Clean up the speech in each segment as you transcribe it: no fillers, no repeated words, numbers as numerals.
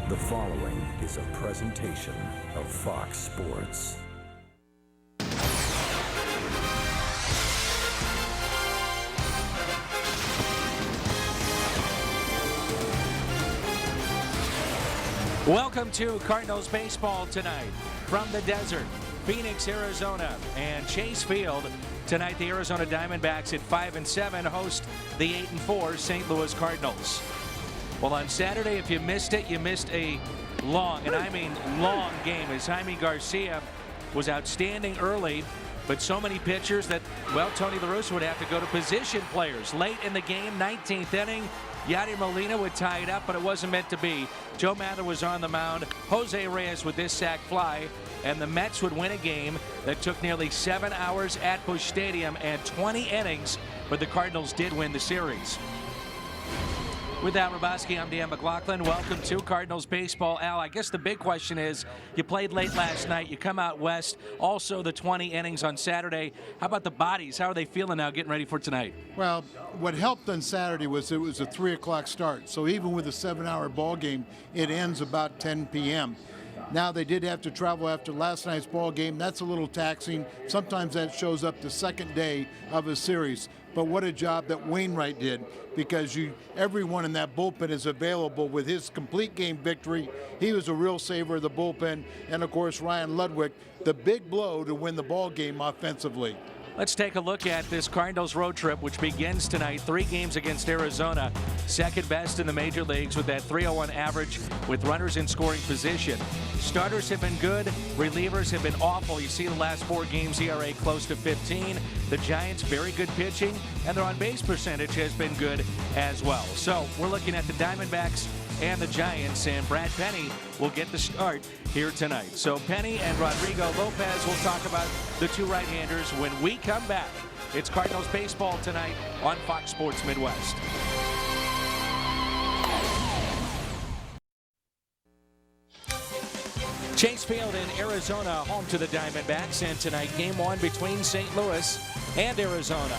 The following is a presentation of Fox Sports. Welcome to Cardinals baseball tonight from the desert, Phoenix, Arizona, and Chase Field. Tonight, the Arizona Diamondbacks at 5-7 host the 8-4 St. Louis Cardinals. Well, on Saturday, if you missed it, you missed a long, and I mean long game, as Jaime Garcia was outstanding early, but so many pitchers that, well, Tony La Russa would have to go to position players. Late in the game, 19th inning, Yadier Molina would tie it up, but it wasn't meant to be. Joe Mather was on the mound, Jose Reyes with this sac fly, and the Mets would win a game that took nearly 7 hours at Busch Stadium and 20 innings, but the Cardinals did win the series. With Al Raboski, I'm Dan McLaughlin. Welcome to Cardinals baseball. Al, I guess the big question is, you played late last night, you come out west, also the 20 innings on Saturday. How about the bodies? How are they feeling now getting ready for tonight? Well, what helped on Saturday was it was a 3 o'clock start. So even with a 7-hour ball game, it ends about 10 p.m. Now they did have to travel after last night's ball game. That's a little taxing. Sometimes that shows up the second day of a series. But what a job that Wainwright did, because everyone in that bullpen is available with his complete game victory. He was a real saver of the bullpen. And, of course, Ryan Ludwig, the big blow to win the ball game offensively. Let's take a look at this Cardinals road trip, which begins tonight. 3 games against Arizona, second best in the major leagues with that .301 average with runners in scoring position. Starters have been good. Relievers have been awful. You see the last 4 games, ERA close to 15. The Giants, very good pitching, and their on-base percentage has been good as well. So we're looking at the Diamondbacks and the Giants, and Brad Penny will get the start here tonight. So Penny and Rodrigo Lopez will talk about the 2 right-handers when we come back. It's Cardinals baseball tonight on Fox Sports Midwest. Chase Field in Arizona, home to the Diamondbacks, and tonight game 1 between St. Louis and Arizona.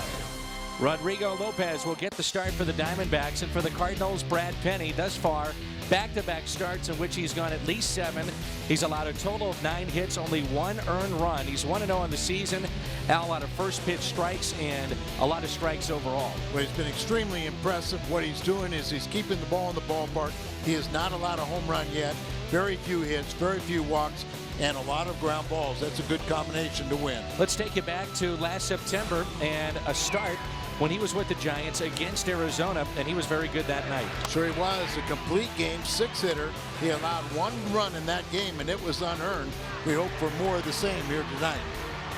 Rodrigo Lopez will get the start for the Diamondbacks, and for the Cardinals, Brad Penny, thus far, back-to-back starts in which he's gone at least 7. He's allowed a total of 9 hits, only 1 earned run. He's 1-0 on the season. A lot of first-pitch strikes and a lot of strikes overall. Well, he's been extremely impressive. What he's doing is he's keeping the ball in the ballpark. He has not allowed a home run yet. Very few hits, very few walks, and a lot of ground balls. That's a good combination to win. Let's take you back to last September and a start when he was with the Giants against Arizona, and he was very good that night. Sure he was. A complete game, 6-hitter. He allowed 1 run in that game, and it was unearned. We hope for more of the same here tonight.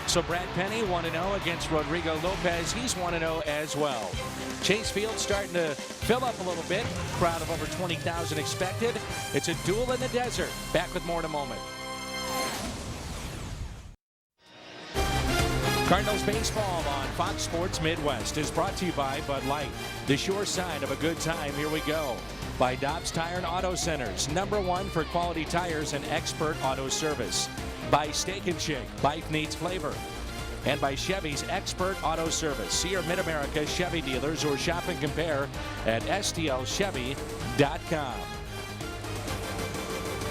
So Brad Penny 1-0 against Rodrigo Lopez. He's 1-0 as well. Chase Field starting to fill up a little bit. Crowd of over 20,000 expected. It's a duel in the desert. Back with more in a moment. Cardinals baseball on Fox Sports Midwest is brought to you by Bud Light, the sure sign of a good time. Here we go. By Dobbs Tire and Auto Centers, #1 for quality tires and expert auto service. By Steak and Shake, life needs flavor. And by Chevy's expert auto service. See your Mid-America Chevy dealers or shop and compare at stlchevy.com.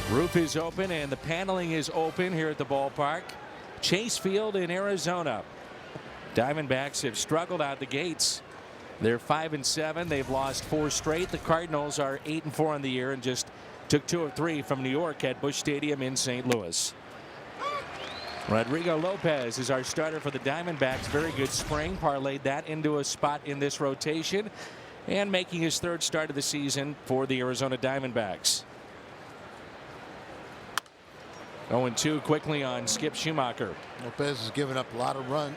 Roof is open and the paneling is open here at the ballpark. Chase Field in Arizona. Diamondbacks have struggled out the gates. They're 5-7. They've lost 4 straight. The Cardinals are 8-4 on the year and just took 2 of 3 from New York at Busch Stadium in St. Louis. Rodrigo Lopez is our starter for the Diamondbacks. Very good spring. Parlayed that into a spot in this rotation and making his 3rd start of the season for the Arizona Diamondbacks. 0-2 quickly on Skip Schumacher. Lopez has given up a lot of a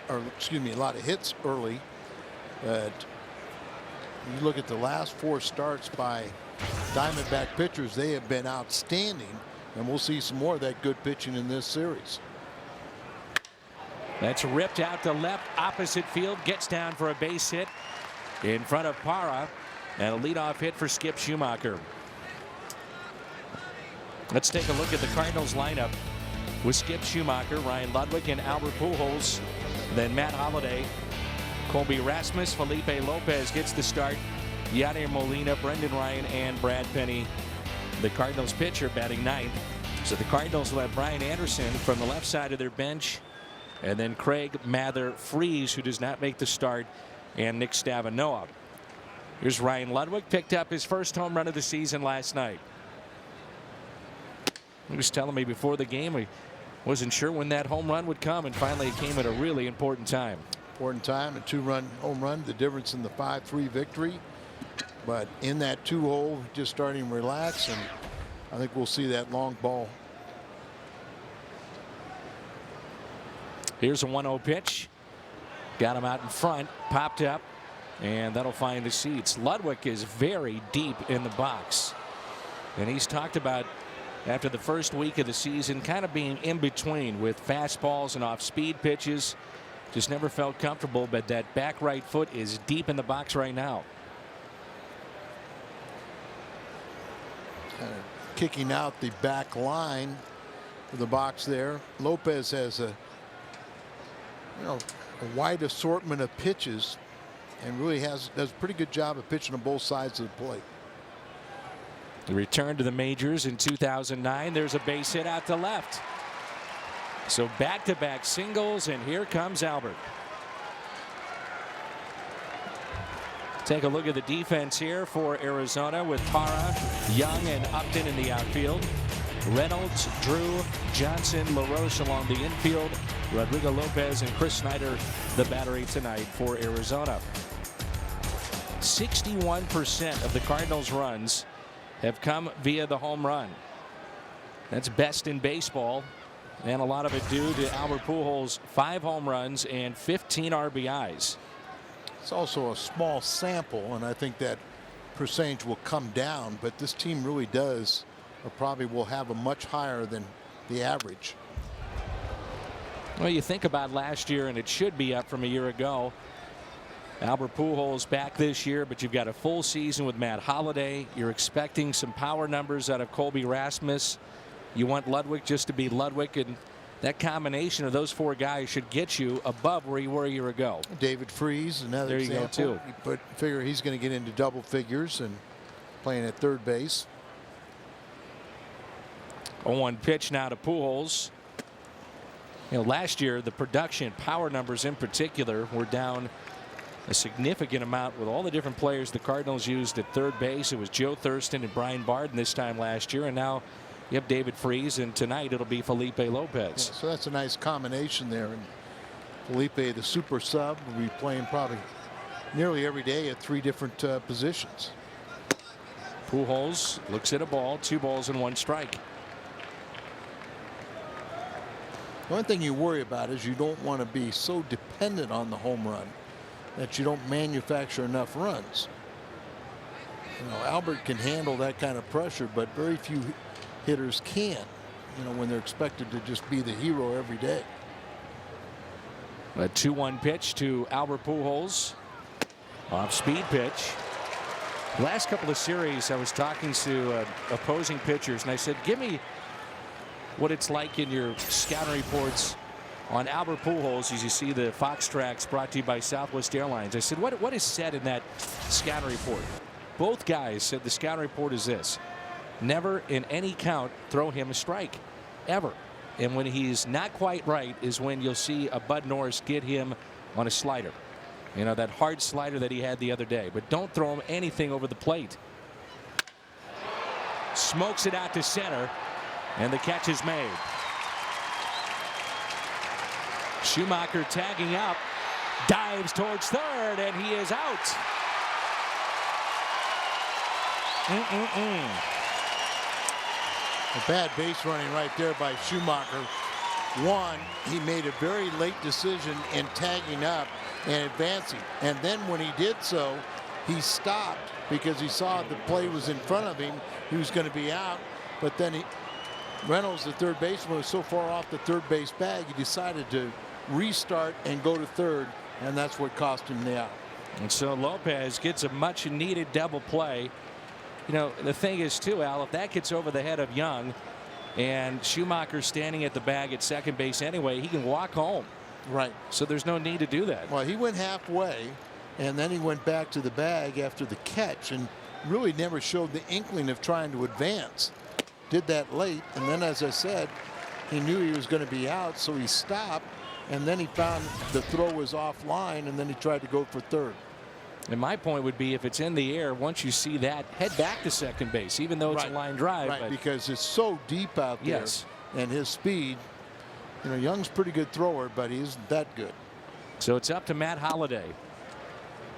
lot of hits early. But you look at the last 4 starts by Diamondback pitchers, they have been outstanding, and we'll see some more of that good pitching in this series. That's ripped out to left, opposite field, gets down for a base hit in front of Parra, and a leadoff hit for Skip Schumacher. Let's take a look at the Cardinals lineup with Skip Schumacher, Ryan Ludwig, and Albert Pujols. Then Matt Holliday, Colby Rasmus, Felipe Lopez gets the start. Yadier Molina, Brendan Ryan, and Brad Penny the Cardinals pitcher, batting ninth. So the Cardinals will have Brian Anderson from the left side of their bench, and then Craig Mather-Freese, who does not make the start, and Nick Stavanoa. Here's Ryan Ludwig, picked up his first home run of the season last night. He was telling me before the game he wasn't sure when that home run would come, and finally it came at a really important time. Important time, a 2-run home run, the difference in the 5-3 victory. But in that 2-hole, just starting to relax, and I think we'll see that long ball. Here's a 1-0 pitch. Got him out in front, popped up, and that'll find the seats. Ludwig is very deep in the box, and he's talked about after the first week of the season kind of being in between with fastballs and off-speed pitches. Just never felt comfortable, but that back right foot is deep in the box right now. Kicking out the back line of the box there. Lopez has a wide assortment of pitches and really does a pretty good job of pitching on both sides of the plate. He returned to the majors in 2009. There's a base hit out to left. So back-to-back singles, and here comes Albert. Take a look at the defense here for Arizona with Parra, Young, and Upton in the outfield. Reynolds, Drew, Johnson, LaRoche along the infield. Rodrigo Lopez and Chris Snyder the battery tonight for Arizona. 61% of the Cardinals' runs have come via the home run. That's best in baseball, and a lot of it due to Albert Pujols' 5 home runs and 15 RBIs. It's also a small sample, and I think that percentage will come down, but this team really does, or probably will have a much higher than the average. Well, you think about last year, and it should be up from a year ago. Albert Pujols back this year, but you've got a full season with Matt Holliday. You're expecting some power numbers out of Colby Rasmus. You want Ludwig just to be Ludwig, and that combination of those 4 guys should get you above where you were a year ago. David Freese, another example. There you go, too. But figure he's going to get into double figures and playing at third base. 0-1 pitch now to Pujols. Last year the production, power numbers in particular, were down a significant amount with all the different players the Cardinals used at third base. It was Joe Thurston and Brian Barden this time last year, and now you have David Freese, and tonight it'll be Felipe Lopez. Yeah, so that's a nice combination there. And Felipe, the super sub, will be playing probably nearly every day at 3 different positions. Pujols looks at a ball, 2 balls and 1 strike. One thing you worry about is you don't want to be so dependent on the home run that you don't manufacture enough runs. Albert can handle that kind of pressure, but very few hitters can, when they're expected to just be the hero every day. A 2-1 pitch to Albert Pujols. Off speed pitch. Last couple of series I was talking to opposing pitchers, and I said, give me what it's like in your scouting reports on Albert Pujols as you see the Fox tracks brought to you by Southwest Airlines. I said, what is said in that scouting report? Both guys said the scouting report is this: never in any count throw him a strike, ever. And when he's not quite right is when you'll see a Bud Norris get him on a slider. That hard slider that he had the other day. But don't throw him anything over the plate. Smokes it out to center, and the catch is made. Schumacher tagging up, dives towards third, and he is out. A bad base running right there by Schumacher. One, he made a very late decision in tagging up and advancing. And then when he did so, he stopped because he saw the play was in front of him. He was going to be out. But then Reynolds, the third baseman, was so far off the third base bag, he decided to restart and go to third, and that's what cost him the out. And so Lopez gets a much needed double play. The thing is too, Al, if that gets over the head of Young and Schumacher standing at the bag at second base anyway, he can walk home. Right. So there's no need to do that. Well, he went halfway, and then he went back to the bag after the catch, and really never showed the inkling of trying to advance. Did that late, and then, as I said, he knew he was going to be out, so he stopped, and then he found the throw was offline, and then he tried to go for third. And my point would be, if it's in the air, once you see that, head back to second base, even though it's a line drive. Right, because it's so deep out there. Yes. And his speed, you know, Young's a pretty good thrower, but he isn't that good. So it's up to Matt Holliday.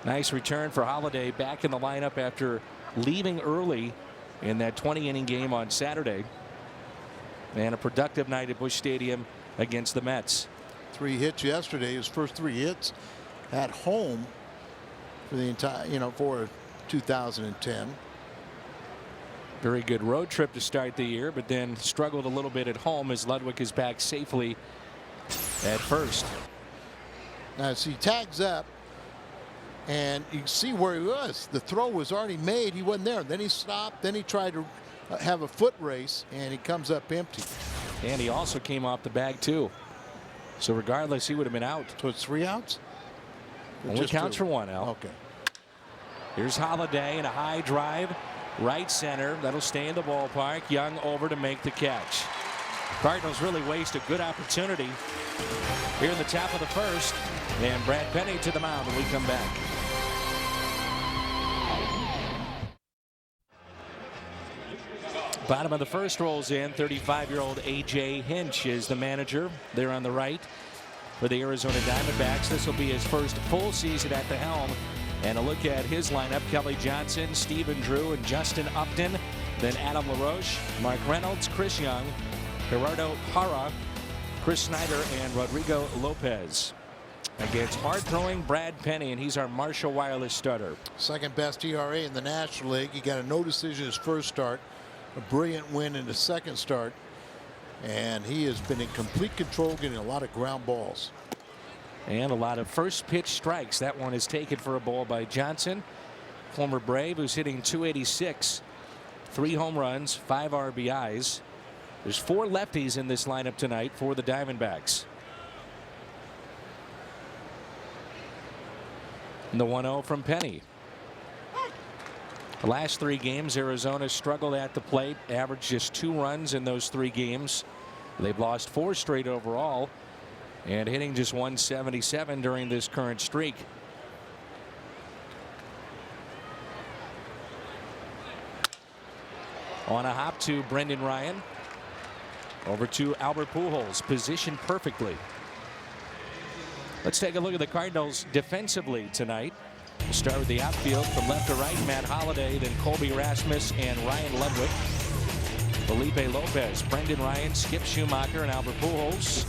Nice return for Holliday, back in the lineup after leaving early in that 20-inning game on Saturday. And a productive night at Busch Stadium against the Mets. 3 hits yesterday, his first 3 hits at home for the entire, you know, for 2010. Very good road trip to start the year, but then struggled a little bit at home as Ludwig is back safely at first. Now, as he tags up, and you can see where he was. The throw was already made. He wasn't there. Then he stopped. Then he tried to have a foot race, and he comes up empty. And he also came off the bag, too. So regardless, he would have been out. So it's 3 outs? Only just counts 2? for 1, Al. Okay. Here's Holliday and a high drive. Right center. That'll stay in the ballpark. Young over to make the catch. Cardinals really waste a good opportunity here in the top of the first. And Brad Penny to the mound when we come back. Bottom of the first rolls in. 35-year-old A.J. Hinch is the manager there on the right for the Arizona Diamondbacks. This will be his first full season at the helm. And a look at his lineup: Kelly Johnson, Stephen Drew, and Justin Upton. Then Adam LaRoche, Mark Reynolds, Chris Young, Gerardo Parra, Chris Snyder, and Rodrigo Lopez. Against hard-throwing Brad Penny, and he's our Marshall Wireless starter. Second best ERA in the National League. He got a no decision his first start, a brilliant win in his second start, and he has been in complete control, getting a lot of ground balls. And a lot of first pitch strikes. That one is taken for a ball by Johnson, former Brave, who's hitting .286, 3 home runs, 5 RBIs. There's 4 lefties in this lineup tonight for the Diamondbacks. And the 1-0 from Penny. The last 3 games, Arizona struggled at the plate, averaged just 2 runs in those 3 games. They've lost 4 straight overall, and hitting just .177 during this current streak. On a hop to Brendan Ryan. Over to Albert Pujols, positioned perfectly. Let's take a look at the Cardinals defensively tonight. We'll start with the outfield from left to right. Matt Holliday, then Colby Rasmus and Ryan Ludwig. Felipe Lopez, Brendan Ryan, Skip Schumacher, and Albert Pujols.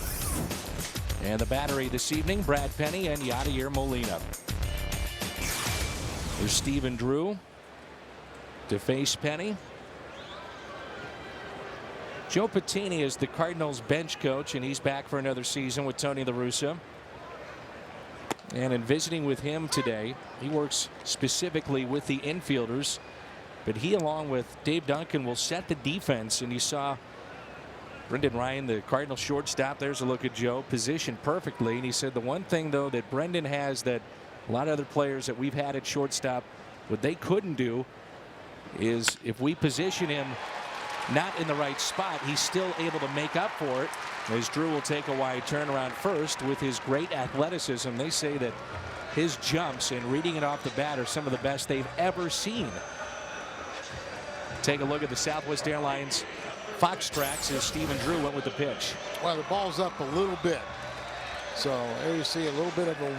And the battery this evening: Brad Penny and Yadier Molina. There's Stephen Drew to face Penny. Joe Patini is the Cardinals bench coach, and he's back for another season with Tony La Russa. And in visiting with him today, he works specifically with the infielders, but he, along with Dave Duncan, will set the defense. And you saw Brendan Ryan, the Cardinal shortstop. There's a look at Joe, positioned perfectly. And he said the one thing, though, that Brendan has that a lot of other players that we've had at shortstop, what they couldn't do is, if we position him not in the right spot, he's still able to make up for it, as Drew will take a wide turnaround first. With his great athleticism, they say that his jumps and reading it off the bat are some of the best they've ever seen. Take a look at the Southwest Airlines Fox tracks as Stephen Drew went with the pitch. Well, the ball's up a little bit, so there you see a little bit of a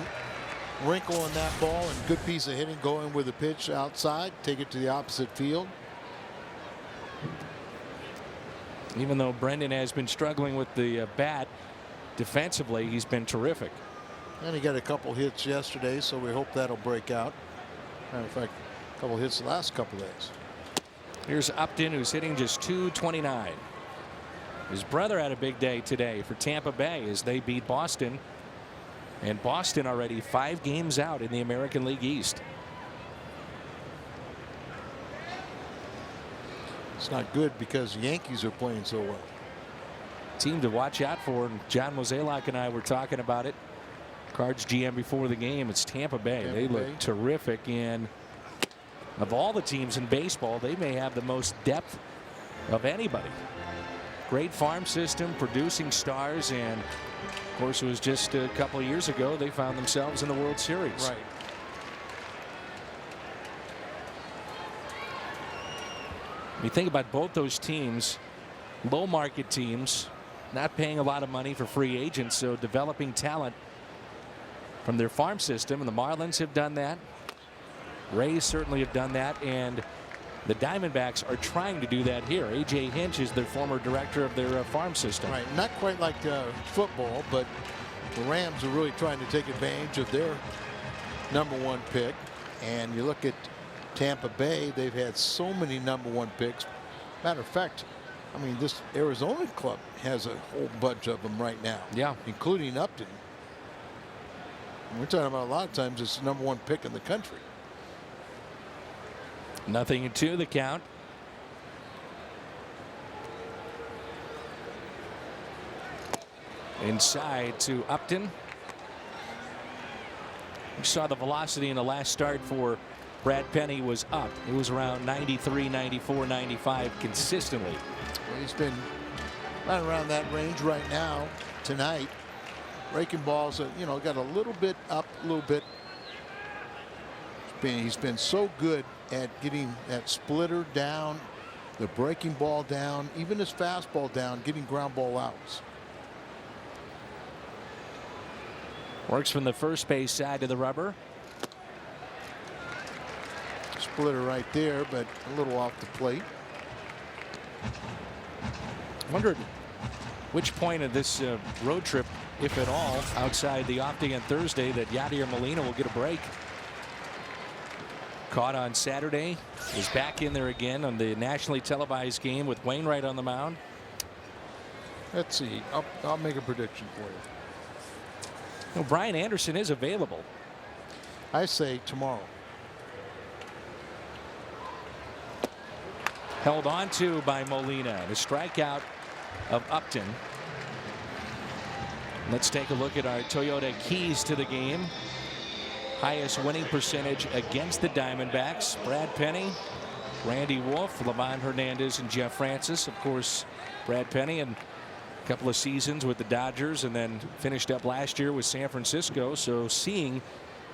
wrinkle in that ball, and good piece of hitting going with the pitch outside, take it to the opposite field. Even though Brendan has been struggling with the bat defensively, he's been terrific. And he got a couple hits yesterday, so we hope that'll break out. Matter of fact, a couple hits the last couple days. Here's Upton, who's hitting just .229. His brother had a big day today for Tampa Bay as they beat Boston. And Boston already 5 games out in the American League East. It's not good because the Yankees are playing so well. Team to watch out for, and John Mozeliak and I were talking about it. Cards GM before the game. It's Tampa Bay. They look terrific, and Of all the teams in baseball, they may have the most depth of anybody. Great farm system, producing stars, and of course it was just a couple of years ago they found themselves in the World Series. Right. You think about both those teams, low market teams, not paying a lot of money for free agents, so developing talent from their farm system, and the Marlins have done that. Rays certainly have done that, and the Diamondbacks are trying to do that here. A.J. Hinch is their former director of their farm system. Right. Not quite like football, but the Rams are really trying to take advantage of their #1 pick. And you look at Tampa Bay, they've had so many #1 picks. Matter of fact, I mean, this Arizona club has a whole bunch of them right now. Yeah. Including Upton. We're talking about a lot of times it's the #1 pick in the country. 0-2 the count. Inside to Upton. We saw the velocity in the last start for Brad Penny was up. It was around 93, 94, 95 consistently. Well, he's been right around that range right now tonight. Breaking balls, got a little bit up, a little bit. He's been so good at getting that splitter down, the breaking ball down, even his fastball down, getting ground ball outs. Works from the first base side of the rubber. Splitter right there, but a little off the plate. Wondered which point of this road trip, if at all, outside the off day on Thursday, that Yadier Molina will get a break. Caught on Saturday, is back in there again on the nationally televised game with Wainwright on the mound. Let's see. I'll make a prediction for you. Well, Brian Anderson is available. I say tomorrow. Held on to by Molina. The strikeout of Upton. Let's take a look at our Toyota keys to the game. Highest winning percentage against the Diamondbacks. Brad Penny, Randy Wolf, Levon Hernandez, and Jeff Francis. Of course, Brad Penny and a couple of seasons with the Dodgers, and then finished up last year with San Francisco. So seeing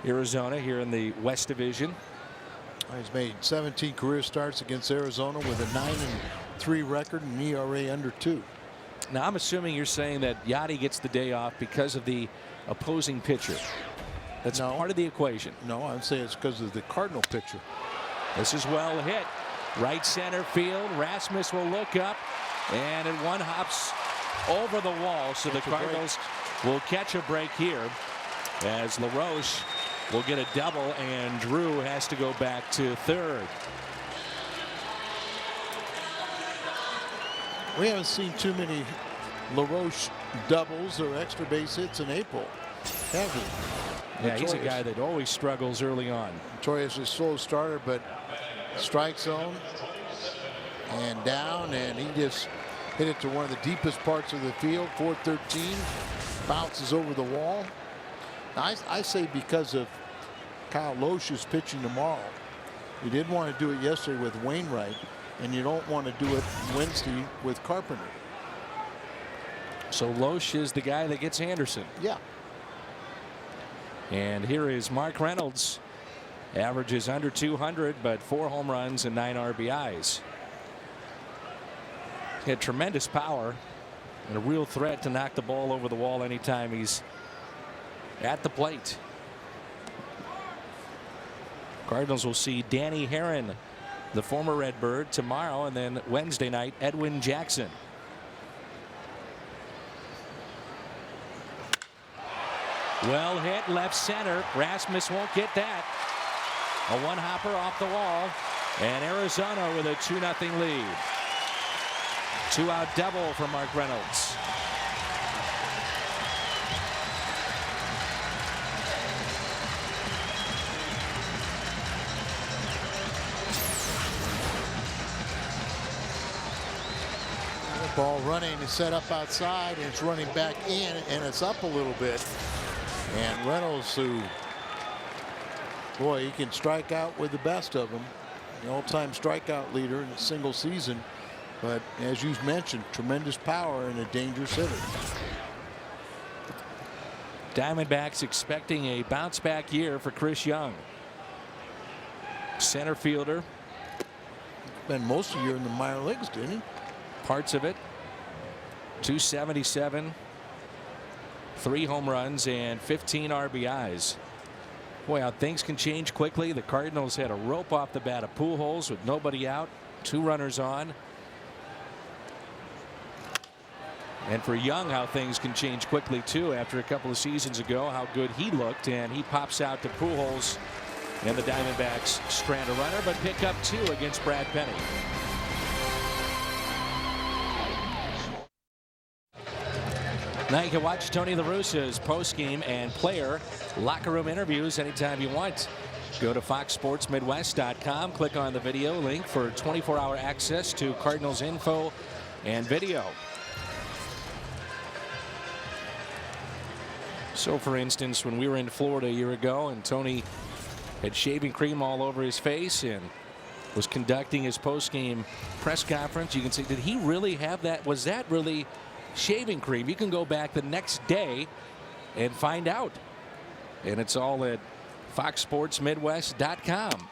Arizona here in the West Division. He's made 17 career starts against Arizona with a 9-3 record and ERA under 2. Now I'm assuming you're saying that Yadi gets the day off because of the opposing pitcher. That's part of the equation. No, I'd say it's because of the Cardinal pitcher. This is well hit. Right center field. Rasmus will look up, and it one hops over the wall. So the Cardinals will catch a break here as LaRoche will get a double, and Drew has to go back to third. We haven't seen too many LaRoche doubles or extra base hits in April, have we? Yeah, he's a guy that always struggles early on. Notoriously slow starter, but strike zone and down, and he just hit it to one of the deepest parts of the field. 413, bounces over the wall. Now, I say because of Kyle Loesch's pitching tomorrow. You didn't want to do it yesterday with Wainwright, and you don't want to do it Wednesday with Carpenter. So Loesch is the guy that gets Anderson. Yeah. And here is Mark Reynolds. Averages under 200, but 4 home runs and 9 RBIs. He had tremendous power and a real threat to knock the ball over the wall anytime he's at the plate. Cardinals will see Danny Herron, the former Redbird, tomorrow, and then Wednesday night Edwin Jackson. Well hit left center. Rasmus won't get that. A one-hopper off the wall, and Arizona with a 2-0 lead. 2-out double for Mark Reynolds. Ball running is set up outside, and it's running back in, and it's up a little bit. And Reynolds, who, boy, he can strike out with the best of them. the all-time strikeout leader in a single season. But as you mentioned, tremendous power and a dangerous hitter. Diamondbacks expecting a bounce-back year for Chris Young. Center fielder. Spent most of the year in the minor leagues, didn't he? Parts of it. 277. 3 home runs and 15 RBIs. Boy, how things can change quickly. The Cardinals had a rope off the bat of Pujols with nobody out. 2 runners on. And for Young, how things can change quickly too. After a couple of seasons ago, how good he looked, and he pops out to Pujols, and the Diamondbacks strand a runner, but pick up 2 against Brad Penny. Now you can watch Tony La Russa's post-game and player locker room interviews anytime you want. Go to foxsportsmidwest.com, click on the video link for 24-hour access to Cardinals info and video. So, for instance, when we were in Florida a year ago and Tony had shaving cream all over his face and was conducting his post-game press conference, you can see, did he really have that? Was that really shaving cream? You can go back the next day and find out. And it's all at foxsportsmidwest.com.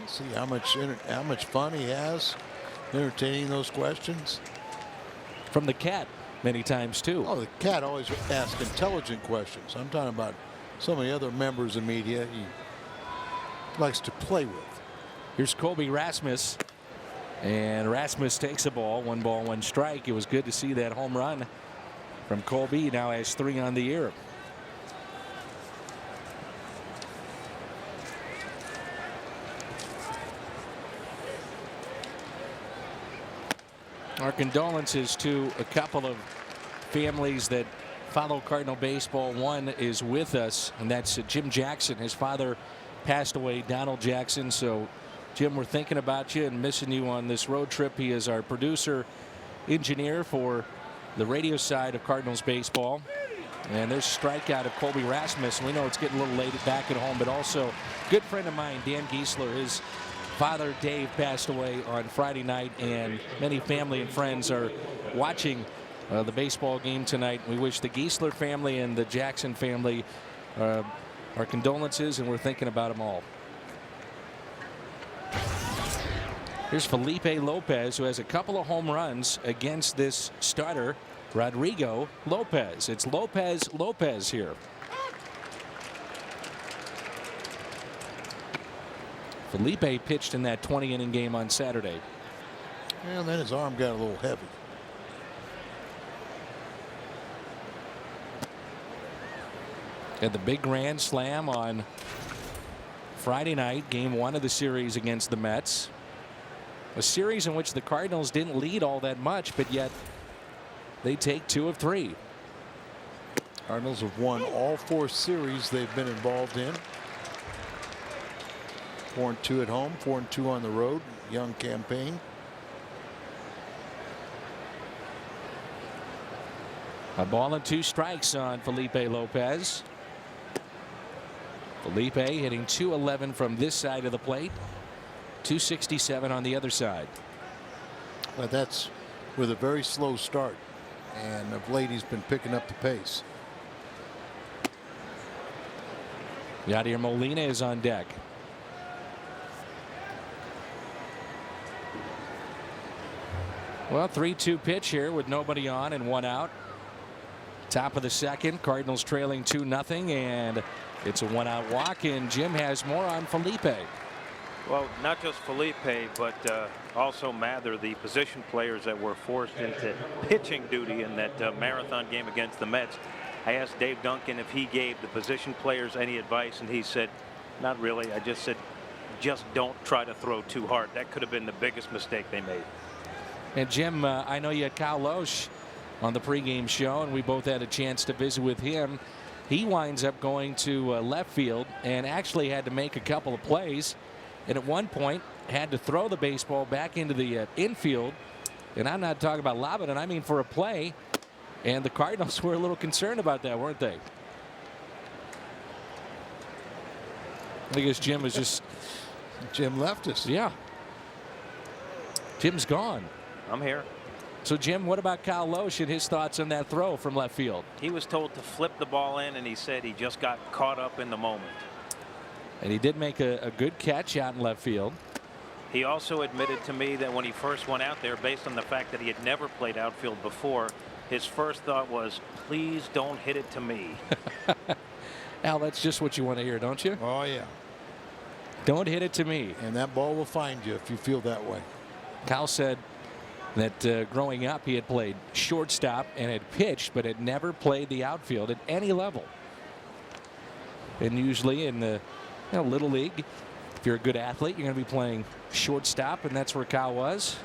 See how much fun he has entertaining those questions. From the cat many times too. Oh, the cat always asks intelligent questions. I'm talking about some of the other members of media he likes to play with. Here's Colby Rasmus, and Rasmus takes a ball, 1 strike. It was good to see that home run from Colby. Now has 3 on the year. Our condolences to a couple of families that follow Cardinal baseball. One is with us, and that's Jim Jackson. His father passed away, Donald Jackson. So, Jim, we're thinking about you and missing you on this road trip. He is our producer, engineer for the radio side of Cardinals baseball. And there's a strikeout of Colby Rasmus. We know it's getting a little late back at home, but also good friend of mine, Dan Giesler, his father Dave passed away on Friday night, and many family and friends are watching the baseball game tonight. We wish the Giesler family and the Jackson family our condolences, and we're thinking about them all. Here's Felipe Lopez, who has a couple of home runs against this starter, Rodrigo Lopez. It's Lopez here. Felipe pitched in that 20-inning game on Saturday. And then his arm got a little heavy. Had the big grand slam on Friday night, game 1 of the series against the Mets. A series in which the Cardinals didn't lead all that much, but yet they take 2 of 3. Cardinals have won all 4 series they've been involved in. 4-2 at home, 4-2 on the road. Young campaign. A ball and 2 strikes on Felipe Lopez. Felipe hitting .211 from this side of the plate, .267 on the other side. But that's with a very slow start, and of late he's been picking up the pace. Yadier Molina is on deck. Well, 3-2 pitch here with nobody on and 1 out. Top of the second, Cardinals trailing 2-0, and it's a 1-out walk, and Jim has more on Felipe. Well, not just Felipe, but also Mather, the position players that were forced into pitching duty in that marathon game against the Mets. I asked Dave Duncan if he gave the position players any advice, and he said, not really. I just said, just don't try to throw too hard. That could have been the biggest mistake they made. And Jim, I know you had Kyle Loesch on the pregame show, and we both had a chance to visit with him. He winds up going to left field and actually had to make a couple of plays, and at one point had to throw the baseball back into the infield. And I'm not talking about lobbing it, I mean for a play. And the Cardinals were a little concerned about that, weren't they? I guess Jim was just Jim left us. Yeah. Jim's gone. I'm here. So, Jim, what about Kyle Loesch and his thoughts on that throw from left field? He was told to flip the ball in, and he said he just got caught up in the moment. And he did make a good catch out in left field. He also admitted to me that when he first went out there, based on the fact that he had never played outfield before, his first thought was, please don't hit it to me. Al, that's just what you want to hear, don't you? Oh, yeah. Don't hit it to me. And that ball will find you if you feel that way. Kyle said that growing up he had played shortstop and had pitched, but had never played the outfield at any level. And usually in the little league, if you're a good athlete, you're going to be playing shortstop, and that's where Kyle was.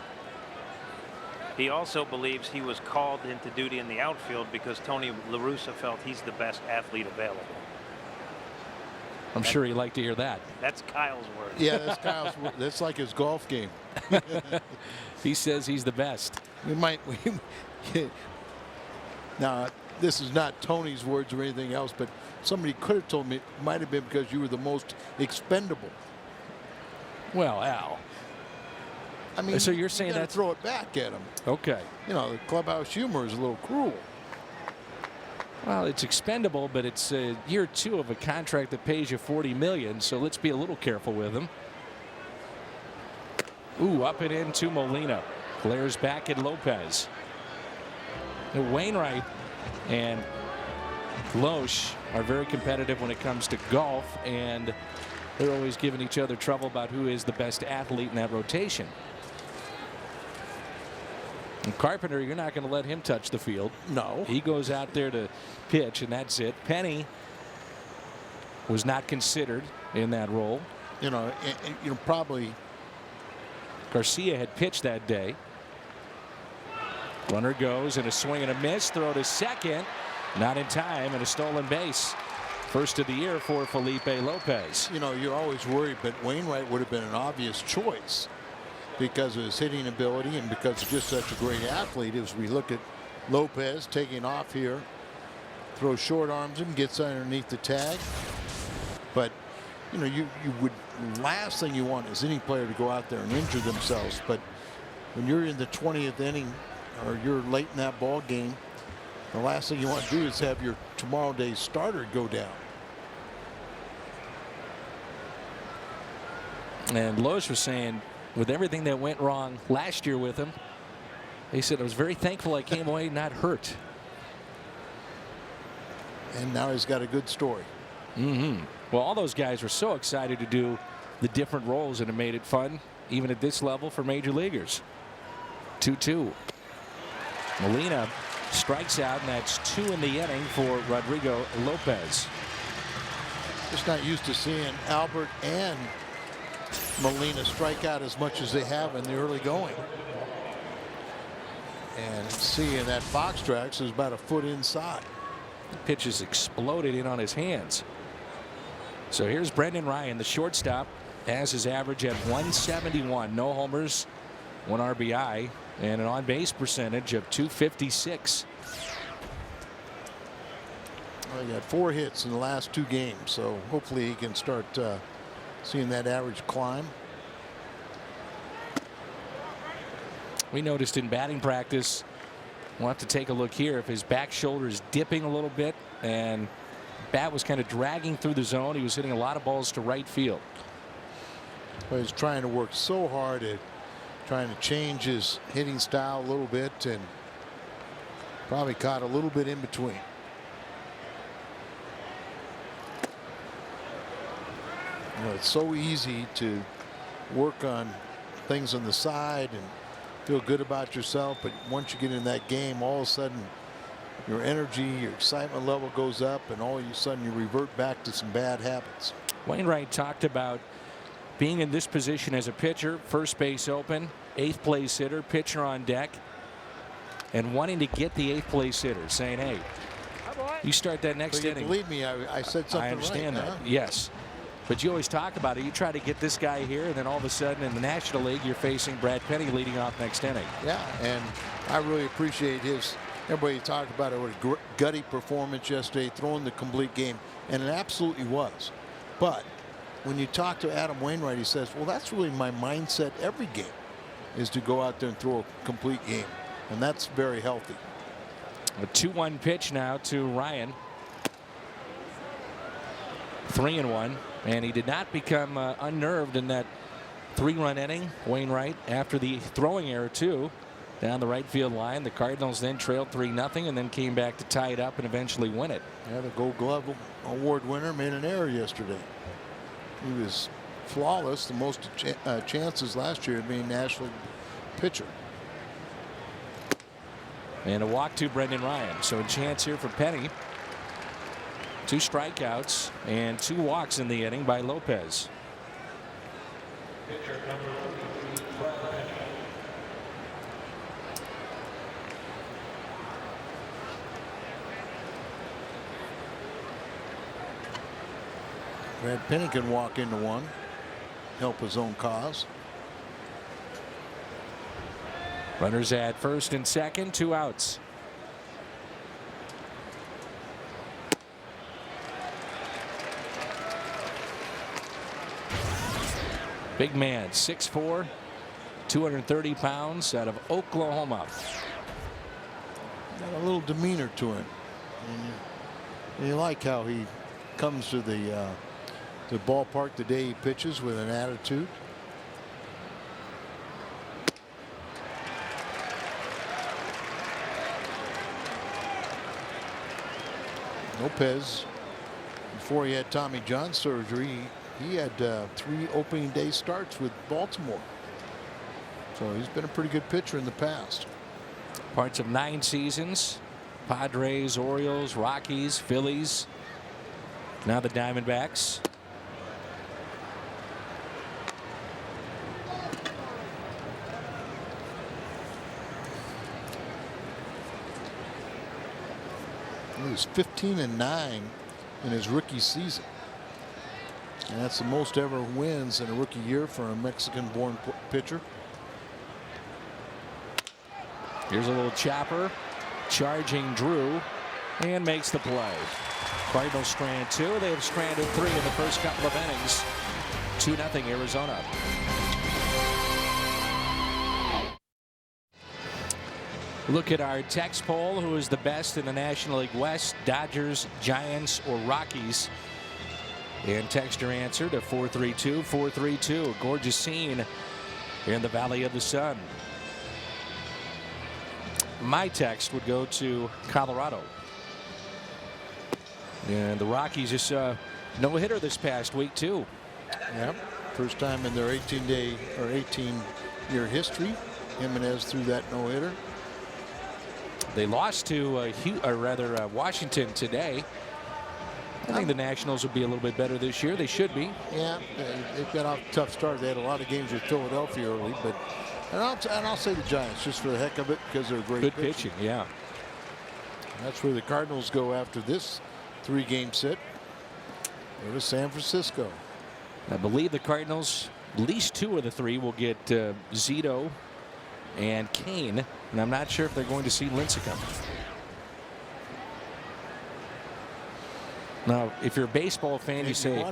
He also believes he was called into duty in the outfield because Tony La Russa felt he's the best athlete available. I'm sure he'd like to hear that. That's Kyle's word. Yeah, that's Kyle's word. That's like his golf game. He says he's the best. Now, this is not Tony's words or anything else, but somebody could have told me it might have been because you were the most expendable. Well, Al. I mean, so you're saying that throw it back at him. Okay. You know, the clubhouse humor is a little cruel. Well, it's expendable, but it's year 2 of a contract that pays you $40 million, so let's be a little careful with him. Ooh, up and into Molina. Glares back at Lopez. Wainwright and Loesch are very competitive when it comes to golf, and they're always giving each other trouble about who is the best athlete in that rotation. And Carpenter, you're not going to let him touch the field. No. He goes out there to pitch, and that's it. Penny was not considered in that role. You know, probably Garcia had pitched that day. Runner goes, and a swing and a miss. Throw to second. Not in time, and a stolen base. First of the year for Felipe Lopez. You know, you're always worried, but Wainwright would have been an obvious choice because of his hitting ability and because of just such a great athlete. As we look at Lopez taking off here, throws short arms him, gets underneath the tag. But, you know, you would, last thing you want is any player to go out there and injure themselves. But when you're in the 20th inning or you're late in that ball game, the last thing you want to do is have your tomorrow day's starter go down. And Loesch was saying, with everything that went wrong last year with him, he said, I was very thankful I came away not hurt. And now he's got a good story. Well, all those guys were so excited to do the different roles, and it made it fun, even at this level, for major leaguers. 2-2. Molina strikes out, and that's 2 in the inning for Rodrigo Lopez. Just not used to seeing Albert and Molina strike out as much as they have in the early going. And seeing that Fox tracks is about a foot inside. The pitch has exploded in on his hands. So here's Brendan Ryan, the shortstop, has his average at 171. No homers, 1 RBI, and an on-base percentage of .256. Well, he got 4 hits in the last 2 games, so hopefully he can start seeing that average climb. We noticed in batting practice, we'll have to take a look here, if his back shoulder is dipping a little bit and bat was kind of dragging through the zone. He was hitting a lot of balls to right field. But he's trying to work so hard at trying to change his hitting style a little bit, and probably caught a little bit in between. You know, it's so easy to work on things on the side and feel good about yourself, but once you get in that game, all of a sudden your energy, your excitement level goes up, and all of a sudden you revert back to some bad habits. Wainwright talked about being in this position as a pitcher, first base open, 8th place hitter, pitcher on deck, and wanting to get the 8th place hitter, saying, hey, you start that next inning. Believe me, I said something right. I understand that. Yes. But you always talk about it. You try to get this guy here, and then all of a sudden in the National League, you're facing Brad Penny leading off next inning. Yeah, and I really appreciate his. Everybody talked about it, with a gutty performance yesterday, throwing the complete game, and it absolutely was. But when you talk to Adam Wainwright, he says, well, that's really my mindset every game. is to go out there and throw a complete game, and that's very healthy. A 2-1 pitch now to Ryan. 3-1, and he did not become unnerved in that 3-run inning. Wainwright, after the throwing error too, down the right field line. The Cardinals then trailed 3-0 and then came back to tie it up and eventually win it. Yeah, the Gold Glove Award winner made an error yesterday. He was flawless, the most chances last year of being National League pitcher. And a walk to Brendan Ryan. So a chance here for Penny. 2 strikeouts and 2 walks in the inning by Lopez. Brad Penny can walk into one, help his own cause. Runners at first and second, 2 outs. Big man, 6'4", 230 pounds, out of Oklahoma. Got a little demeanor to him. And you like how he comes to the ballpark the day he pitches with an attitude. Lopez, before he had Tommy John surgery, he had 3 opening day starts with Baltimore. So he's been a pretty good pitcher in the past. Parts of 9 seasons. Padres, Orioles, Rockies, Phillies. Now the Diamondbacks. He was 15-9 in his rookie season. And that's the most ever wins in a rookie year for a Mexican-born pitcher. Here's a little chopper. Charging Drew. And makes the play. Cardinals strand 2. They have stranded 3 in the first couple of innings. 2-0 Arizona. Look at our text poll. Who is the best in the National League West? Dodgers, Giants, or Rockies? And texter answered to 432 432. A gorgeous scene in the Valley of the Sun. My text would go to Colorado. And the Rockies just no-hitter this past week too. Yeah, first time in their 18-year history. Jimenez threw that no-hitter. They lost to Washington today. I think the Nationals will be a little bit better this year. They should be. Yeah, they've got off a tough start. They had a lot of games with Philadelphia early, but and I'll say the Giants just for the heck of it because they're great. Good pitching, yeah. And that's where the Cardinals go after this 3-game set. Go to San Francisco. I believe the Cardinals, at least 2 of the 3, will get Zito and Kane, and I'm not sure if they're going to see Lincecum. Now, if you're a baseball fan, you say,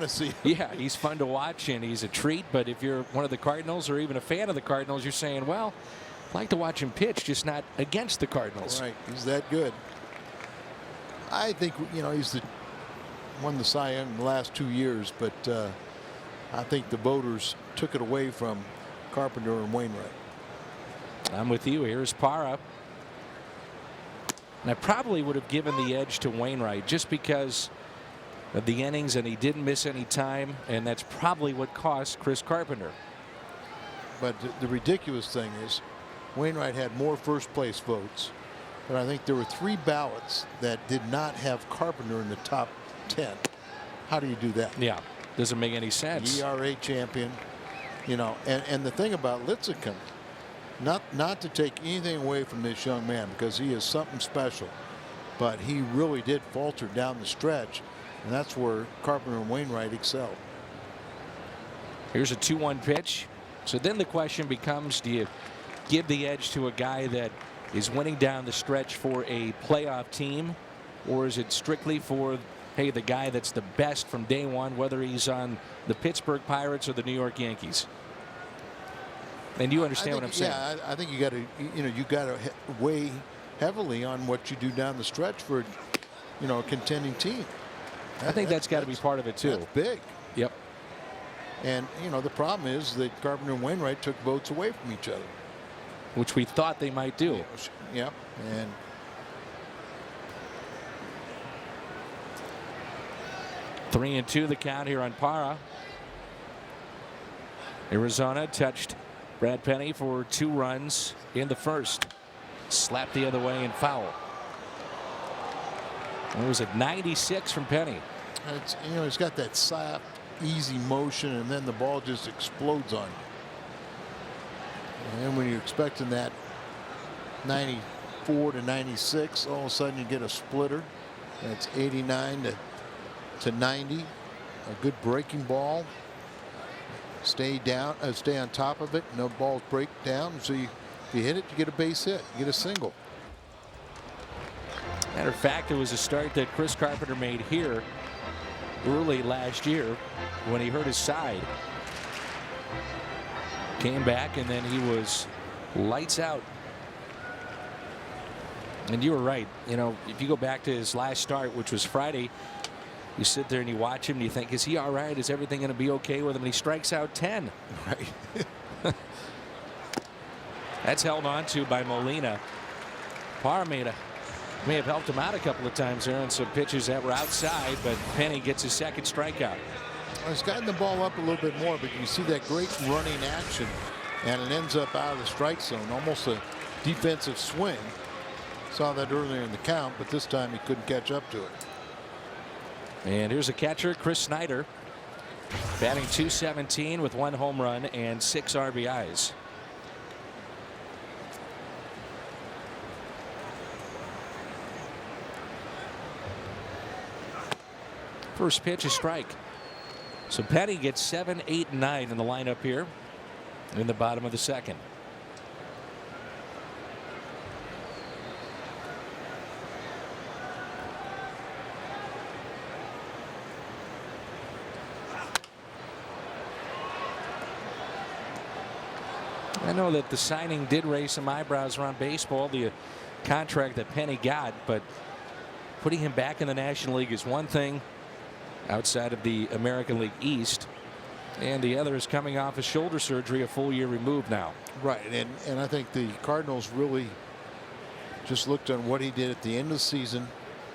yeah, he's fun to watch and he's a treat. But if you're one of the Cardinals or even a fan of the Cardinals, you're saying, well, I'd like to watch him pitch, just not against the Cardinals. Right, he's that good. I think, he's won the Cy Young in the last 2 years, but I think the voters took it away from Carpenter and Wainwright. I'm with you. Here's Parra. And I probably would have given the edge to Wainwright just because of the innings, and he didn't miss any time, and that's probably what cost Chris Carpenter. But the ridiculous thing is Wainwright had more first place votes, but I think there were 3 ballots that did not have Carpenter in the top 10. How do you do that? Yeah, doesn't make any sense. ERA champion, and the thing about Lincecum, not to take anything away from this young man because he is something special, but he really did falter down the stretch. And that's where Carpenter and Wainwright excel. Here's a 2-1 pitch. So then the question becomes, do you give the edge to a guy that is winning down the stretch for a playoff team, or is it strictly for, hey, the guy that's the best from day one, whether he's on the Pittsburgh Pirates or the New York Yankees? And you understand what I'm saying? Yeah, I think you got to weigh heavily on what you do down the stretch for a contending team. I think that's got to be part of it too. That's big. Yep. And the problem is that Carpenter and Wainwright took votes away from each other, which we thought they might do. Yep. And 3-2 the count here on Parra. Arizona touched Brad Penny for 2 runs in the first. Slapped the other way and foul. It was at 96 from Penny. It's, he's got that soft, easy motion, and then the ball just explodes on you. And when you're expecting that 94 to 96, all of a sudden you get a splitter. That's 89 to 90. A good breaking ball. Stay on top of it. No balls break down. So if you hit it, you get a base hit. You get a single. Matter of fact, it was a start that Chris Carpenter made here early last year when he hurt his side. Came back and then he was lights out. And you were right. If you go back to his last start, which was Friday, you sit there and you watch him and you think, is he all right? Is everything going to be okay with him? And he strikes out 10. Right. That's held on to by Molina. Parra may have helped him out a couple of times there on some pitches that were outside, but Penny gets his second strikeout. Well, he's gotten the ball up a little bit more, but you see that great running action, and it ends up out of the strike zone, almost a defensive swing. Saw that earlier in the count, but this time he couldn't catch up to it. And here's a catcher, Chris Snyder, batting .217 with 1 home run and 6 RBIs. First pitch, a strike. So Penny gets 7, 8, and 9 in the lineup here in the bottom of the second. I know that the signing did raise some eyebrows around baseball, the contract that Penny got, but putting him back in the National League is one thing outside of the American League East, and the other is coming off his shoulder surgery, a full year removed now. Right, and I think the Cardinals really just looked on what he did at the end of the season,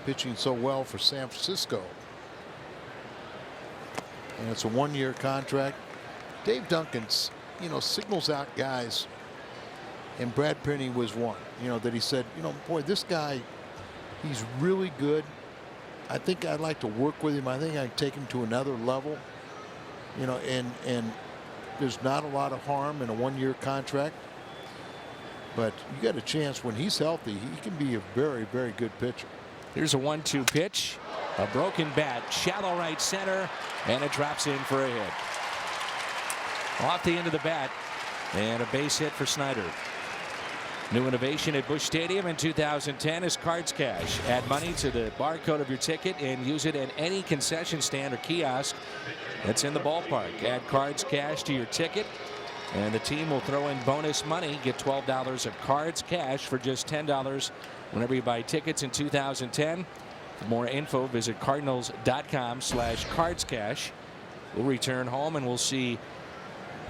pitching so well for San Francisco. And it's a 1-year contract. Dave Duncan's, signals out guys, and Brad Penny was one, that he said, boy, this guy, he's really good. I think I'd like to work with him. I think I'd take him to another level, and there's not a lot of harm in a 1-year contract, but you got a chance when he's healthy, he can be a very, very good pitcher. Here's a 1-2 pitch, a broken bat, shallow right center, and it drops in for a hit. Off the end of the bat, and a base hit for Snyder. New innovation at Busch Stadium in 2010 is Cards Cash. Add money to the barcode of your ticket and use it at any concession stand or kiosk that's in the ballpark. Add Cards Cash to your ticket, and the team will throw in bonus money. Get $12 of Cards Cash for just $10 whenever you buy tickets in 2010. For more info, visit cardinals.com/cardscash. We'll return home and we'll see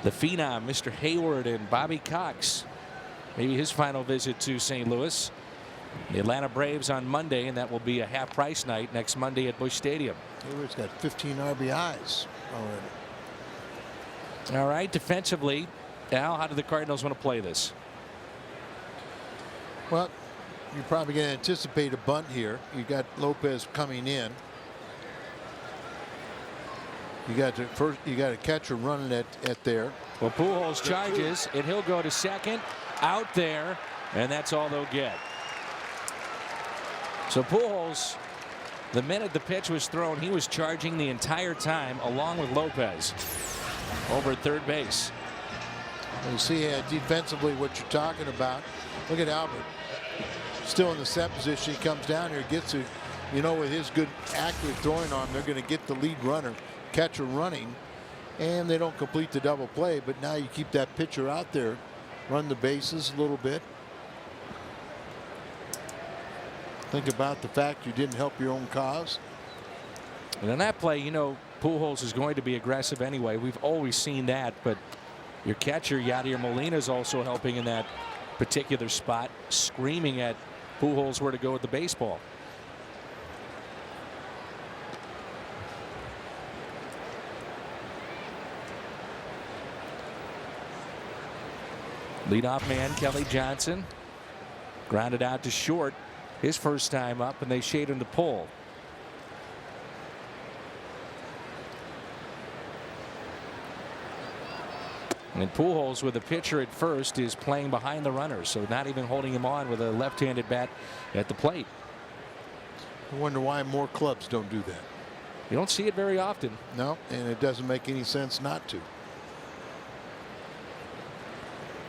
the phenom, Mr. Hayward, and Bobby Cox. Maybe his final visit to St. Louis. The Atlanta Braves on Monday, and that will be a half-price night next Monday at Busch Stadium. Hayward's got 15 RBIs already. All right, defensively, Al, how do the Cardinals want to play this? Well, you're probably going to anticipate a bunt here. You got Lopez coming in. You got to catch a running at there. Well, Pujols charges, and he'll go to second, out there, and that's all they'll get. So Pujols, the minute the pitch was thrown, he was charging the entire time along with Lopez over at third base. You see defensively what you're talking about. Look at Albert. Still in the set position. He comes down here, gets it. With his good accurate throwing arm, they're going to get the lead runner, catcher running, and they don't complete the double play. But now you keep that pitcher out there, run the bases a little bit. Think about the fact you didn't help your own cause. And on that play, you know, Pujols is going to be aggressive anyway. We've always seen that, but your catcher, Yadier Molina, is also helping in that particular spot, screaming at Pujols where to go with the baseball. Leadoff man Kelly Johnson grounded out to short his first time up, and they shade him to pull. And Pujols, with the pitcher at first, is playing behind the runner, so not even holding him on with a left-handed bat at the plate. I wonder why more clubs don't do that. You don't see it very often. No, and it doesn't make any sense not to.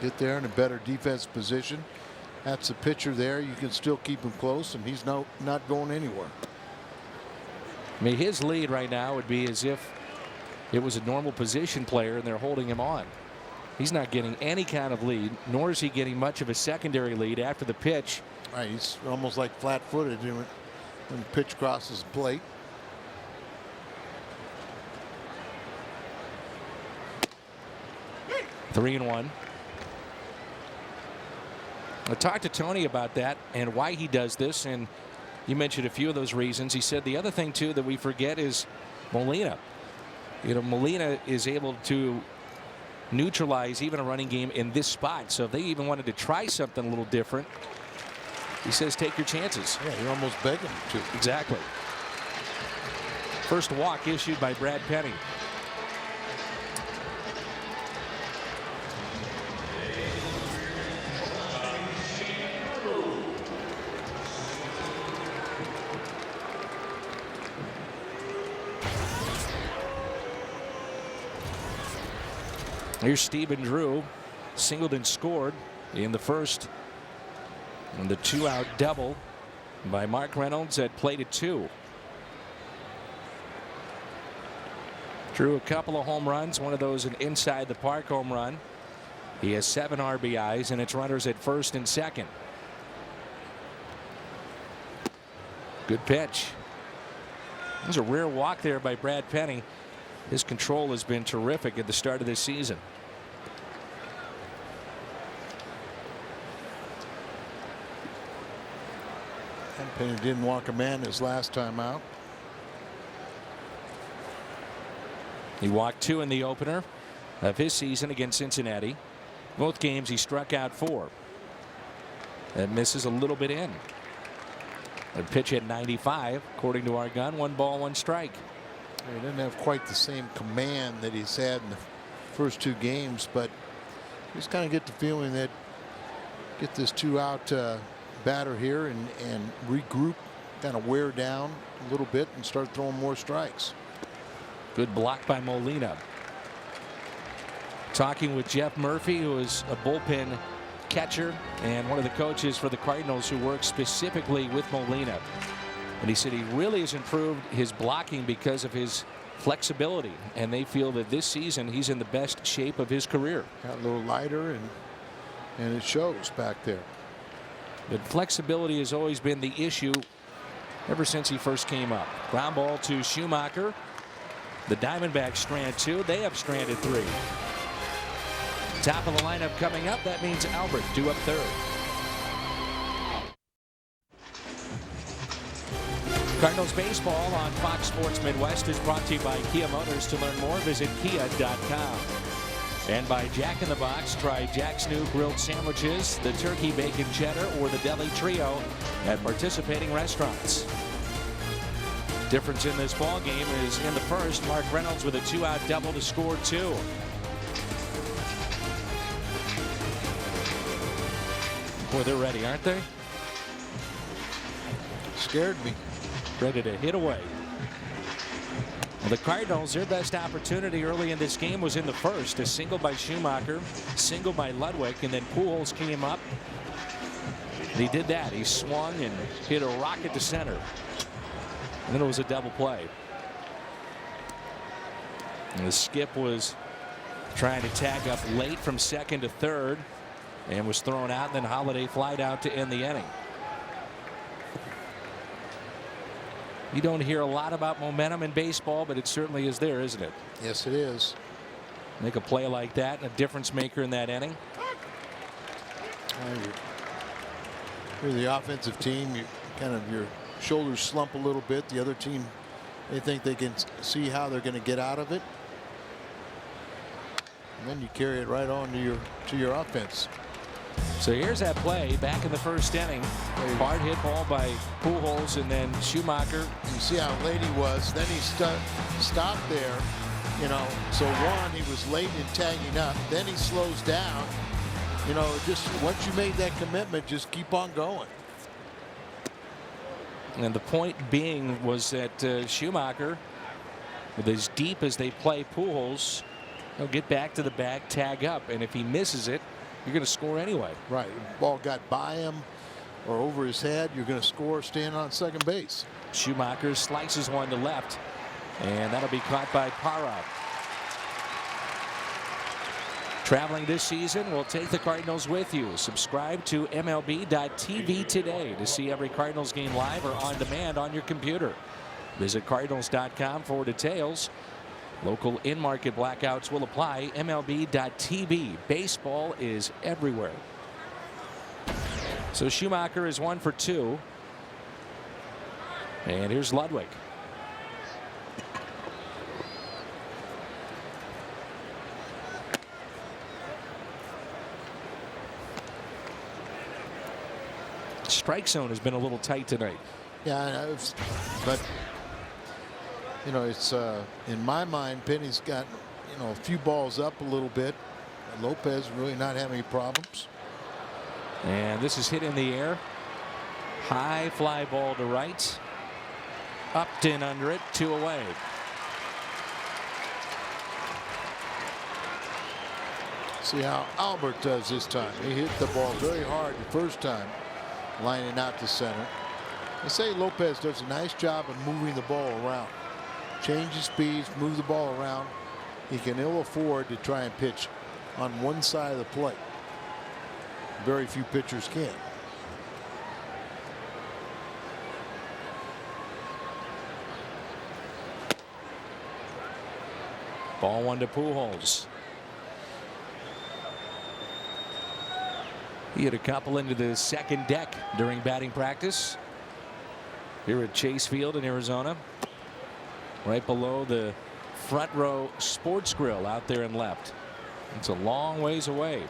Get there in a better defense position. That's the pitcher there. You can still keep him close, and he's not going anywhere. I mean, his lead right now would be as if it was a normal position player and they're holding him on. He's not getting any kind of lead, nor is he getting much of a secondary lead after the pitch. Right, he's almost like flat-footed when the pitch crosses the plate. Three and one. I talked to Tony about that and why he does this, and you mentioned a few of those reasons. He said the other thing too that we forget is Molina. You know, Molina is able to neutralize even a running game in this spot. So if they even wanted to try something a little different, he says take your chances. Yeah, you're almost begging him to. Exactly. First walk issued by Brad Penny. Here's Stephen Drew, singled and scored in the first, and the 2-out double by Mark Reynolds at plate at 2. Drew a couple of home runs, one of those an inside the park home run. He has 7 RBIs, and it's runners at first and second. Good pitch. There's a rare walk there by Brad Penny. His control has been terrific at the start of this season. And Penny didn't walk a man his last time out. He walked 2 in the opener of his season against Cincinnati. Both games he struck out 4. That misses a little bit in. A pitch at 95, according to our gun. 1 ball, 1 strike. He didn't have quite the same command that he's had in the first 2 games, but you just kind of get the feeling that get this 2-out batter here and regroup, kind of wear down a little bit and start throwing more strikes. Good block by Molina. Talking with Jeff Murphy, who is a bullpen catcher and one of the coaches for the Cardinals who works specifically with Molina. And he said he really has improved his blocking because of his flexibility, and they feel that this season he's in the best shape of his career. Got a little lighter, and it shows back there. But flexibility has always been the issue ever since he first came up. Ground ball to Schumacher. The Diamondbacks strand 2. They have stranded 3. Top of the lineup coming up. That means Albert due up 3rd. Cardinals baseball on Fox Sports Midwest is brought to you by Kia Motors. To learn more, visit kia.com. And by Jack in the Box. Try Jack's new grilled sandwiches, the turkey bacon cheddar, or the deli trio at participating restaurants. Difference in this ball game is in the first, Mark Reynolds with a 2-out double to score 2. Boy, they're ready, aren't they? Scared me. Ready to hit away. Well, the Cardinals, their best opportunity early in this game was in the first. A single by Schumacher, single by Ludwig, and then Pujols came up. And he did that. He swung and hit a rocket to center. And then it was a double play. And the skip was trying to tag up late from second to third and was thrown out, and then Holiday flied out to end the inning. You don't hear a lot about momentum in baseball, but it certainly is there, isn't it? Yes, it is. Make a play like that and a difference maker in that inning. You're the offensive team. You kind of, your shoulders slump a little bit. The other team, they think they can see how they're going to get out of it, and then you carry it right on to your offense. So here's that play back in the first inning. Hard hit ball by Pujols, and then Schumacher. You see how late he was. Then he stopped there. You know, so one, he was late in tagging up. Then he slows down. You know, just once you made that commitment, just keep on going. And the point being was that Schumacher, with as deep as they play Pujols, he'll get back to the bag, tag up, and if he misses it, you're going to score anyway. Right. The ball got by him or over his head, you're going to score standing on second base. Schumacher slices one to left, and that'll be caught by Parra. Traveling this season, we'll take the Cardinals with you. Subscribe to MLB.tv today to see every Cardinals game live or on demand on your computer. Visit Cardinals.com for details. Local in-market blackouts will apply. MLB.tv. Baseball is everywhere. So Schumacher is 1 for 2. And here's Ludwig. Strike zone has been a little tight tonight. Yeah, but you know, it's in my mind, Penny's got, you know, a few balls up a little bit. Lopez really not having any problems. And this is hit in the air. High fly ball to right. Upton under it, 2 away. See how Albert does this time. He hit the ball very hard the first time, lining out to center. They say Lopez does a nice job of moving the ball around. Change his speeds, move the ball around. He can ill afford to try and pitch on one side of the plate. Very few pitchers can. Ball 1 to Pujols. He had a couple into the second deck during batting practice here at Chase Field in Arizona, right below the front row sports grill out there in left. It's a long ways away.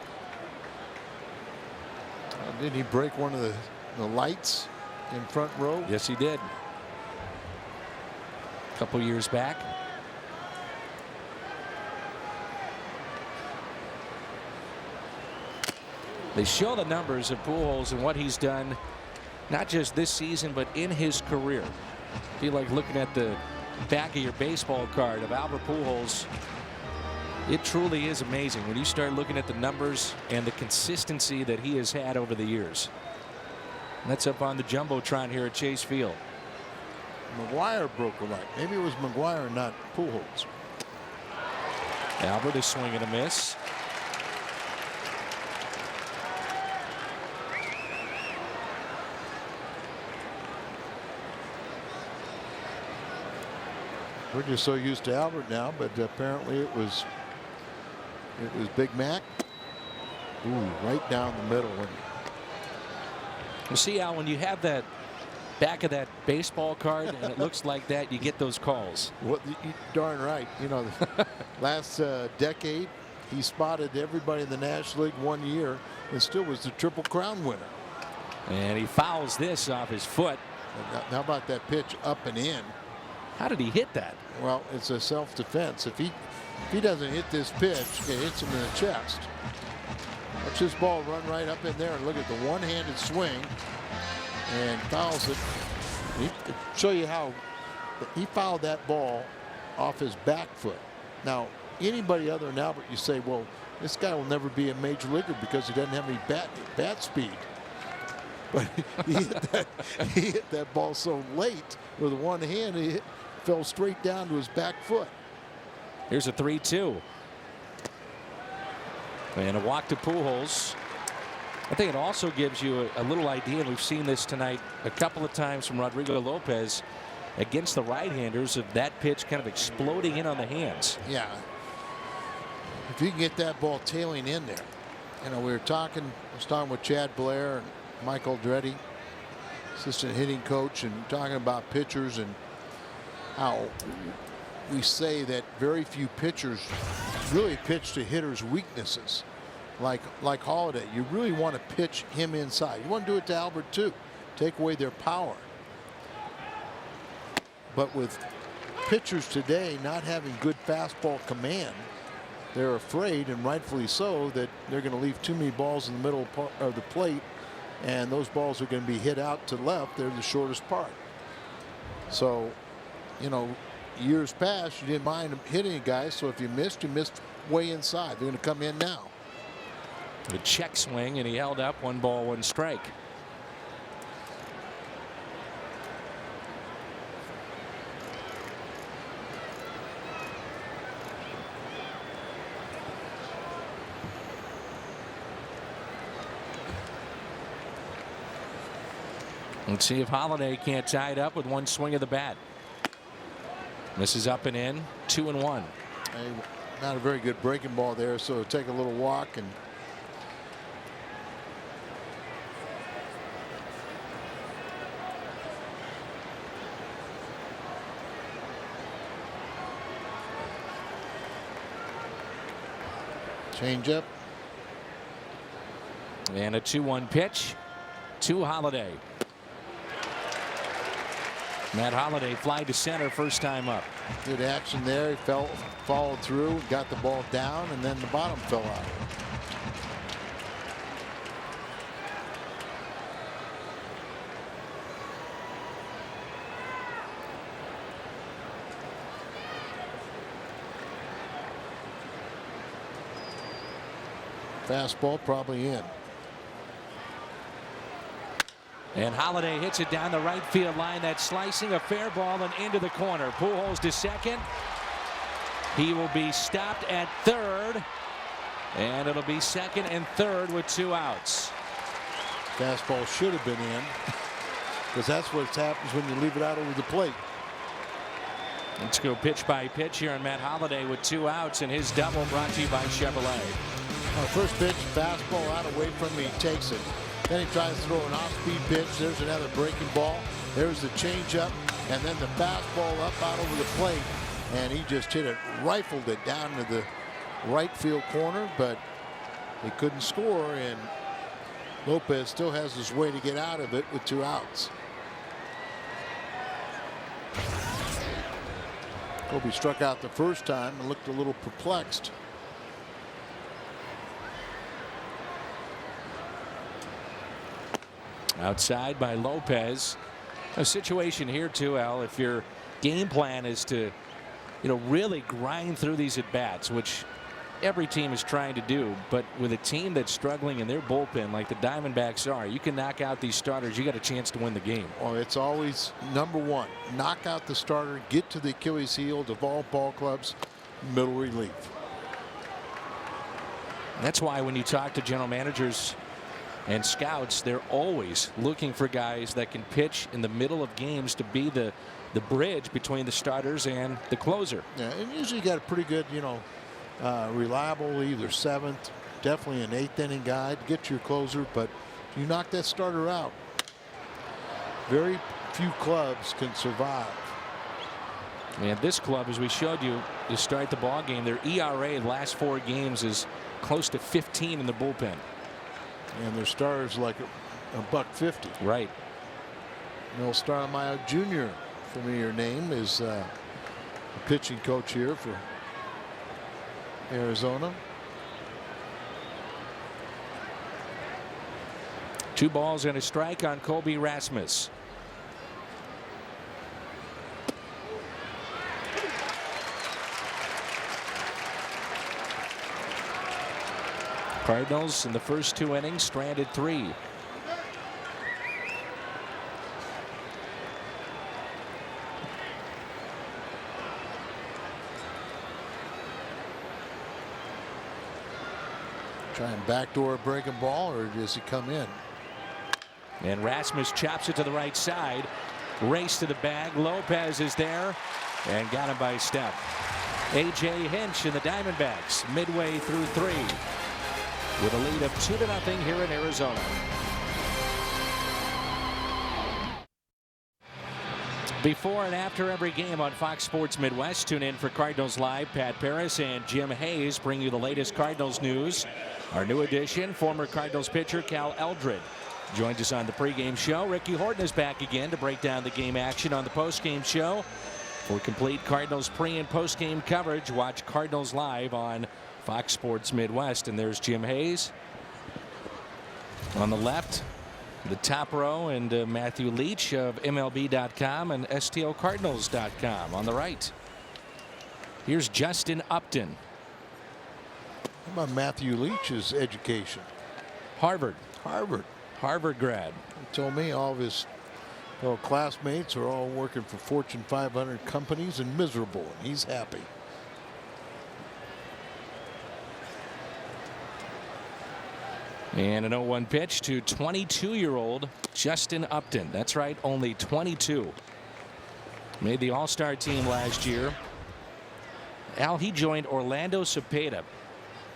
Did he break one of the lights in front row? Yes, he did. A couple years back. They show the numbers of Pujols and what he's done, not just this season, but in his career. I feel like looking at the back of your baseball card of Albert Pujols. It truly is amazing when you start looking at the numbers and the consistency that he has had over the years. And that's up on the Jumbotron here at Chase Field. McGuire broke a light. Maybe it was McGuire, not Pujols. Albert is swinging a miss. We're just so used to Albert now, but apparently it was Big Mac. Ooh, right down the middle. You see, Al, when you have that back of that baseball card and it looks like that, you get those calls. What, darn right. You know, the last decade, he spotted everybody in the National League 1 year and still was the Triple Crown winner. And he fouls this off his foot. How about that pitch up and in? How did he hit that? Well, it's a self-defense. If he doesn't hit this pitch, it hits him in the chest. Watch this ball run right up in there and look at the one-handed swing and fouls it. Show you how he fouled that ball off his back foot. Now, anybody other than Albert, you say, well, this guy will never be a major leaguer because he doesn't have any bat speed. But he hit that ball so late with one hand, it fell straight down to his back foot. Here's a 3-2. And a walk to Pujols. I think it also gives you a little idea, and we've seen this tonight a couple of times from Rodrigo Lopez against the right-handers, of that pitch kind of exploding in on the hands. Yeah. If you can get that ball tailing in there. You know, I was talking with Chad Blair and Michael Andretti, assistant hitting coach, and talking about pitchers and how we say that very few pitchers really pitch to hitters' weaknesses. Like Holiday, you really want to pitch him inside. You want to do it to Albert too. Take away their power. But with pitchers today not having good fastball command, they're afraid, and rightfully so, that they're going to leave too many balls in the middle of the plate, and those balls are going to be hit out to left. They're the shortest part. So, you know, years past, you didn't mind hitting a guy, so if you missed way inside. They're going to come in now. The check swing, and he held up. 1 ball, 1 strike. Let's see if Holiday can't tie it up with 1 swing of the bat. This is up and in. 2-1. Not a very good breaking ball there, so take a little walk and change up. And a 2-1 pitch to Holiday. Matt Holiday fly to center first time up. Good action there. He followed through, got the ball down, and then the bottom fell out. Fastball probably in. And Holiday hits it down the right field line. That's slicing, a fair ball, and into the corner. Pujols to second. He will be stopped at third. And it'll be second and third with 2 outs. Fastball should have been in, because that's what happens when you leave it out over the plate. Let's go pitch by pitch here on Matt Holiday with 2 outs, and his double brought to you by Chevrolet. First pitch, fastball out away from him. He takes it. Then he tries to throw an off-speed pitch. There's another breaking ball. There's the changeup, and then the fastball up out over the plate, and he just hit it, rifled it down to the right field corner, but he couldn't score, and Lopez still has his way to get out of it with 2 outs. Kobe struck out the first time and looked a little perplexed. Outside by Lopez. A situation here too, Al, if your game plan is to, really grind through these at bats, which every team is trying to do, but with a team that's struggling in their bullpen like the Diamondbacks are, you can knock out these starters, you got a chance to win the game. Oh, it's always number 1. Knock out the starter, get to the Achilles heel of all ball clubs, middle relief. That's why when you talk to general managers and scouts, they're always looking for guys that can pitch in the middle of games to be the bridge between the starters and the closer. Yeah, and usually you got a pretty good, reliable either 7th, definitely an 8th inning guy to get your closer, but you knock that starter out. Very few clubs can survive. And this club, as we showed you to start the ball game, their ERA in the last 4 games is close to 15 in the bullpen. And their starters like a $1.50. Right. Noel Starmeyer Jr., familiar name, is the pitching coach here for Arizona. 2 balls and a strike on Colby Rasmus. Cardinals in the first 2 innings stranded 3. Try and backdoor a breaking ball, or does he come in? And Rasmus chops it to the right side. Race to the bag. Lopez is there and got him by a step. A.J. Hinch and the Diamondbacks midway through 3 with a lead of 2-0 here in Arizona. Before and after every game on Fox Sports Midwest, tune in for Cardinals Live. Pat Paris and Jim Hayes bring you the latest Cardinals news. Our new addition, former Cardinals pitcher Cal Eldred, joins us on the pregame show. Ricky Horton is back again to break down the game action on the postgame show. For complete Cardinals pre- and postgame coverage, watch Cardinals Live on Fox Sports Midwest. And there's Jim Hayes on the left, the top row, and Matthew Leach of MLB.com and STOCardinals.com on the right. Here's Justin Upton. How about Matthew Leach's education? Harvard He grad. told me all of his fellow classmates are all working for Fortune 500 companies and miserable, and he's happy. And an 0-1 pitch to 22-year-old Justin Upton. That's right, only 22. Made the All-Star team last year. Al, he joined Orlando Cepeda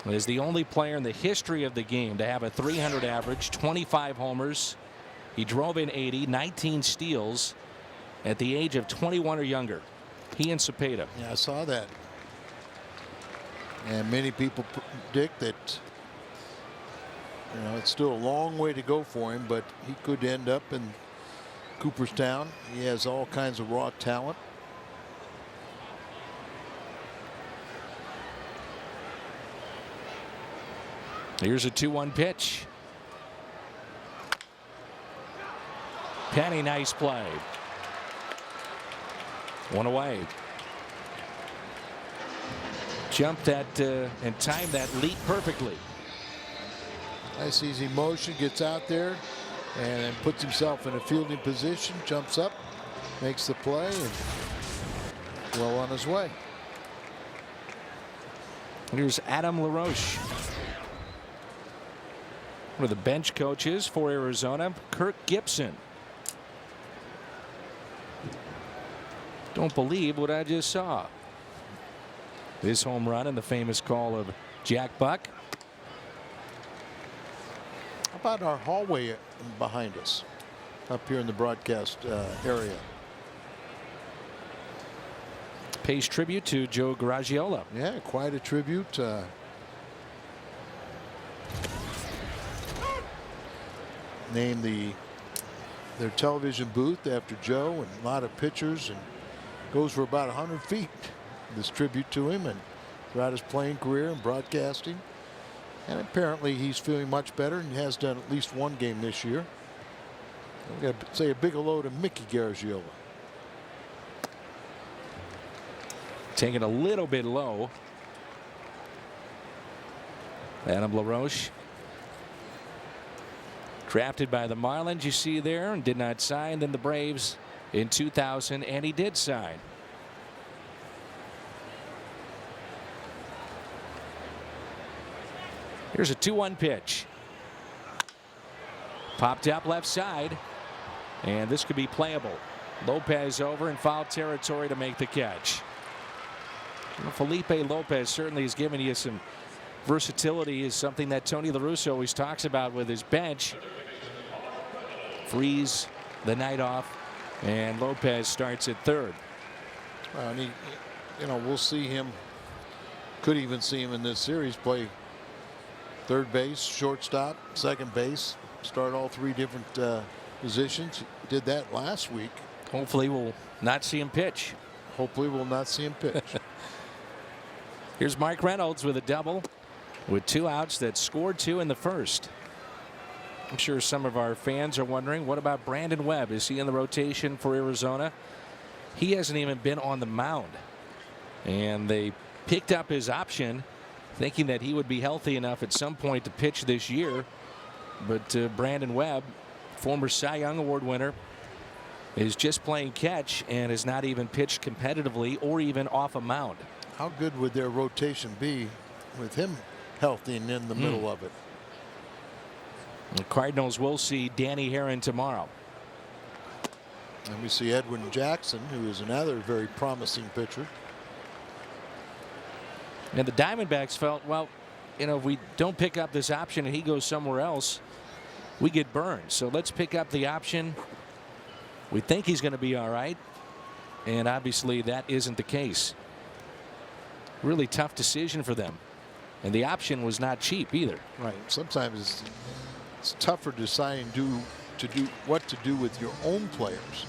as the only player in the history of the game to have a 300 average, 25 homers. He drove in 80, 19 steals at the age of 21 or younger. He and Cepeda. Yeah, I saw that. And many people predict that, you know, it's still a long way to go for him, but he could end up in Cooperstown. He has all kinds of raw talent. Here's a 2-1 pitch. Penny, nice play. One away. Jumped that and timed that leap perfectly. Nice easy motion, gets out there and then puts himself in a fielding position, jumps up, makes the play, and well on his way. Here's Adam LaRoche, one of the bench coaches for Arizona. Kirk Gibson. Don't believe what I just saw. This home run and the famous call of Jack Buck. How about our hallway behind us up here in the broadcast area? Pays tribute to Joe Garagiola. Yeah, quite a tribute. Named their television booth after Joe, and a lot of pictures, and goes for about 100 feet. This tribute to him and throughout his playing career and broadcasting. And apparently he's feeling much better and has done at least one game this year. We got to say a big hello to Mickey Garagiola. Taking a little bit low. Adam LaRoche. Drafted by the Marlins, you see there, and did not sign. Then the Braves in 2000, and he did sign. Here's a 2-1 pitch. Popped up left side, and this could be playable. Lopez over in foul territory to make the catch. Well, Felipe Lopez certainly has given you some versatility, is something that Tony La Russa always talks about with his bench. Freeze the night off, and Lopez starts at third. Well, and you know, we'll see him, could even see him in this series play third base, shortstop, second base, start all three different positions. Did that last week. Hopefully we'll not see him pitch. Hopefully we'll not see him pitch. Here's Mike Reynolds with a double with 2 outs that scored 2 in the first. I'm sure some of our fans are wondering, what about Brandon Webb? Is he in the rotation for Arizona? He hasn't even been on the mound, and they picked up his option thinking that he would be healthy enough at some point to pitch this year. But Brandon Webb, former Cy Young Award winner, is just playing catch and has not even pitched competitively or even off a mound. How good would their rotation be with him healthy and in the middle of it. The Cardinals will see Danny Herron tomorrow. And we see Edwin Jackson, who is another very promising pitcher. And the Diamondbacks felt, well, you know, if we don't pick up this option and he goes somewhere else, we get burned. So let's pick up the option. We think he's going to be all right. And obviously that isn't the case. Really tough decision for them. And the option was not cheap either. Right. Sometimes it's tougher deciding what to do with your own players.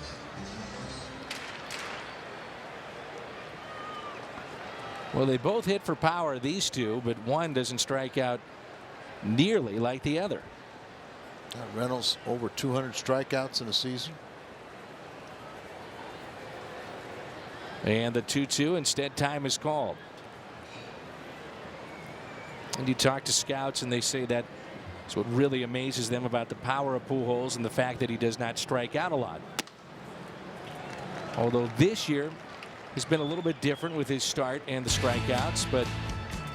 Well, they both hit for power, these two, but one doesn't strike out nearly like the other. Reynolds over 200 strikeouts in a season. And the 2-2, instead time is called. And you talk to scouts and they say that's what really amazes them about the power of Pujols and the fact that he does not strike out a lot. Although this year has been a little bit different with his start and the strikeouts, but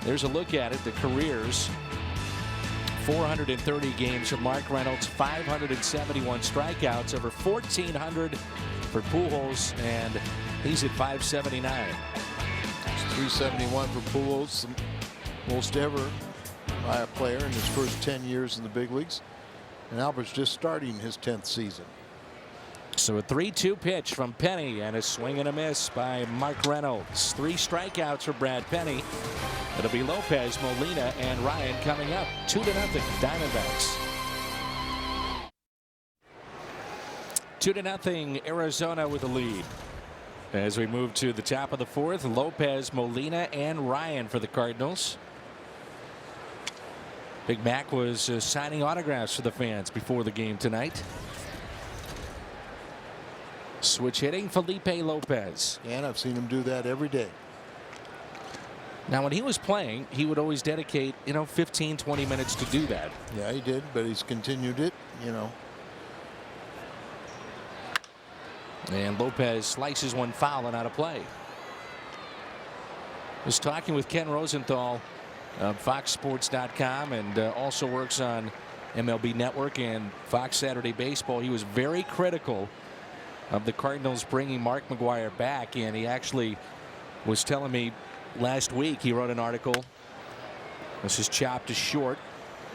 there's a look at it. The careers: 430 games for Mark Reynolds, 571 strikeouts, over 1,400 for Pujols, and he's at 579. It's 371 for Pujols, the most ever by a player in his first 10 years in the big leagues. And Albert's just starting his 10th season. So a 3-2 pitch from Penny and a swing and a miss by Mark Reynolds. 3 strikeouts for Brad Penny. It'll be Lopez, Molina, and Ryan coming up. 2-0 Diamondbacks. 2-0 Arizona with the lead. As we move to the top of the 4th, Lopez, Molina, and Ryan for the Cardinals. Big Mac was signing autographs for the fans before the game tonight. Switch hitting, Felipe Lopez. And I've seen him do that every day. Now, when he was playing, he would always dedicate, 15, 20 minutes to do that. Yeah, he did, but he's continued it, And Lopez slices one foul and out of play. I was talking with Ken Rosenthal of FoxSports.com and also works on MLB Network and Fox Saturday Baseball. He was very critical of the Cardinals bringing Mark McGwire back, and he actually was telling me last week he wrote an article. This is chopped to short.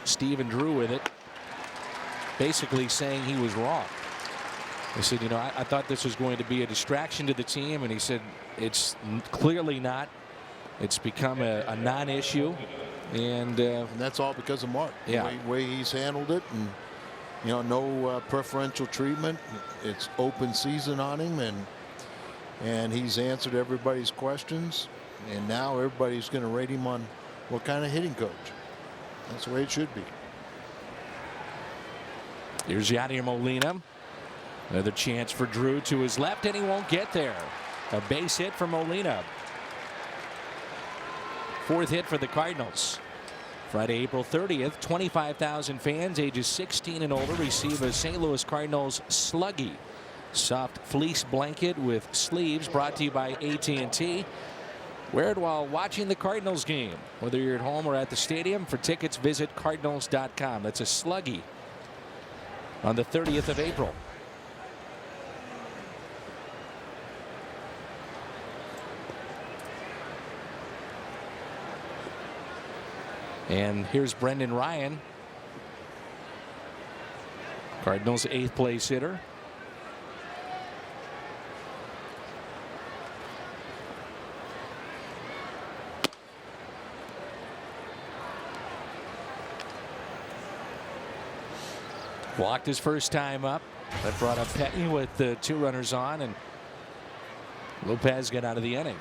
Stephen Drew with it, basically saying he was wrong. He said, I thought this was going to be a distraction to the team, and he said it's clearly not. It's become a non-issue, and that's all because of Mark. Yeah, the way he's handled it, and no preferential treatment. It's open season on him, and he's answered everybody's questions, and now everybody's going to rate him on what kind of hitting coach. That's the way it should be. Here's Yadier Molina. Another chance for Drew to his left, and he won't get there. A base hit for Molina. 4th hit for the Cardinals. Friday, April 30th, 25,000 fans ages 16 and older receive a St. Louis Cardinals Sluggy soft fleece blanket with sleeves, brought to you by AT&T. Wear it while watching the Cardinals game. Whether you're at home or at the stadium, for tickets visit Cardinals.com. That's a Sluggy on the 30th of April. And here's Brendan Ryan, Cardinals' 8th place hitter. Walked his first time up. That brought up Petty with the 2 runners on, and Lopez got out of the inning.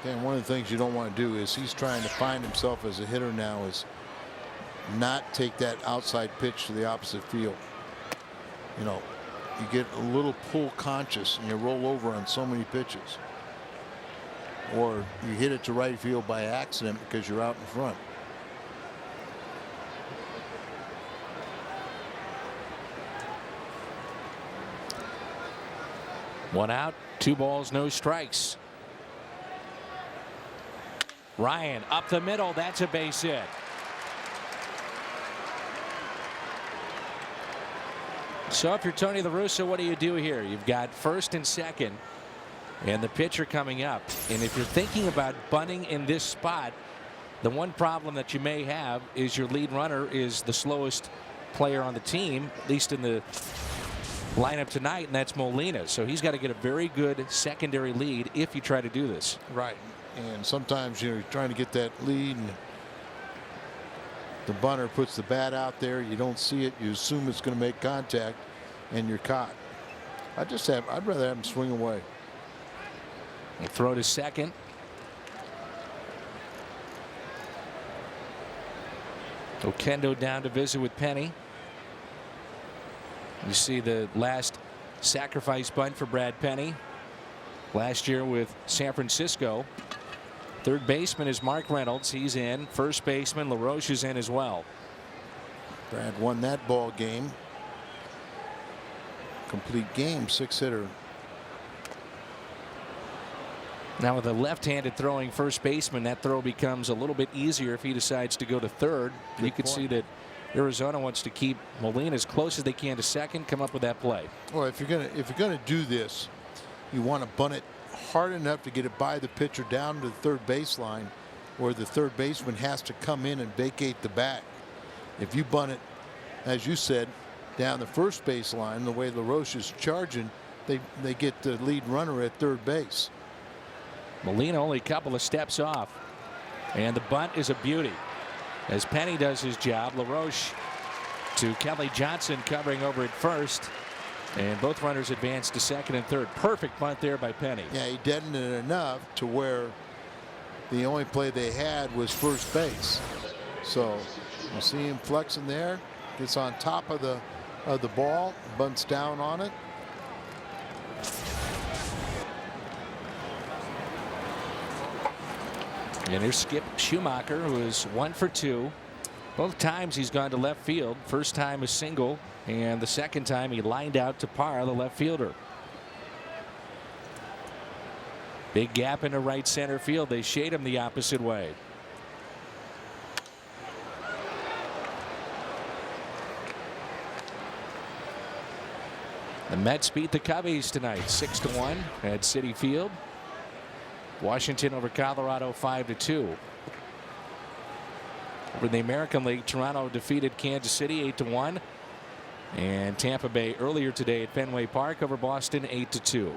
And one of the things you don't want to do is he's trying to find himself as a hitter now, is not take that outside pitch to the opposite field. You get a little pull conscious and you roll over on so many pitches, or you hit it to right field by accident because you're out in front. One out, 2 balls, no strikes. Ryan up the middle. That's a base hit. So if you're Tony La Russa, what do you do here? You've got first and second, and the pitcher coming up. And if you're thinking about bunting in this spot, the one problem that you may have is your lead runner is the slowest player on the team, at least in the lineup tonight, and that's Molina. So he's got to get a very good secondary lead if you try to do this. Right. And sometimes you're trying to get that lead, and the bunter puts the bat out there. You don't see it. You assume it's going to make contact, and you're caught. I'd rather have him swing away. He'll throw to second. Okendo down to visit with Penny. You see the last sacrifice bunt for Brad Penny last year with San Francisco. Third baseman is Mark Reynolds. He's in. First baseman LaRoche is in as well. Brad won that ball game. Complete game, 6-hitter. Now with a left-handed throwing first baseman, that throw becomes a little bit easier if he decides to go to third. You can see that Arizona wants to keep Molina as close as they can to second, come up with that play. Well, if you're gonna do this, you want to bunt it hard enough to get it by the pitcher down to the third baseline, where the third baseman has to come in and vacate the bag. If you bunt it, as you said, down the first baseline, the way LaRoche is charging, they get the lead runner at third base. Molina only a couple of steps off, and the bunt is a beauty as Penny does his job. LaRoche to Kelly Johnson covering over at first, and both runners advance to second and third. Perfect bunt there by Penny. Yeah, he deadened it enough to where the only play they had was first base. So you see him flexing there, gets on top of the ball, bunts down on it. And here's Skip Schumacher, who is 1 for 2. Both times he's gone to left field. First time a single, and the second time he lined out to Parra, the left fielder. Big gap into right center field. They shade him the opposite way. The Mets beat the Cubbies tonight 6-1 at Citi Field. Washington over Colorado 5-2. For the American League, Toronto defeated Kansas City 8-1, and Tampa Bay earlier today at Fenway Park over Boston 8-2.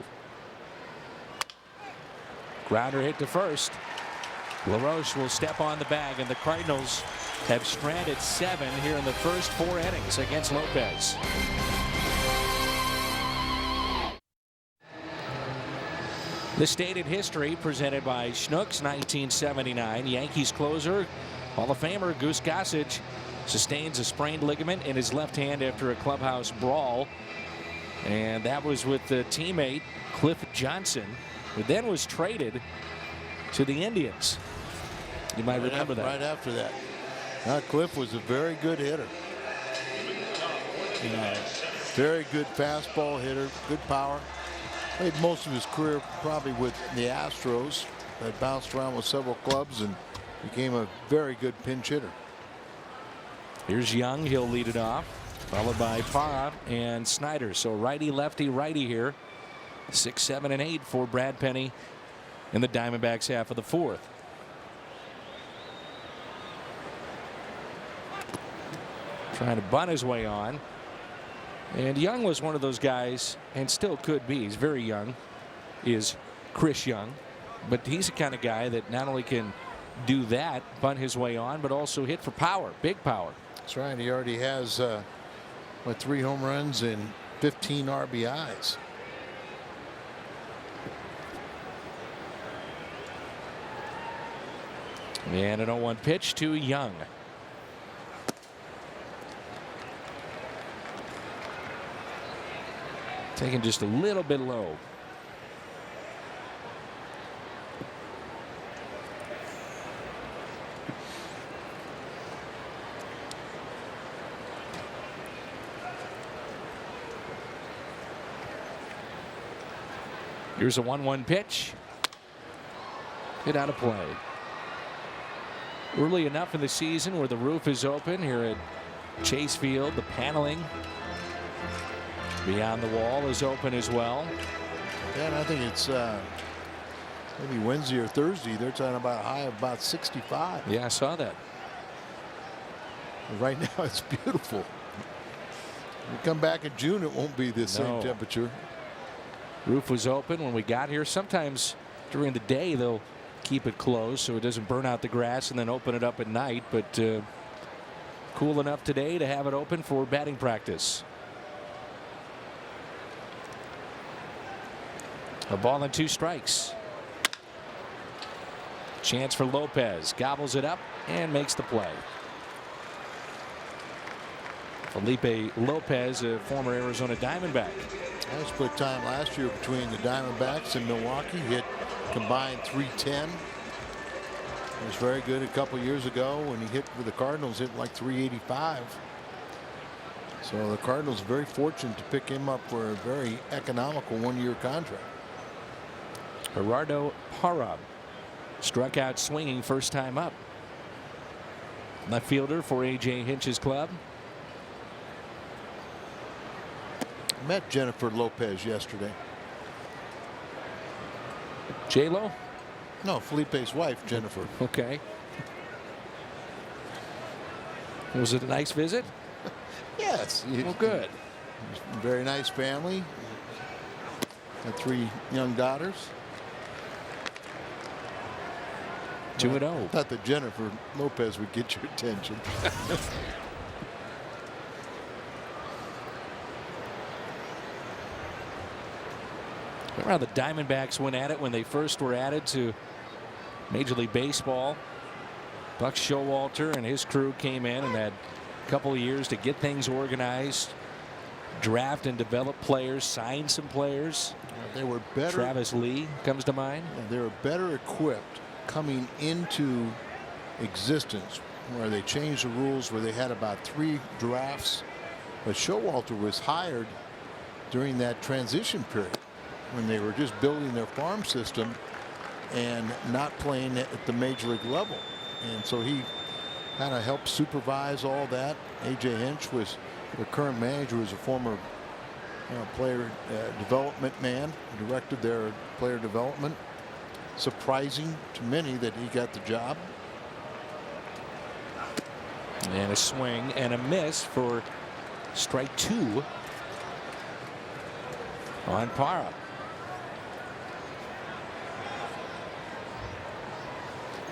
Grounder hit to first. LaRoche will step on the bag, and the Cardinals have stranded 7 here in the first 4 innings against Lopez. The Stated History presented by Schnucks. 1979 Yankees closer Hall of Famer Goose Gossage sustains a sprained ligament in his left hand after a clubhouse brawl, and that was with the teammate Cliff Johnson, who then was traded to the Indians. You might remember that. Right after that. Now, Cliff was a very good hitter. Very good fastball hitter, good power. Played most of his career probably with the Astros, that bounced around with several clubs and became a very good pinch hitter. Here's Young. He'll lead it off, followed by Parra and Snyder. So righty, lefty, righty here. 6, 7, and 8 for Brad Penny in the Diamondbacks half of the 4th. Trying to bunt his way on. And Young was one of those guys, and still could be. He's very young, is Chris Young. But he's the kind of guy that not only can do that, bunt his way on, but also hit for power, big power. That's right. He already has 3 home runs and 15 RBIs. And an 0-1 pitch to Young. Taken just a little bit low. Here's a 1-1 pitch. Hit out of play. Early enough in the season where the roof is open here at Chase Field. The paneling Beyond the Wall is open as well. Yeah, and I think it's maybe Wednesday or Thursday. They're talking about a high of about 65. Yeah, I saw that. Right now it's beautiful. We come back in June, it won't be the same temperature. Roof was open when we got here. Sometimes during the day they'll keep it closed so it doesn't burn out the grass and then open it up at night. But cool enough today to have it open for batting practice. A ball and 2 strikes. Chance for Lopez. Gobbles it up and makes the play. Felipe Lopez, a former Arizona Diamondback. I split time last year between the Diamondbacks and Milwaukee. Hit combined .310. He was very good a couple years ago when he hit with the Cardinals, hit like .385. So the Cardinals are very fortunate to pick him up for a very economical 1-year contract. Gerardo Parra struck out swinging first time up. Left fielder for A.J. Hinch's club. Met Jennifer Lopez yesterday. J-Lo? No, Felipe's wife, Jennifer. Okay. Was it a nice visit? Yes. Well, good. Very nice family. Got 3 young daughters. 2-0. Thought that Jennifer Lopez would get your attention. Remember how the Diamondbacks went at it when they first were added to Major League Baseball? Buck Showalter and his crew came in and had a couple of years to get things organized, draft and develop players, sign some players. They were better. Travis Lee comes to mind. They were better equipped coming into existence, where they changed the rules, where they had about 3 drafts. But Showalter was hired during that transition period, when they were just building their farm system and not playing at the major league level. And so he kind of helped supervise all that. A.J. Hinch was the current manager, was a former player development man, directed their player development. Surprising to many that he got the job. And a swing and a miss for strike 2 on Parra.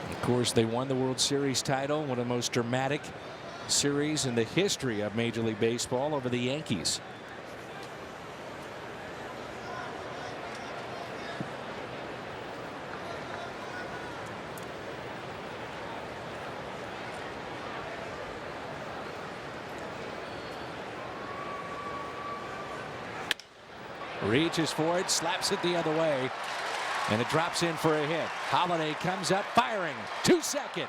Of course, they won the World Series title, one of the most dramatic series in the history of Major League Baseball, over the Yankees. Reaches for it, slaps it the other way, and it drops in for a hit. Holiday comes up firing to second.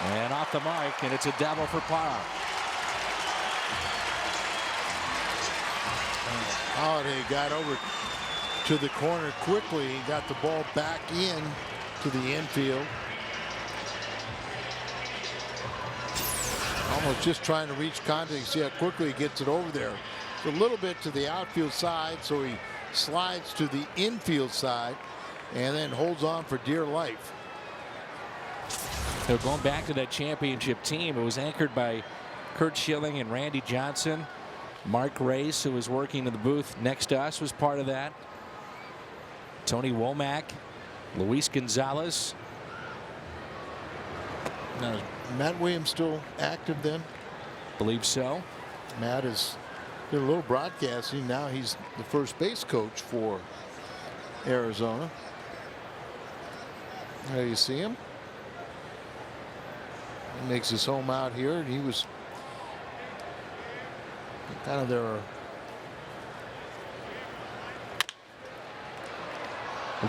And off the mark, and it's a double for Parra. Holiday got over to the corner quickly. He got the ball back in to the infield. Almost just trying to reach contact. See how quickly he gets it over there. A little bit to the outfield side, so he slides to the infield side and then holds on for dear life. So going back to that championship team, it was anchored by Curt Schilling and Randy Johnson. Mark Race, who was working in the booth next to us, was part of that. Tony Womack, Luis Gonzalez. Now, is Matt Williams still active then? Believe so. Matt is did a little broadcasting. Now he's the first base coach for Arizona. There you see him. He makes his home out here, and he was kind of their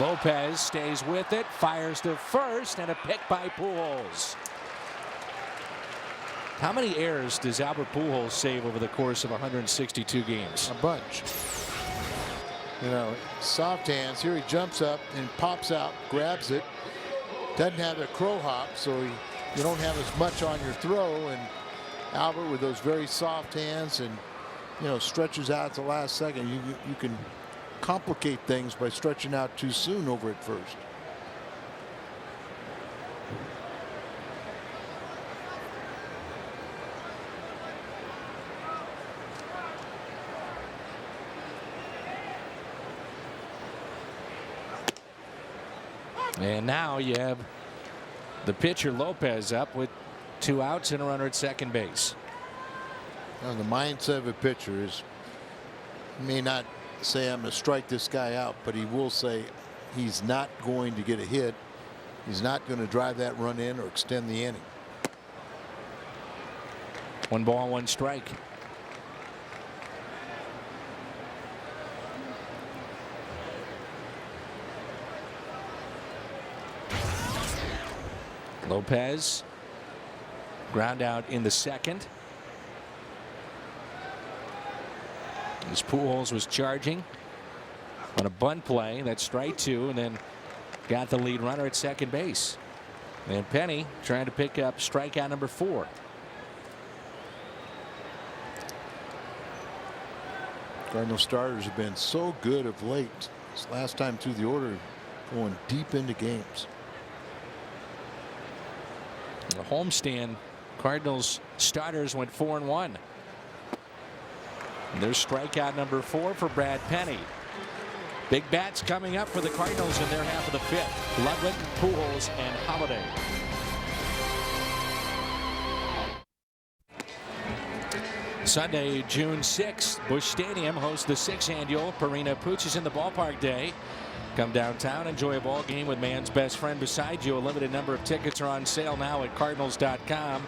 Lopez stays with it, fires to first, and a pick by Pujols. How many errors does Albert Pujols save over the course of 162 games? A bunch. You know, soft hands. Here he jumps up and pops out, grabs it. Doesn't have a crow hop, so you don't have as much on your throw. And Albert with those very soft hands and stretches out at the last second. You can complicate things by stretching out too soon over at first. And now you have the pitcher Lopez up with 2 outs and a runner at second base. Now, the mindset of a pitcher is, he may not say I'm going to strike this guy out, but he will say he's not going to get a hit. He's not going to drive that run in or extend the inning. 1 ball, 1 strike. Lopez ground out in the second. As Pujols was charging on a bunt play, that's strike 2, and then got the lead runner at second base. And Penny trying to pick up strikeout number 4. Cardinal starters have been so good of late. This last time through the order, going deep into games. The homestand, Cardinals starters went 4-1. There's strikeout number 4 for Brad Penny. Big bats coming up for the Cardinals in their half of the 5th. Ludwig, Pujols, and Holiday. Sunday, June 6th, Busch Stadium hosts the 6th annual Purina Pooches in the Ballpark Day. Come downtown, enjoy a ball game with man's best friend beside you. A limited number of tickets are on sale now at Cardinals.com.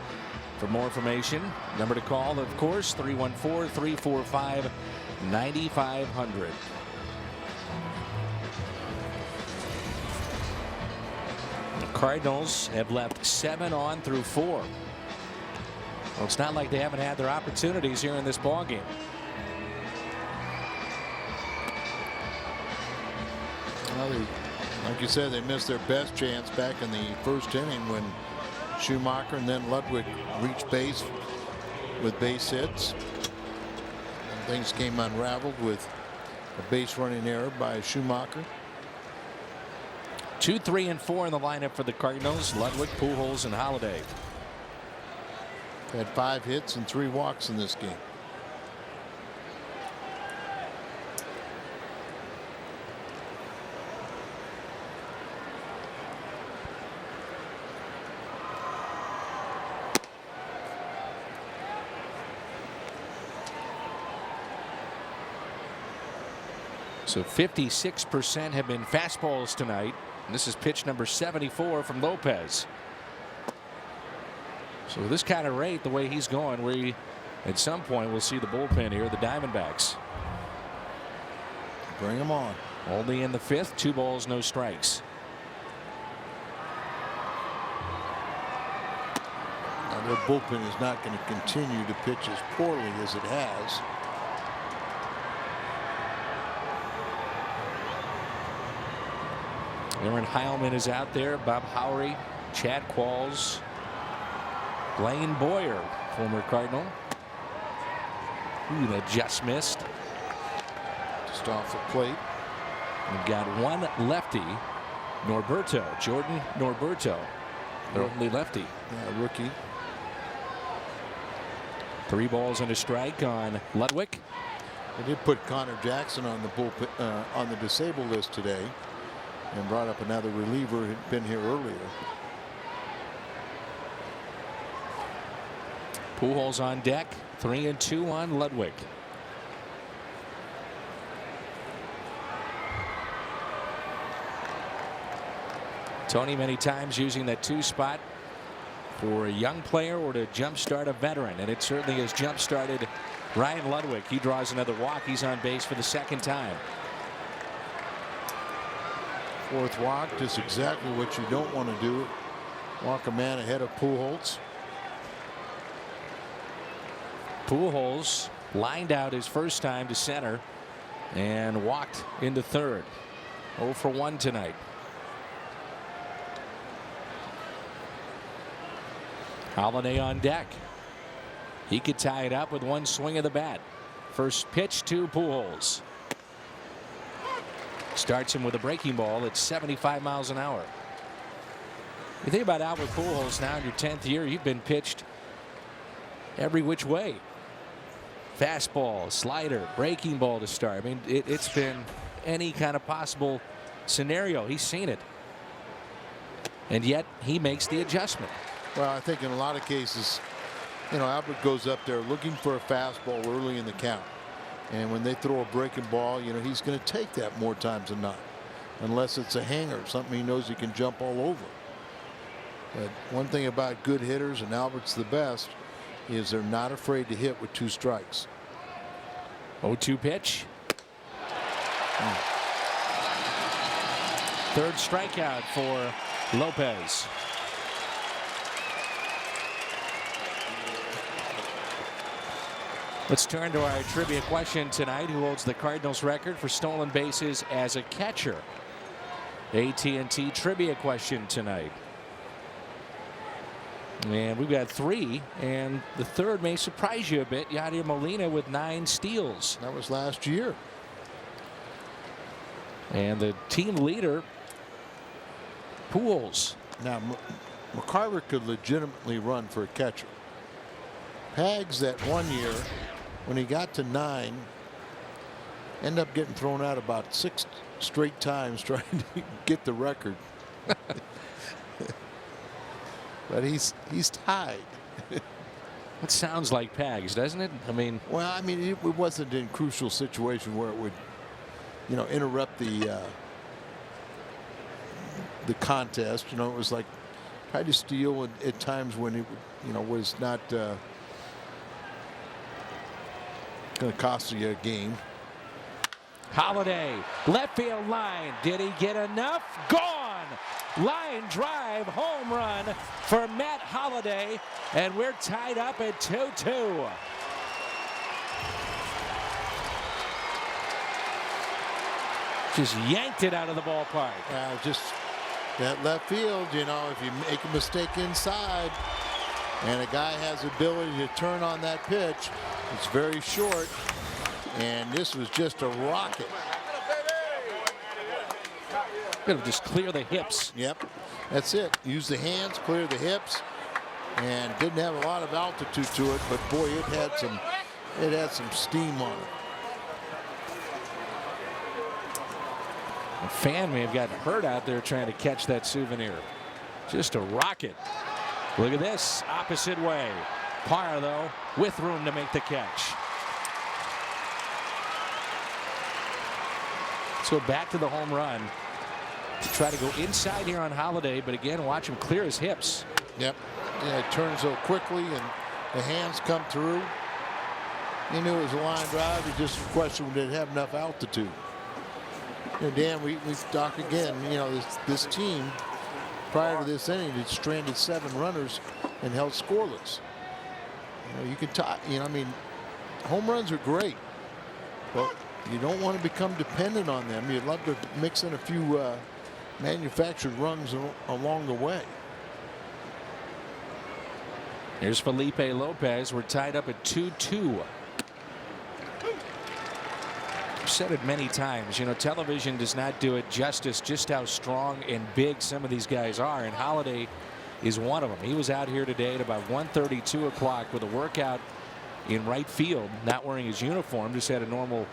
For more information, number to call, of course, 314-345-9500. The Cardinals have left 7 on through 4. Well, it's not like they haven't had their opportunities here in this ball game. Well, like you said, they missed their best chance back in the first inning when Schumacher and then Ludwig reached base with base hits. And things came unraveled with a base running error by Schumacher. 2, 3, and 4 in the lineup for the Cardinals. Ludwig, Pujols, and Holiday. Had 5 hits and 3 walks in this game. So 56% have been fastballs tonight. And this is pitch number 74 from Lopez. So this kind of rate, the way he's going, we at some point we'll see the bullpen here, the Diamondbacks. Bring him on. Only in the 5th, 2 balls, no strikes. Now their bullpen is not going to continue to pitch as poorly as it has. Aaron Heilman is out there. Bob Howery, Chad Qualls, Blaine Boyer, former Cardinal. Ooh, that just missed. Just off the plate. We've got one lefty, Norberto, Jordan Norberto, their only lefty. Yeah, rookie. 3 balls and a strike on Ludwig. They did put Connor Jackson on the bullpen, on the disabled list today, and brought up another reliever who had been here earlier. Pujols on deck, 3-2 on Ludwig. Tony many times using that 2 spot for a young player or to jumpstart a veteran, and it certainly has jump-started Ryan Ludwig. He draws another walk. He's on base for the 2nd time. 4th walk, just exactly what you don't want to do. Walk a man ahead of Pujols. Pujols lined out his first time to center and walked into 3rd. 0 for 1 tonight. Holiday on deck. He could tie it up with 1 swing of the bat. First pitch to Pujols. Starts him with a breaking ball at 75 miles an hour. You think about Albert Pujols now in your 10th year, you've been pitched every which way. Fastball, slider, breaking ball to start. I mean, it's been any kind of possible scenario. He's seen it. And yet he makes the adjustment. Well, I think in a lot of cases, you know, Albert goes up there looking for a fastball early in the count. And when they throw a breaking ball, you know, he's going to take that more times than not. Unless it's a hanger, something he knows he can jump all over. But one thing about good hitters, and Albert's the best, is they're not afraid to hit with 2 strikes. 0-2 pitch. Third strikeout for Lopez. Let's turn to our trivia question tonight. Who holds the Cardinals record for stolen bases as a catcher? AT&T trivia question tonight. And we've got 3, and the third may surprise you a bit. Yadier Molina with 9 steals. That was last year. And the team leader, Pujols. Now, McCarver could legitimately run for a catcher. Pags that one year, when he got to 9, ended up getting thrown out about 6 straight times trying to get the record. But he's tied. It sounds like Pags, doesn't it? I mean, well, I mean, it wasn't in crucial situation where it would, you know, interrupt the contest. You know, it was like tried to steal at times when it, you know, was not going to cost you a game. Holiday, left field line. Did he get enough? Gone. Line drive, home run for Matt Holliday, and we're tied up at 2-2. Just yanked it out of the ballpark. Just that left field, you know, if you make a mistake inside and a guy has the ability to turn on that pitch, it's very short, and this was just a rocket. Gonna just clear the hips. Yep, that's it. Use the hands, clear the hips, and didn't have a lot of altitude to it, but boy, it had some steam on it. A fan may have gotten hurt out there trying to catch that souvenir. Just a rocket. Look at this, opposite way. Parra, though, with room to make the catch. Let's go back to the home run. To try to go inside here on Holiday, but again, watch him clear his hips. Yep. Yeah, it turns so quickly, and the hands come through. He knew it was a line drive. He just questioned, did it have enough altitude? You know, Dan, we talk again. You know, this team prior to this inning had stranded 7 runners and held scoreless. You know, you can talk. You know, I mean, home runs are great, but you don't want to become dependent on them. You'd love to mix in a few manufactured runs along the way. Here's Felipe Lopez. We're tied up at 2-2. I've said it many times, you know, television does not do it justice just how strong and big some of these guys are, and Holiday is one of them. He was out here today at about 1:30, 2 o'clock with a workout in right field, not wearing his uniform, just had a normal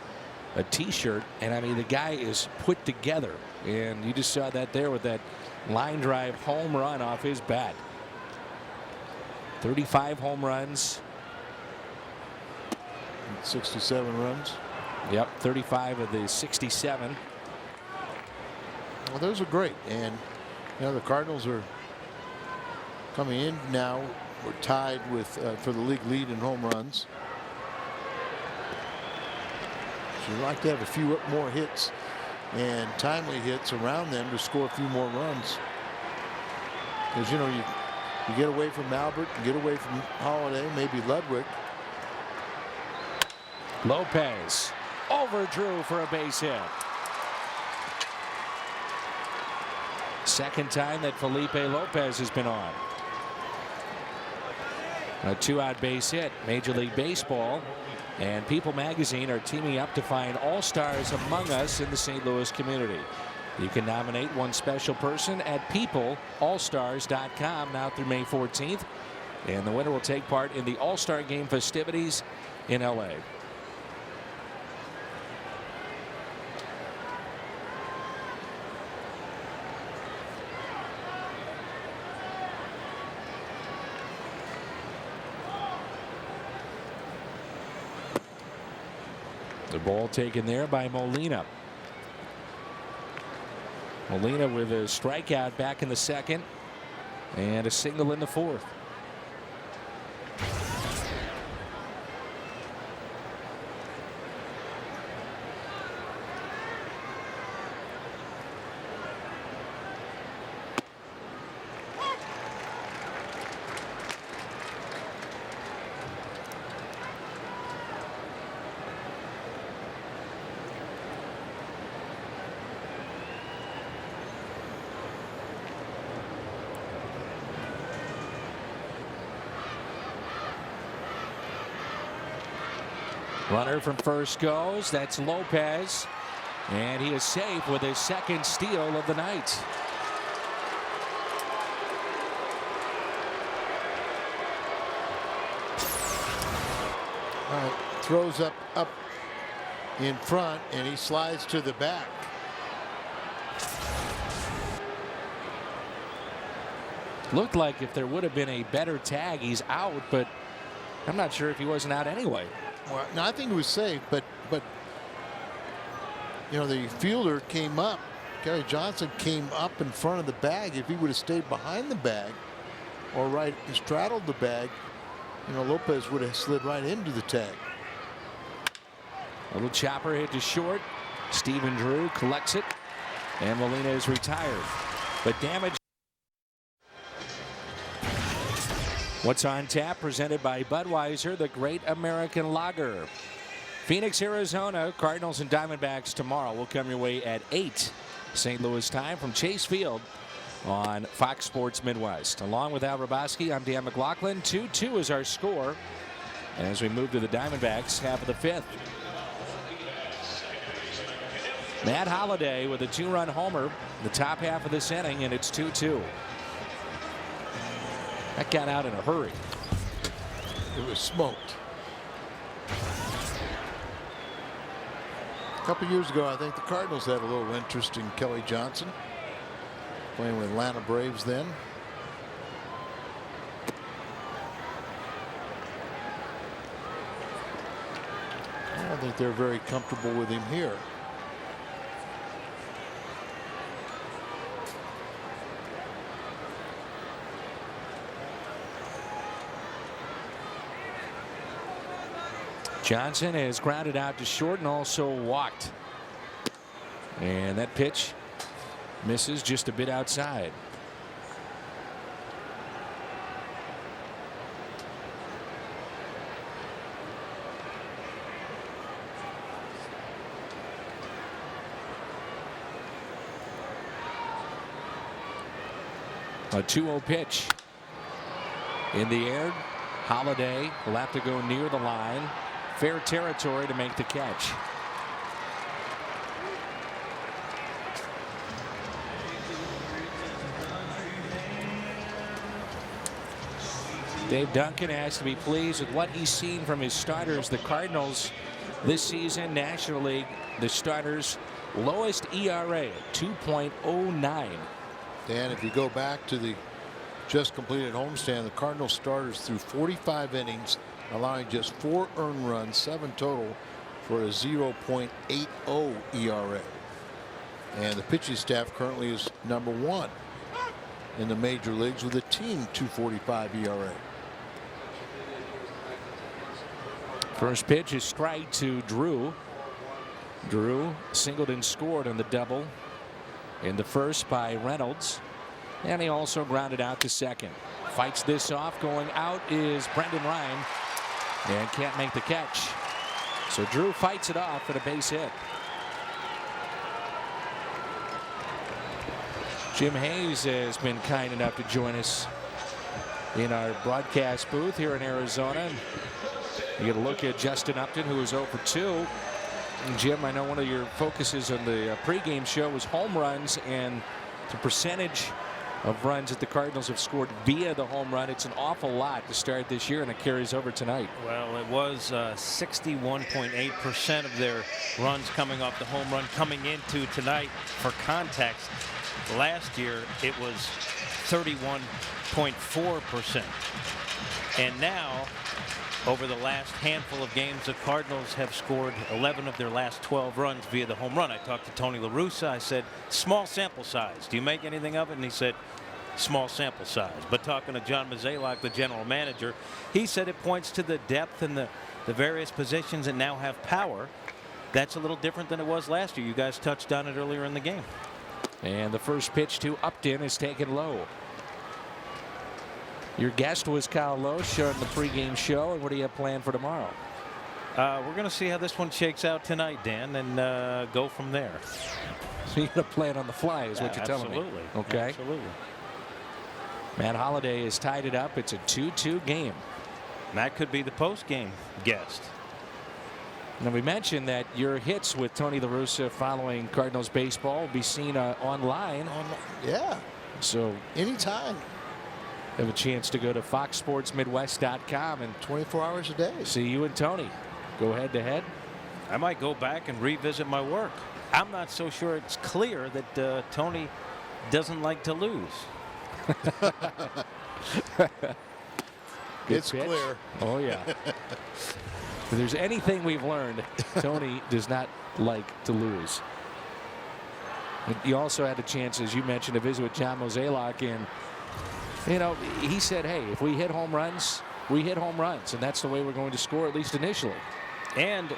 t-shirt, and I mean, the guy is put together, and you just saw that there with that line drive home run off his bat. 35 home runs. 67 runs. Yep, 35 of the 67. Well, those are great, and you know, the Cardinals are coming in now. We're tied with for the league lead in home runs. So you'd like to have a few more hits and timely hits around them to score a few more runs. Because, you know, you get away from Albert, you get away from Holiday, maybe Ludwig. Lopez overdrew for a base hit. Second time that Felipe Lopez has been on. A 2-out base hit. Major League Baseball and People Magazine are teaming up to find all-stars among us in the St. Louis community. You can nominate one special person at peopleallstars.com now through May 14th. And the winner will take part in the All-Star Game festivities in L.A. The ball taken there by Molina. Molina with a strikeout back in the second and a single in the fourth. Runner from first goes. That's Lopez. And he is safe with his second steal of the night. All right, throws up in front, and he slides to the back. Looked like if there would have been a better tag, he's out, but I'm not sure if he wasn't out anyway. Well, no, I think it was safe, but you know, the fielder came up. Gary Johnson came up in front of the bag. If he would have stayed behind the bag or right straddled the bag, you know, Lopez would have slid right into the tag. A little chopper hit to short. Stephen Drew collects it, and Molina is retired. But damage. What's on tap, presented by Budweiser, the Great American Lager. Phoenix, Arizona, Cardinals and Diamondbacks tomorrow will come your way at 8 St. Louis time from Chase Field on Fox Sports Midwest. Along with Al Raboski, I'm Dan McLaughlin. 2-2 is our score as we move to the Diamondbacks, half of the fifth. Matt Holliday with a 2-run homer, the top half of this inning, and it's 2-2. That got out in a hurry. It was smoked. A couple years ago, I think the Cardinals had a little interest in Kelly Johnson, playing with Atlanta Braves then. I don't think they're very comfortable with him here. Johnson is grounded out to short and also walked. And that pitch misses just a bit outside. A 2-0 pitch in the air. Holliday will have to go near the line. Fair territory to make the catch. Dave Duncan has to be pleased with what he's seen from his starters. The Cardinals this season, National League, the starters' lowest ERA, 2.09. Dan, if you go back to the just completed homestand, the Cardinals starters threw 45 innings, allowing just 4 earned runs, 7 total, for a 0.80 ERA. And the pitching staff currently is #1 in the major leagues with a team 2.45 ERA. First pitch is strike to Drew. Drew singled and scored on the double in the first by Reynolds, and he also grounded out to second. Fights this off. Going out is Brendan Ryan, and can't make the catch. So Drew fights it off at a base hit. Jim Hayes has been kind enough to join us in our broadcast booth here in Arizona. You get a look at Justin Upton, who was 0 for 2. And Jim, I know one of your focuses on the pregame show was home runs and the percentage of runs that the Cardinals have scored via the home run. It's an awful lot to start this year, and it carries over tonight. Well, it was 61.8% of their runs coming off the home run coming into tonight. For context, last year it was 31.4%. And now, over the last handful of games, the Cardinals have scored 11 of their last 12 runs via the home run. I talked to Tony La Russa. I said, small sample size. Do you make anything of it? And he said, small sample size. But talking to John Mozeliak, the general manager, he said it points to the depth and the various positions that now have power. That's a little different than it was last year. You guys touched on it earlier in the game. And the first pitch to Upton is taken low. Your guest was Kyle Loesch on the pregame show. And what do you have planned for tomorrow? We're going to see how this one shakes out tonight, Dan, and go from there. So you're going to play it on the fly is what you're telling me. Absolutely. Okay. Absolutely. Matt Holliday has tied it up. It's a 2-2 game. That could be the post-game guest. Now, we mentioned that your hits with Tony La Russa following Cardinals baseball will be seen online. Yeah. So Anytime. have a chance to go to foxsportsmidwest.com and 24 hours a day. see you and Tony go head to head. I might go back and revisit my work. I'm not so sure it's clear that Tony doesn't like to lose. It's pitch. clear. Oh, yeah. If there's anything we've learned, Tony does not like to lose. You also had a chance, as you mentioned, to visit with John Mozeliak, and you know, he said, hey, if we hit home runs, we hit home runs, and that's the way we're going to score, at least initially. And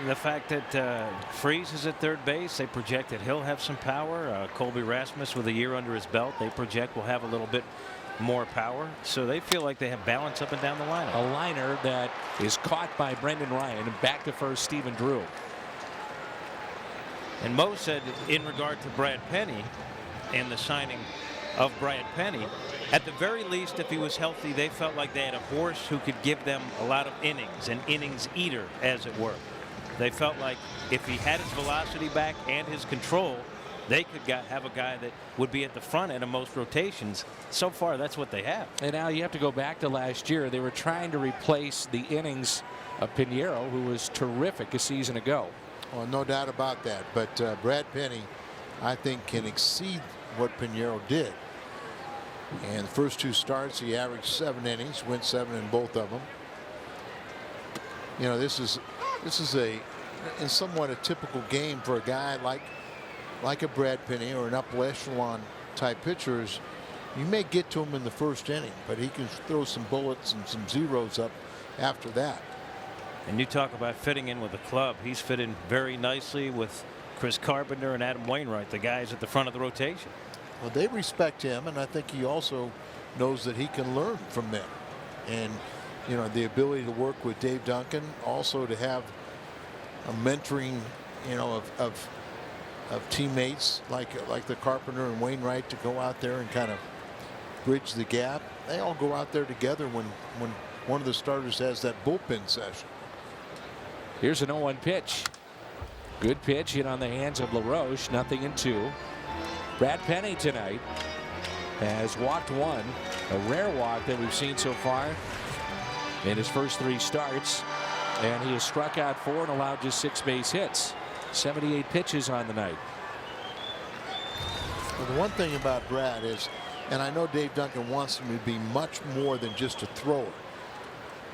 the fact that Freese is at third base, they project that he'll have some power. Colby Rasmus, with a year under his belt, they project will have a little bit more power. So they feel like they have balance up and down the lineup. A liner that is caught by Brendan Ryan, and back to first, Stephen Drew. And Mo said, in regard to Brad Penny and the signing of Brad Penny, at the very least, if he was healthy, they felt like they had a horse who could give them a lot of innings, an innings eater, as it were. They felt like if he had his velocity back and his control, they could have a guy that would be at the front end of most rotations. So far, that's what they have. And now you have to go back to last year. They were trying to replace the innings of Pinheiro, who was terrific a season ago. Well, no doubt about that. But Brad Penny, I think, can exceed what Pinheiro did. And the first two starts, he averaged 7 innings, went 7 in both of them. You know, this is in somewhat a typical game for a guy like a Brad Penny or an upper echelon type pitchers. You may get to him in the first inning, but he can throw some bullets and some zeros up after that. And you talk about fitting in with the club. He's fit in very nicely with Chris Carpenter and Adam Wainwright, the guys at the front of the rotation. Well, they respect him, and I think he also knows that he can learn from them. And, you know, the ability to work with Dave Duncan, also to have a mentoring, you know, of teammates like the Carpenter and Wainwright to go out there and kind of bridge the gap. They all go out there together when one of the starters has that bullpen session. Here's an 0-1 pitch. Good pitch hit on the hands of LaRoche. 0-2. Brad Penny tonight has walked one, a rare walk that we've seen so far in his first 3 starts, and he has struck out 4 and allowed just 6 base hits. 78 pitches on the night. Well, the one thing about Brad is, and I know Dave Duncan wants him to be much more than just a thrower.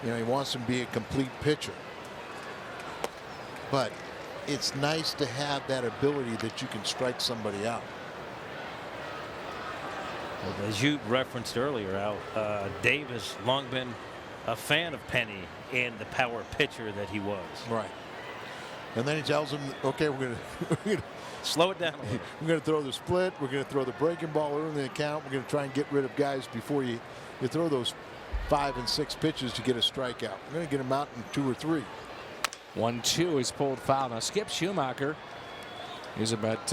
You know, he wants him to be a complete pitcher. But it's nice to have that ability that you can strike somebody out. Well, as you referenced earlier, Al, Dave has long been a fan of Penny and the power pitcher that he was. Right. And then he tells him, okay, we're going to slow it down a little. We're going to throw the split. We're going to throw the breaking ball early in the account. We're going to try and get rid of guys before you throw those 5 and 6 pitches to get a strikeout. We're going to get them out in 2 or 3. 1-2 is pulled foul. Now Skip Schumacher is about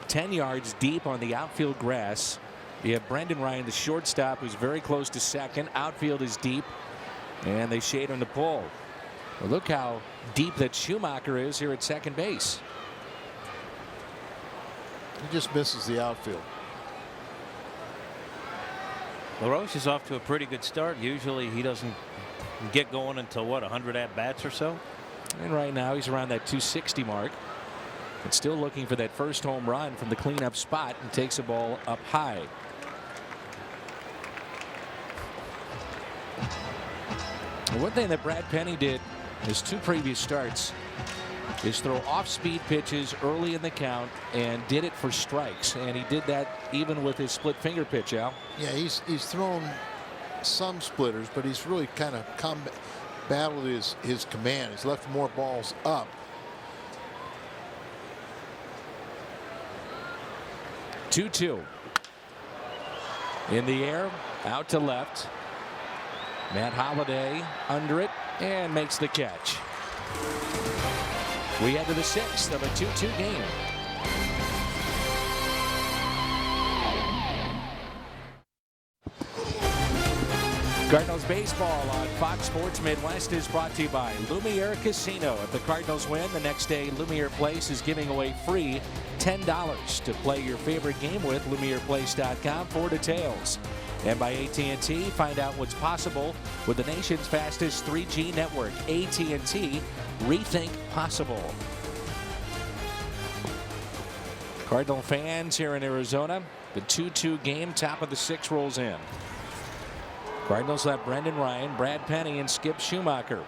10 yards deep on the outfield grass. You have Brendan Ryan, the shortstop, who's very close to second. Outfield is deep, and they shade him to pull. Well, look how deep that Schumacher is here at second base. He just misses the outfield. LaRoche is off to a pretty good start. Usually he doesn't get going until what, 100 at-bats or so? And right now he's around that 260 mark. And still looking for that first home run from the cleanup spot, and takes the ball up high. And one thing that Brad Penny did his 2 previous starts is throw off-speed pitches early in the count, and did it for strikes. And he did that even with his split finger pitch, Al. Yeah, he's thrown some splitters, but he's really kind of battled his command. He's left more balls up. 2-2. In the air, out to left. Matt Holliday under it and makes the catch. We head to the 6th of a 2-2 game. Cardinals baseball on Fox Sports Midwest is brought to you by Lumiere Casino. If the Cardinals win, the next day Lumiere Place is giving away free $10 to play your favorite game with. LumierePlace.com for details. And by AT&T, find out what's possible with the nation's fastest 3G network. AT&T, rethink possible. Cardinal fans here in Arizona, the 2-2 game, top of the 6th rolls in. Cardinals have Brendan Ryan, Brad Penny, and Skip Schumacher.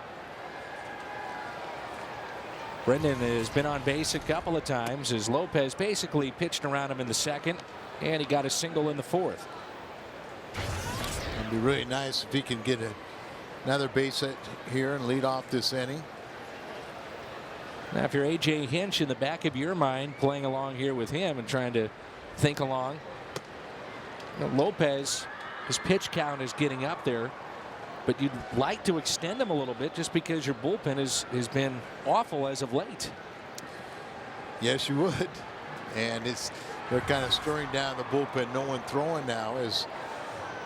Brendan has been on base a couple of times as Lopez basically pitched around him in the 2nd, and he got a single in the 4th. It'd be really nice if he can get another base hit here and lead off this inning. Now, if you're A.J. Hinch, in the back of your mind, playing along here with him and trying to think along, Lopez, his pitch count is getting up there, but you'd like to extend him a little bit just because your bullpen has been awful as of late. Yes, you would. And they're kind of stirring down the bullpen. No one throwing now as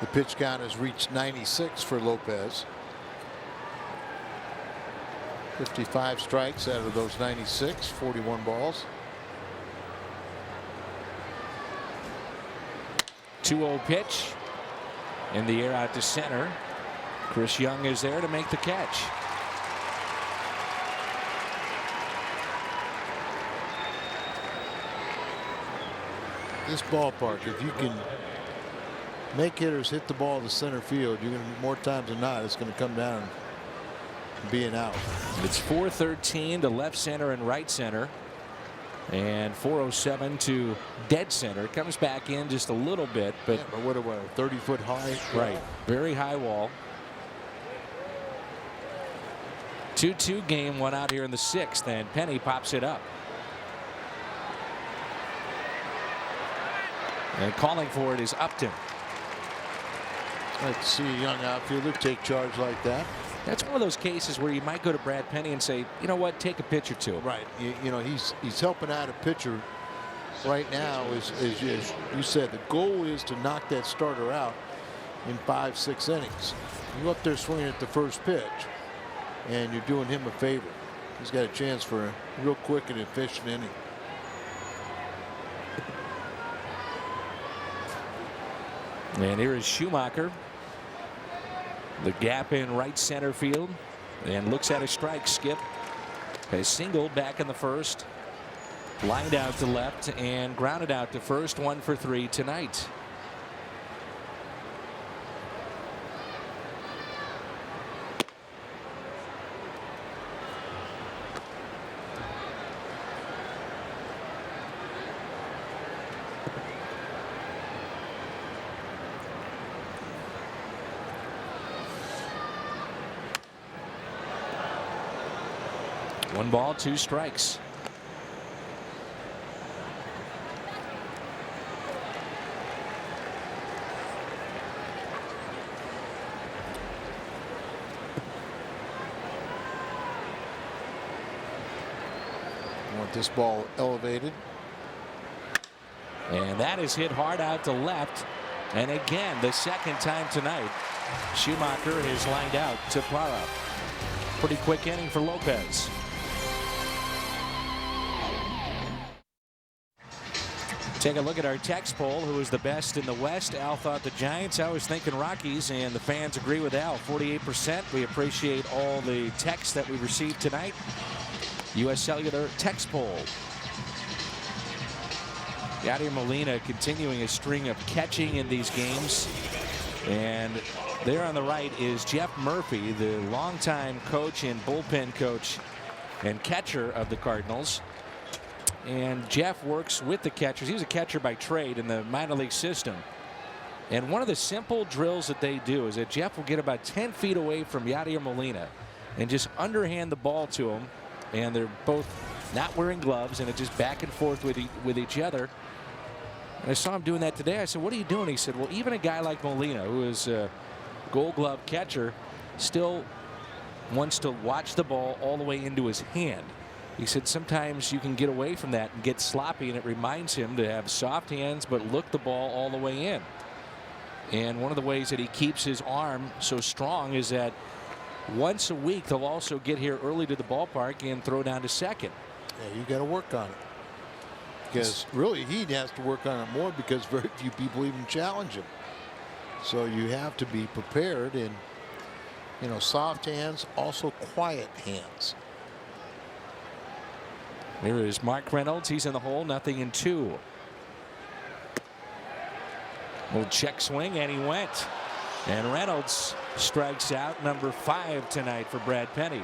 the pitch count has reached 96 for Lopez. 55 strikes out of those 96, 41 balls. 2-0 pitch. In the air out to center. Chris Young is there to make the catch. This ballpark, if you can make hitters hit the ball to center field, you're going to, more times than not, it's going to come down and be an out. It's 413 to left center and right center, and 407 to dead center. It comes back in just a little bit, but yeah, what a 30-foot high. Right, very high wall. 2-2 game, one out here in the 6th, and Penny pops it up. And calling for it is Upton. I'd like to see a young outfielder take charge like that. That's one of those cases where you might go to Brad Penny and say, you know what, take a pitch or two. Right. You know, he's helping out a pitcher right now. As you said, the goal is to knock that starter out in 5-6 innings. You go up there swinging at the first pitch, and you're doing him a favor. He's got a chance for a real quick and efficient inning. And here is Schumacher. The gap in right center field, and looks at a strike. Skip has singled back in the 1st, lined out to left and grounded out to first. 1 for 3 tonight. One ball, 2 strikes. Want this ball elevated. And that is hit hard out to left. And again, the 2nd time tonight, Schumacher is lined out to Para. Pretty quick inning for Lopez. Take a look at our text poll. Who is the best in the West? Al thought the Giants. I was thinking Rockies, and the fans agree with Al. 48%. We appreciate all the texts that we received tonight. U.S. Cellular text poll. Yadier Molina continuing a string of catching in these games. And there on the right is Jeff Murphy, the longtime coach and bullpen coach and catcher of the Cardinals. And Jeff works with the catchers. He's a catcher by trade in the minor league system. And one of the simple drills that they do is that Jeff will get about 10 feet away from Yadier Molina and just underhand the ball to him. And they're both not wearing gloves, and it's just back and forth with each other. And I saw him doing that today. I said, "What are you doing?" He said, "Well, even a guy like Molina, who is a Gold Glove catcher, still wants to watch the ball all the way into his hand." He said sometimes you can get away from that and get sloppy, and it reminds him to have soft hands but look the ball all the way in. And one of the ways that he keeps his arm so strong is that once a week they'll also get here early to the ballpark and throw down to second. Yeah, you got to work on it. Because really he has to work on it more because very few people even challenge him. So you have to be prepared, and you know, soft hands, also quiet hands. Here is Mark Reynolds. He's in the hole, 0-2. Little check swing, and he went. And Reynolds strikes out, number 5 tonight for Brad Penny.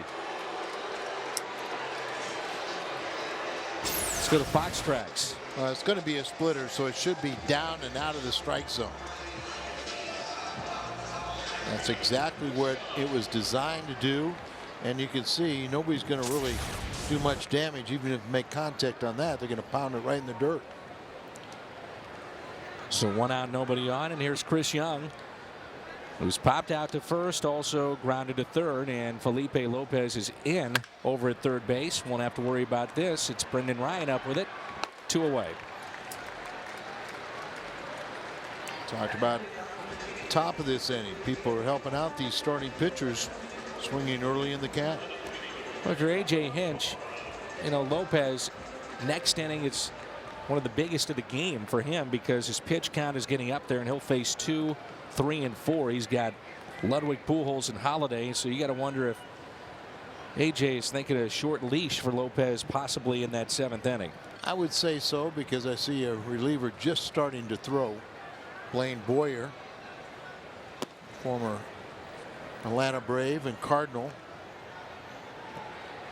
Let's go to Fox Tracks. It's going to be a splitter, so it should be down and out of the strike zone. That's exactly what it was designed to do. And you can see nobody's going to really do much damage. Even if they make contact on that, they're going to pound it right in the dirt. So 1 out, nobody on, and here's Chris Young, who's popped out to first, also grounded to third, and Felipe Lopez is in over at third base. Won't have to worry about this. It's Brendan Ryan up with it. 2 away. Talked about top of this inning. People are helping out these starting pitchers, swinging early in the count. Well, if you're A.J. Hinch, you know, Lopez, next inning, it's one of the biggest of the game for him because his pitch count is getting up there, and he'll face 2, 3, and 4. He's got Ludwig, Pujols, and Holiday, so you got to wonder if A.J. is thinking a short leash for Lopez possibly in that 7th inning. I would say so, because I see a reliever just starting to throw. Blaine Boyer, former Atlanta Brave and Cardinal.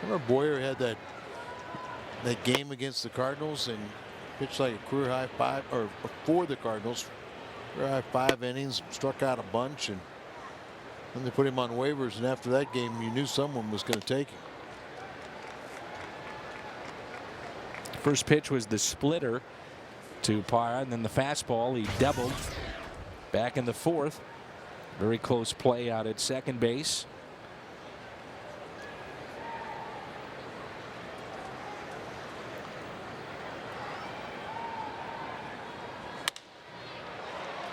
Remember Boyer had that game against the Cardinals and pitched like a career high 5, or for the Cardinals, career high 5 innings, struck out a bunch, and then they put him on waivers, and after that game you knew someone was going to take him. First pitch was the splitter to Parra, and then the fastball. He doubled back in the 4th. Very close play out at second base.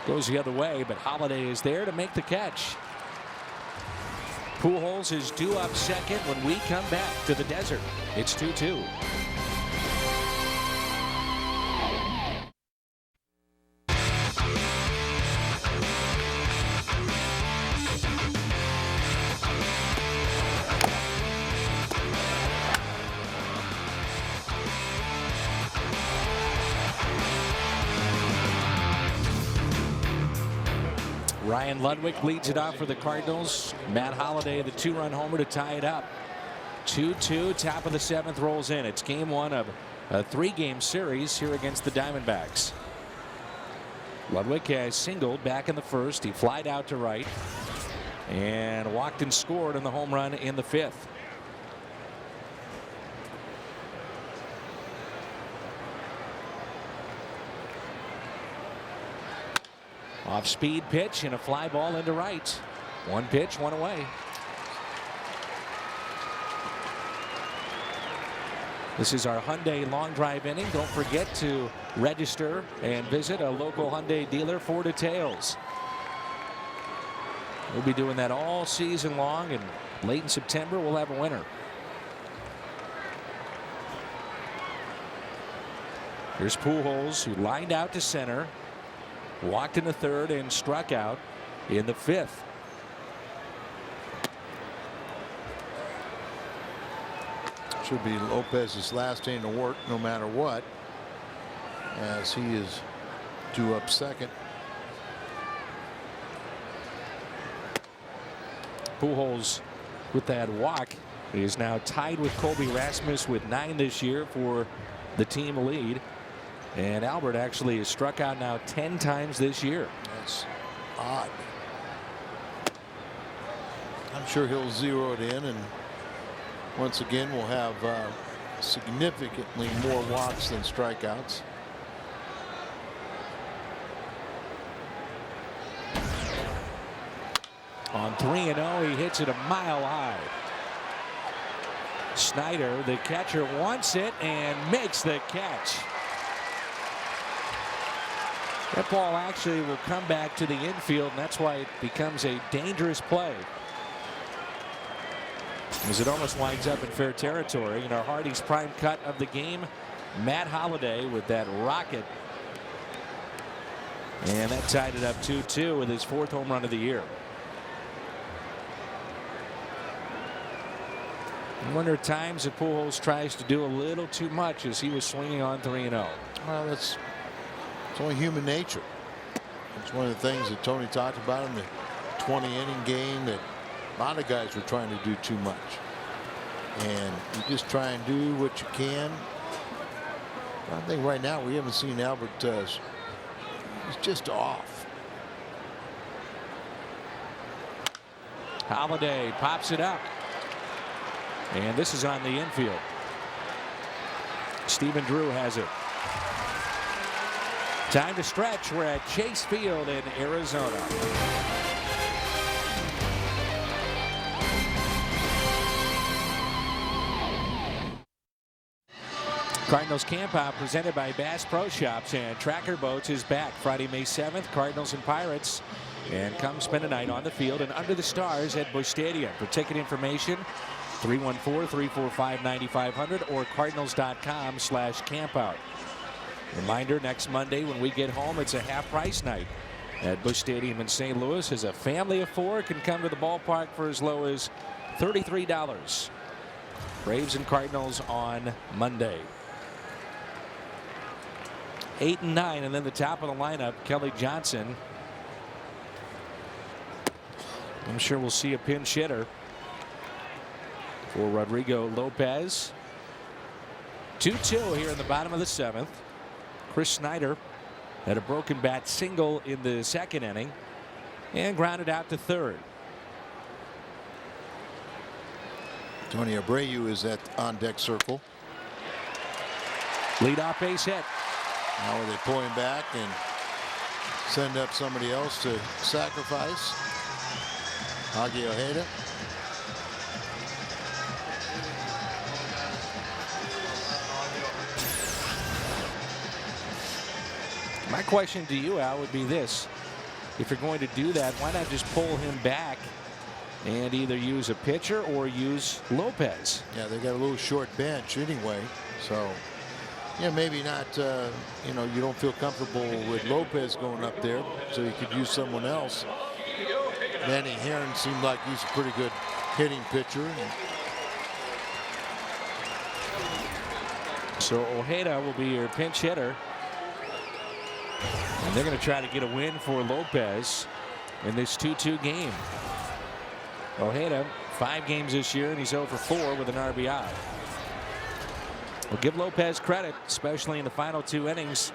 Goes the other way, but Holiday is there to make the catch. Pujols is due up second when we come back to the desert. It's 2-2. Ryan Ludwig leads it off for the Cardinals. Matt Holliday, the 2-run homer to tie it up. 2-2, top of the 7th rolls in. It's game 1 of a 3-game series here against the Diamondbacks. Ludwig has singled back in the 1st. He flied out to right and walked and scored on the home run in the 5th. Off-speed pitch and a fly ball into right. 1 pitch, 1 away. This is our Hyundai long drive inning. Don't forget to register and visit a local Hyundai dealer for details. We'll be doing that all season long, and late in September, we'll have a winner. Here's Pujols, who lined out to center, walked in the third, and struck out in the fifth. Should be Lopez's last inning of work no matter what, as he is due up second. Pujols with that walk is now tied with Colby Rasmus with 9 this year for the team lead. And Albert actually has struck out now 10 times this year. That's odd. I'm sure he'll zero it in, and once again we'll have significantly more walks than strikeouts. On 3-0, he hits it a mile high. Snyder, the catcher, wants it and makes the catch. That ball actually will come back to the infield, and that's why it becomes a dangerous play, as it almost winds up in fair territory. And our Hardy's prime cut of the game, Matt Holliday with that rocket, and that tied it up 2-2 with his 4th home run of the year. I wonder at times if Pujols tries to do a little too much as he was swinging on 3-0. Well, it's only human nature. It's one of the things that Tony talked about in the 20-inning game, that a lot of guys were trying to do too much. And you just try and do what you can. I think right now we haven't seen Albert. He's just off. Holliday pops it up. And this is on the infield. Stephen Drew has it. Time to stretch. We're at Chase Field in Arizona. Cardinals camp out presented by Bass Pro Shops, and Tracker Boats is back Friday, May 7th. Cardinals and Pirates. And come spend a night on the field and under the stars at Busch Stadium. For ticket information, 314-345-9500 or cardinals.com/campout. Reminder, next Monday when we get home, it's a half-price night at Busch Stadium in St. Louis, as a family of 4 can come to the ballpark for as low as $33. Braves and Cardinals on Monday. 8 and 9, and then the top of the lineup, Kelly Johnson. I'm sure we'll see a pinch hitter for Rodrigo Lopez. 2-2 here in the bottom of the 7th. Chris Snyder had a broken bat single in the 2nd inning and grounded out to 3rd. Tony Abreu is at on deck circle. Leadoff base hit. Now will they pull him back and send up somebody else to sacrifice? Augie Ojeda. My question to you, Al, would be this: if you're going to do that, why not just pull him back and either use a pitcher or use Lopez? Yeah, they got a little short bench anyway, so yeah, maybe not. You know, you don't feel comfortable with Lopez going up there, so you could use someone else. Manny Herron seemed like he's a pretty good hitting pitcher. So Ojeda will be your pinch hitter. And they're going to try to get a win for Lopez in this 2-2 game. Ojeda, 5 games this year, and he's 0 for 4 with an RBI. We'll give Lopez credit, especially in the final 2 innings.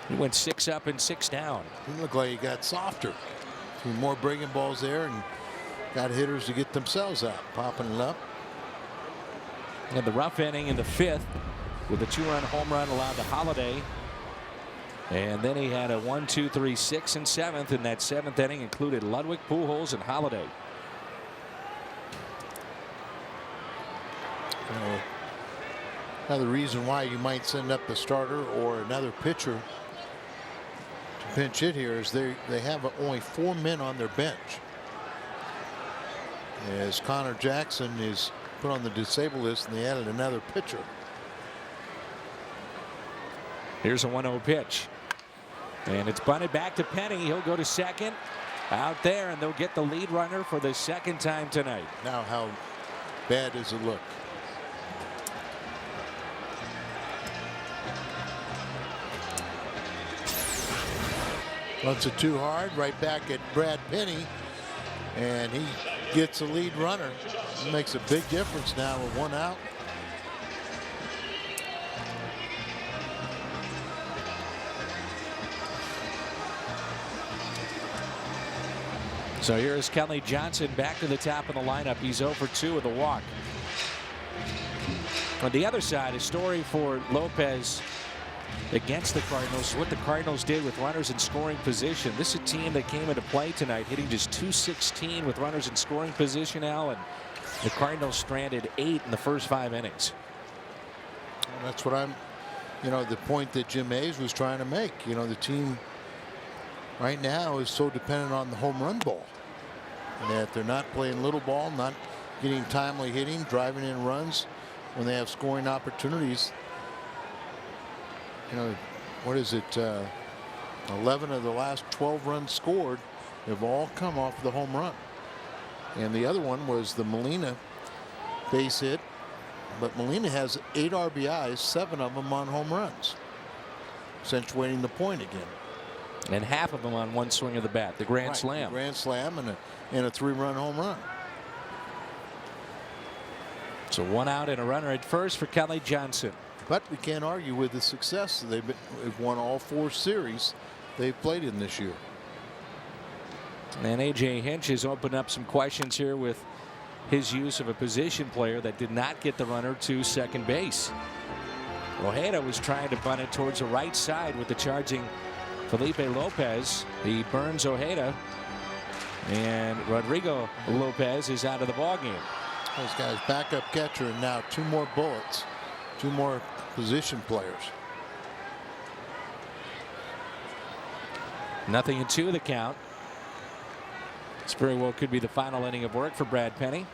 He went 6 up and 6 down. He looked like he got softer. More breaking balls there, and got hitters to get themselves out, popping it up. And the rough inning in the 5th with a 2-run home run allowed to Holliday. And then he had a 1, 2, 3, 6, and 7th, in that 7th inning included Ludwig, Pujols, and Holliday. Another reason why you might send up the starter or another pitcher to pinch hit here is they have only 4 men on their bench. as Connor Jackson is put on the disabled list, and they added another pitcher. Here's a 1-0 pitch. And it's bunted back to Penny. He'll go to second. Out there, and they'll get the lead runner for the second time tonight. Now how bad does it look? Runs it too hard, right back at Brad Penny, and he gets a lead runner. It makes a big difference now with 1 out. So here's Kelly Johnson back to the top of the lineup. He's 0 for 2 with a walk. On the other side, a story for Lopez against the Cardinals. What the Cardinals did with runners in scoring position. This is a team that came into play tonight hitting just .216 with runners in scoring position, Al, and the Cardinals stranded 8 in the first 5 innings. And that's what I'm, the point that Jim Hayes was trying to make. The team right now is so dependent on the home run ball, and that they're not playing little ball, not getting timely hitting, driving in runs when they have scoring opportunities. What is it? 11 of the last 12 runs scored have all come off the home run. And the other one was the Molina base hit. But Molina has 8 RBIs, 7 of them on home runs, accentuating the point again. And half of them on one swing of the bat, the grand slam. The grand slam and a 3-run home run. So 1 out and a runner at first for Kelly Johnson. But we can't argue with the success. They've won all 4 series they've played in this year. And A.J. Hinch has opened up some questions here with his use of a position player that did not get the runner to second base. Ojeda was trying to bunt it towards the right side with the charging Felipe Lopez. He burns Ojeda, and Rodrigo Lopez is out of the ballgame. This guy's backup catcher, and now 2 more bullets, 2 more position players. 0-2 the count. This very well could be the final inning of work for Brad Penny.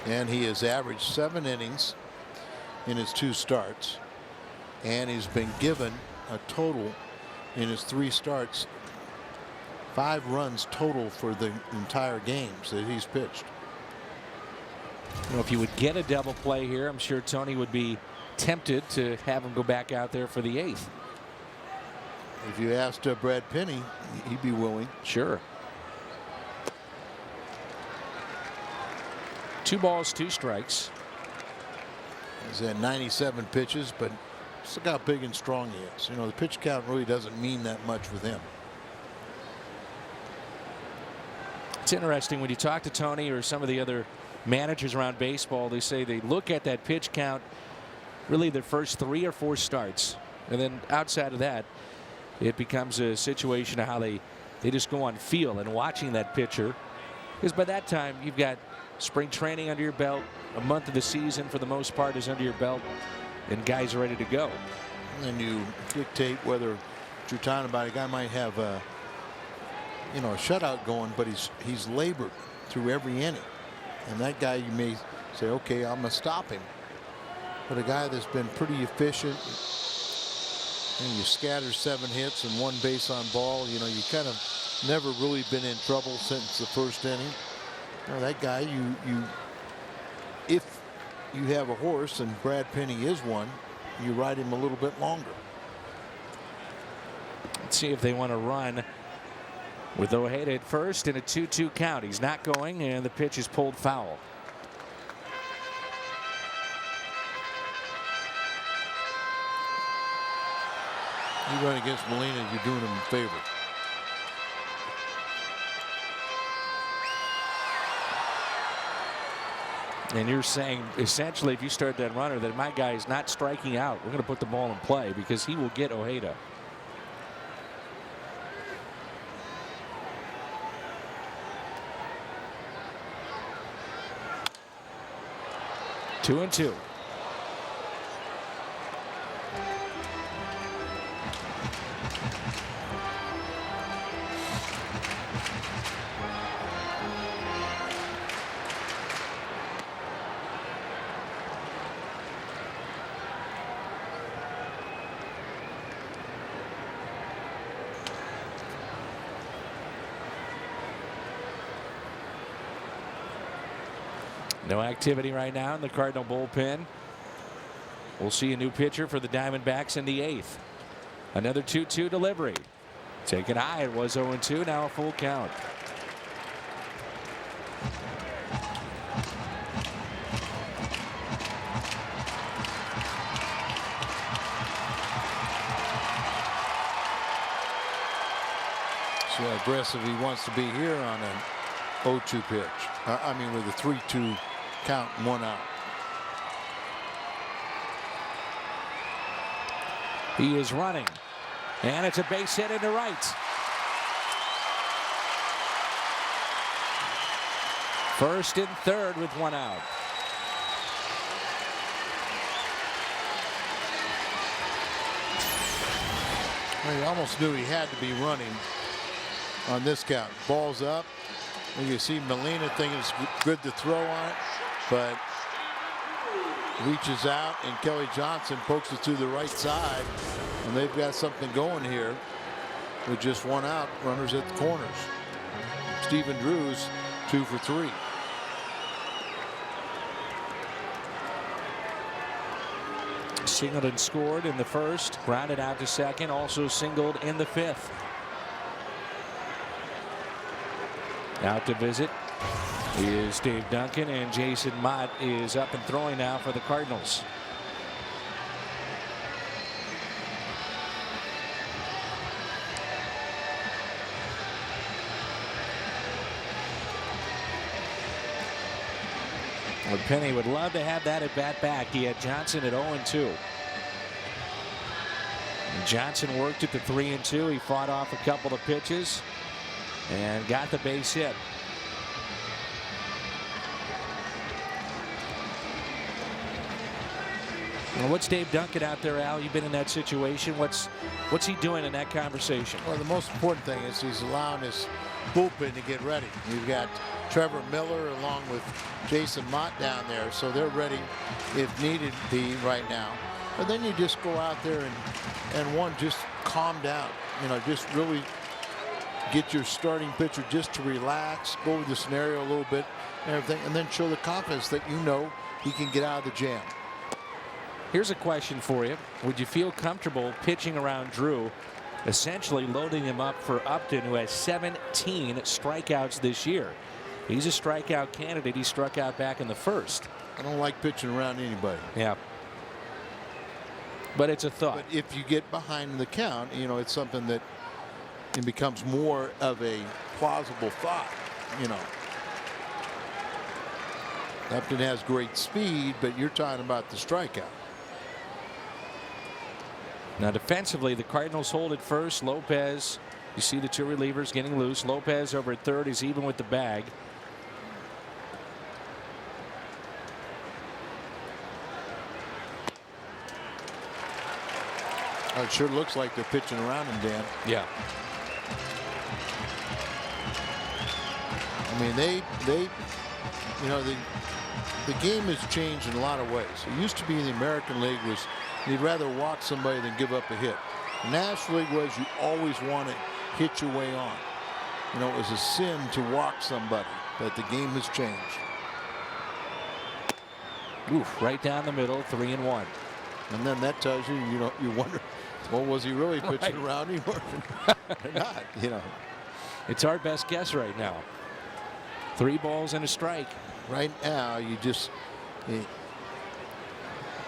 And he has averaged 7 innings in his 2 starts, and he's been given a total in his 3 starts 5 runs total for the entire games that he's pitched. If you would get a double play here, I'm sure Tony would be tempted to have him go back out there for the 8th. If you asked Brad Penny, he'd be willing. Sure. 2 balls, 2 strikes. He's had 97 pitches, but look how big and strong he is. The pitch count really doesn't mean that much with him. It's interesting when you talk to Tony or some of the other managers around baseball, they say they look at that pitch count really the first 3 or 4 starts, and then outside of that it becomes a situation of how they just go on feel and watching that pitcher, because by that time you've got spring training under your belt, a month of the season for the most part is under your belt, and guys are ready to go. And you dictate whether what you're talking about. A guy might have a shutout going, but he's labored through every inning, and that guy you may say, okay, I'm gonna stop him. But a guy that's been pretty efficient, and you scatter 7 hits and 1 base on ball, you kind of never really been in trouble since the first inning. That guy, if you have a horse, and Brad Penny is one, you ride him a little bit longer. Let's see if they want to run with Ojeda at first in a 2-2 count. He's not going, and the pitch is pulled foul. You run against Molina, you're doing him a favor. And you're saying essentially, if you start that runner, that my guy is not striking out. We're going to put the ball in play because he will get Ojeda. Two and two. No activity right now in the Cardinal bullpen. We'll see a new pitcher for the Diamondbacks in the 8th. Another 2-2 delivery. Taken high. It was 0-2. Now a full count. See how aggressive he wants to be here on an 0-2 pitch. I mean, with a 3-2 count and 1 out. He is running, and it's a base hit into right. First and third with 1 out. Well, he almost knew he had to be running on this count. Ball's up. And you see Molina thinking it's good to throw on it, but reaches out, and Kelly Johnson pokes it to the right side, and they've got something going here with just 1 out. Runners at the corners. Stephen Drews 2 for 3. Singled and scored in the first, grounded out to second, also singled in the 5th. Out to visit is Dave Duncan, and Jason Mott is up and throwing now for the Cardinals. Well, Penny would love to have that at bat back. He had Johnson at 0-2. Johnson worked at the 3-2. He fought off a couple of pitches and got the base hit. Well, what's Dave Duncan out there, Al? You've been in that situation. What's he doing in that conversation? Well, the most important thing is he's allowing his bullpen to get ready. You've got Trevor Miller along with Jason Mott down there, so they're ready if needed be right now. But then you just go out there and just calm down. You know, just really get your starting pitcher just to relax, go over the scenario a little bit and everything, and then show the confidence that you know he can get out of the jam. Here's a question for you. Would you feel comfortable pitching around Drew, essentially loading him up for Upton, who has 17 strikeouts this year? He's a strikeout candidate. He struck out back in the first. I don't like pitching around anybody. Yeah. But it's a thought. But if you get behind the count, you know, it's something that it becomes more of a plausible thought, you know. Upton has great speed, but you're talking about the strikeout. Now defensively, the Cardinals hold at first. Lopez, you see the two relievers getting loose. Lopez over at third is even with the bag. Oh, it sure looks like they're pitching around him, Dan. Yeah. I mean, they you know, the game has changed in a lot of ways. It used to be in the American League was you'd rather walk somebody than give up a hit. The National League was you always want to hit your way on. You know, it was a sin to walk somebody, but the game has changed. Oof, right down the middle, 3-1. And then that tells you, you know, you wonder, well, was he really pitching around him or not? You know, it's our best guess right now. 3 balls and a strike. Right now, you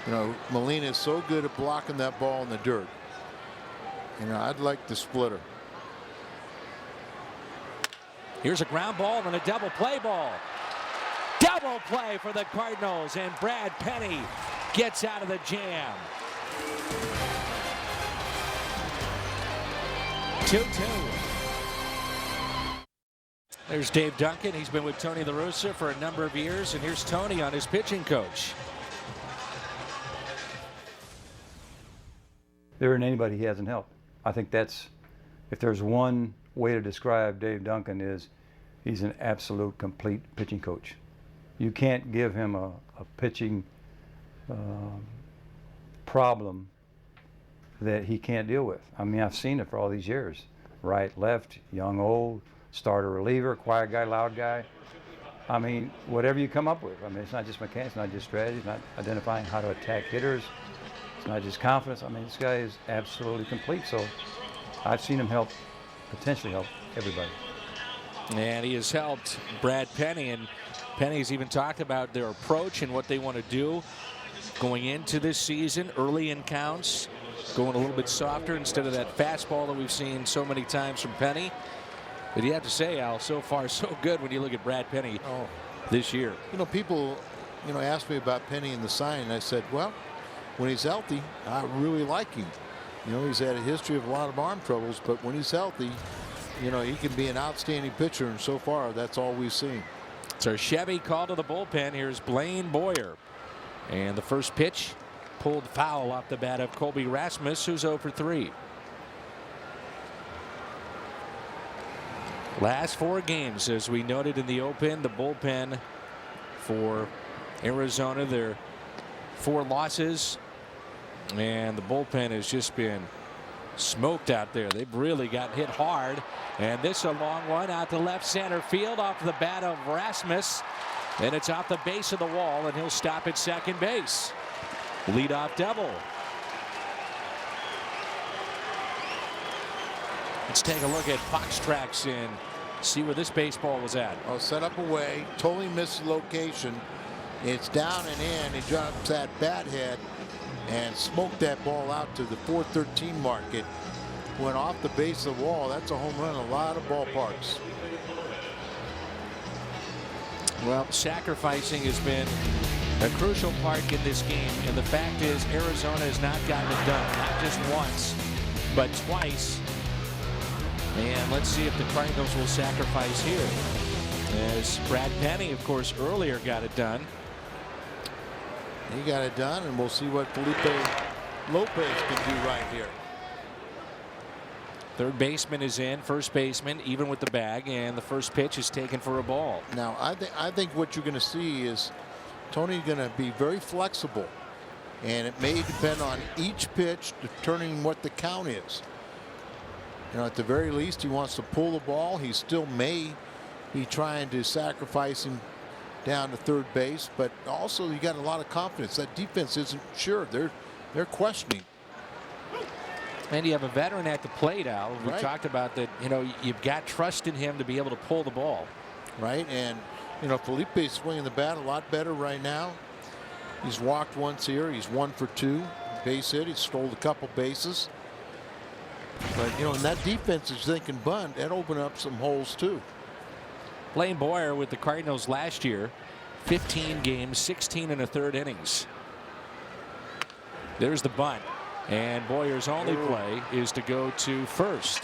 know, Molina is so good at blocking that ball in the dirt. You know, I'd like the splitter. Here's a ground ball and a double play ball. Double play for the Cardinals, and Brad Penny gets out of the jam. 2-2. There's Dave Duncan. He's been with Tony La Russa for a number of years, and here's Tony on his pitching coach. There isn't anybody he hasn't helped. I think that's, if there's one way to describe Dave Duncan, is he's an absolute complete pitching coach. You can't give him a pitching problem that he can't deal with. I mean, I've seen it for all these years. Right, left, young, old, starter, reliever, quiet guy, loud guy. I mean, whatever you come up with. I mean, it's not just mechanics, not just strategy, it's not identifying how to attack hitters. It's not just confidence. I mean, this guy is absolutely complete. So I've seen him potentially help everybody. And he has helped Brad Penny, and Penny's even talked about their approach and what they want to do going into this season, early in counts, going a little bit softer instead of that fastball that we've seen so many times from Penny. But you have to say, Al, so far so good when you look at Brad Penny this year. You know, people, asked me about Penny and the sign, and I said, well, when he's healthy, I really like him. He's had a history of a lot of arm troubles, but when he's healthy, he can be an outstanding pitcher, and so far, that's all we've seen. So Chevy called to the bullpen. Here's Blaine Boyer. And the first pitch pulled foul off the bat of Colby Rasmus, who's 0 for 3. Last 4 games, as we noted in the open, the bullpen for Arizona, their 4 losses, and the bullpen has just been smoked out there. They've really got hit hard, and this a long one out to left center field off the bat of Rasmus, and it's off the base of the wall, and he'll stop at second base. Leadoff double. Let's take a look at Fox Tracks and see where this baseball was at. Oh, set up away, totally missed location. It's down and in. He drops that bat head and smoked that ball out to the 413 mark. It went off the base of the wall. That's a home run in a lot of ballparks. Well, sacrificing has been a crucial part in this game, and the fact is Arizona has not gotten it done, not just once, but twice. And let's see if the Cardinals will sacrifice here, as Brad Penny, of course, earlier got it done. He got it done, and we'll see what Felipe Lopez can do right here. Third baseman is in, first baseman even with the bag, and the first pitch is taken for a ball. Now I think what you're going to see is Tony's going to be very flexible, and it may depend on each pitch determining what the count is. At the very least, he wants to pull the ball. He still may be trying to sacrifice him down to third base, but also you got a lot of confidence. That defense isn't sure. They're questioning. And you have a veteran at the plate, Al. We Right. talked about that. You've got trust in him to be able to pull the ball. Right, and Felipe's swinging the bat a lot better right now. He's walked once here. He's 1 for 2. Base hit. He stole a couple bases. But and that defense is thinking bunt. That opened up some holes too. Blaine Boyer with the Cardinals last year, 15 games, 16 1/3 innings. There's the bunt, and Boyer's only play is to go to first.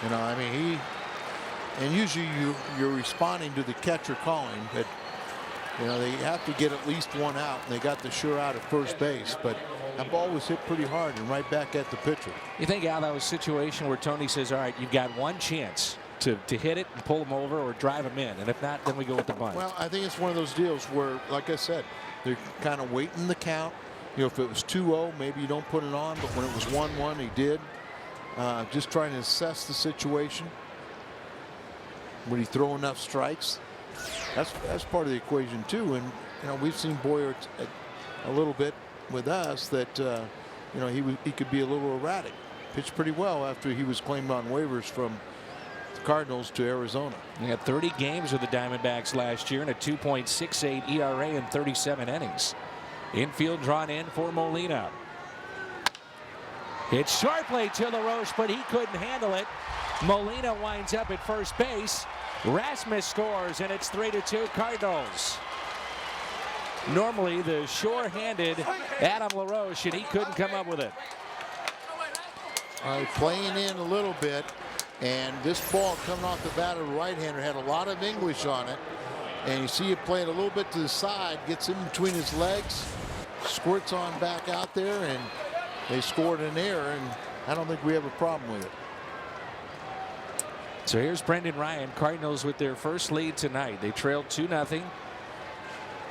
I mean, and usually you're responding to the catcher calling, but they have to get at least one out, and they got the sure out at first base, but that ball was hit pretty hard and right back at the pitcher. You think, Al, that was a situation where Tony says, all right, you've got one chance to hit it and pull him over or drive him in, and if not, then we go with the bunt. Well, I think it's one of those deals where, like I said, they're kind of waiting the count. If it was 2-0, maybe you don't put it on, but when it was 1-1, he did. Just trying to assess the situation. Would he throw enough strikes? That's part of the equation too. And we've seen Boyer a little bit with us that he could be a little erratic. Pitched pretty well after he was claimed on waivers from the Cardinals to Arizona. He had 30 games with the Diamondbacks last year and a 2.68 ERA in 37 innings. Infield drawn in for Molina. Hit sharply to LaRoche, but he couldn't handle it. Molina winds up at first base. Rasmus scores, and it's 3-2 Cardinals. Normally the sure-handed Adam LaRoche, and he couldn't come up with it. Playing in a little bit, and this ball coming off the bat of the right-hander had a lot of English on it, and you see it playing a little bit to the side, gets in between his legs, squirts on back out there, and they scored an error, and I don't think we have a problem with it. So here's Brendan Ryan. Cardinals with their first lead tonight. They trailed 2-0.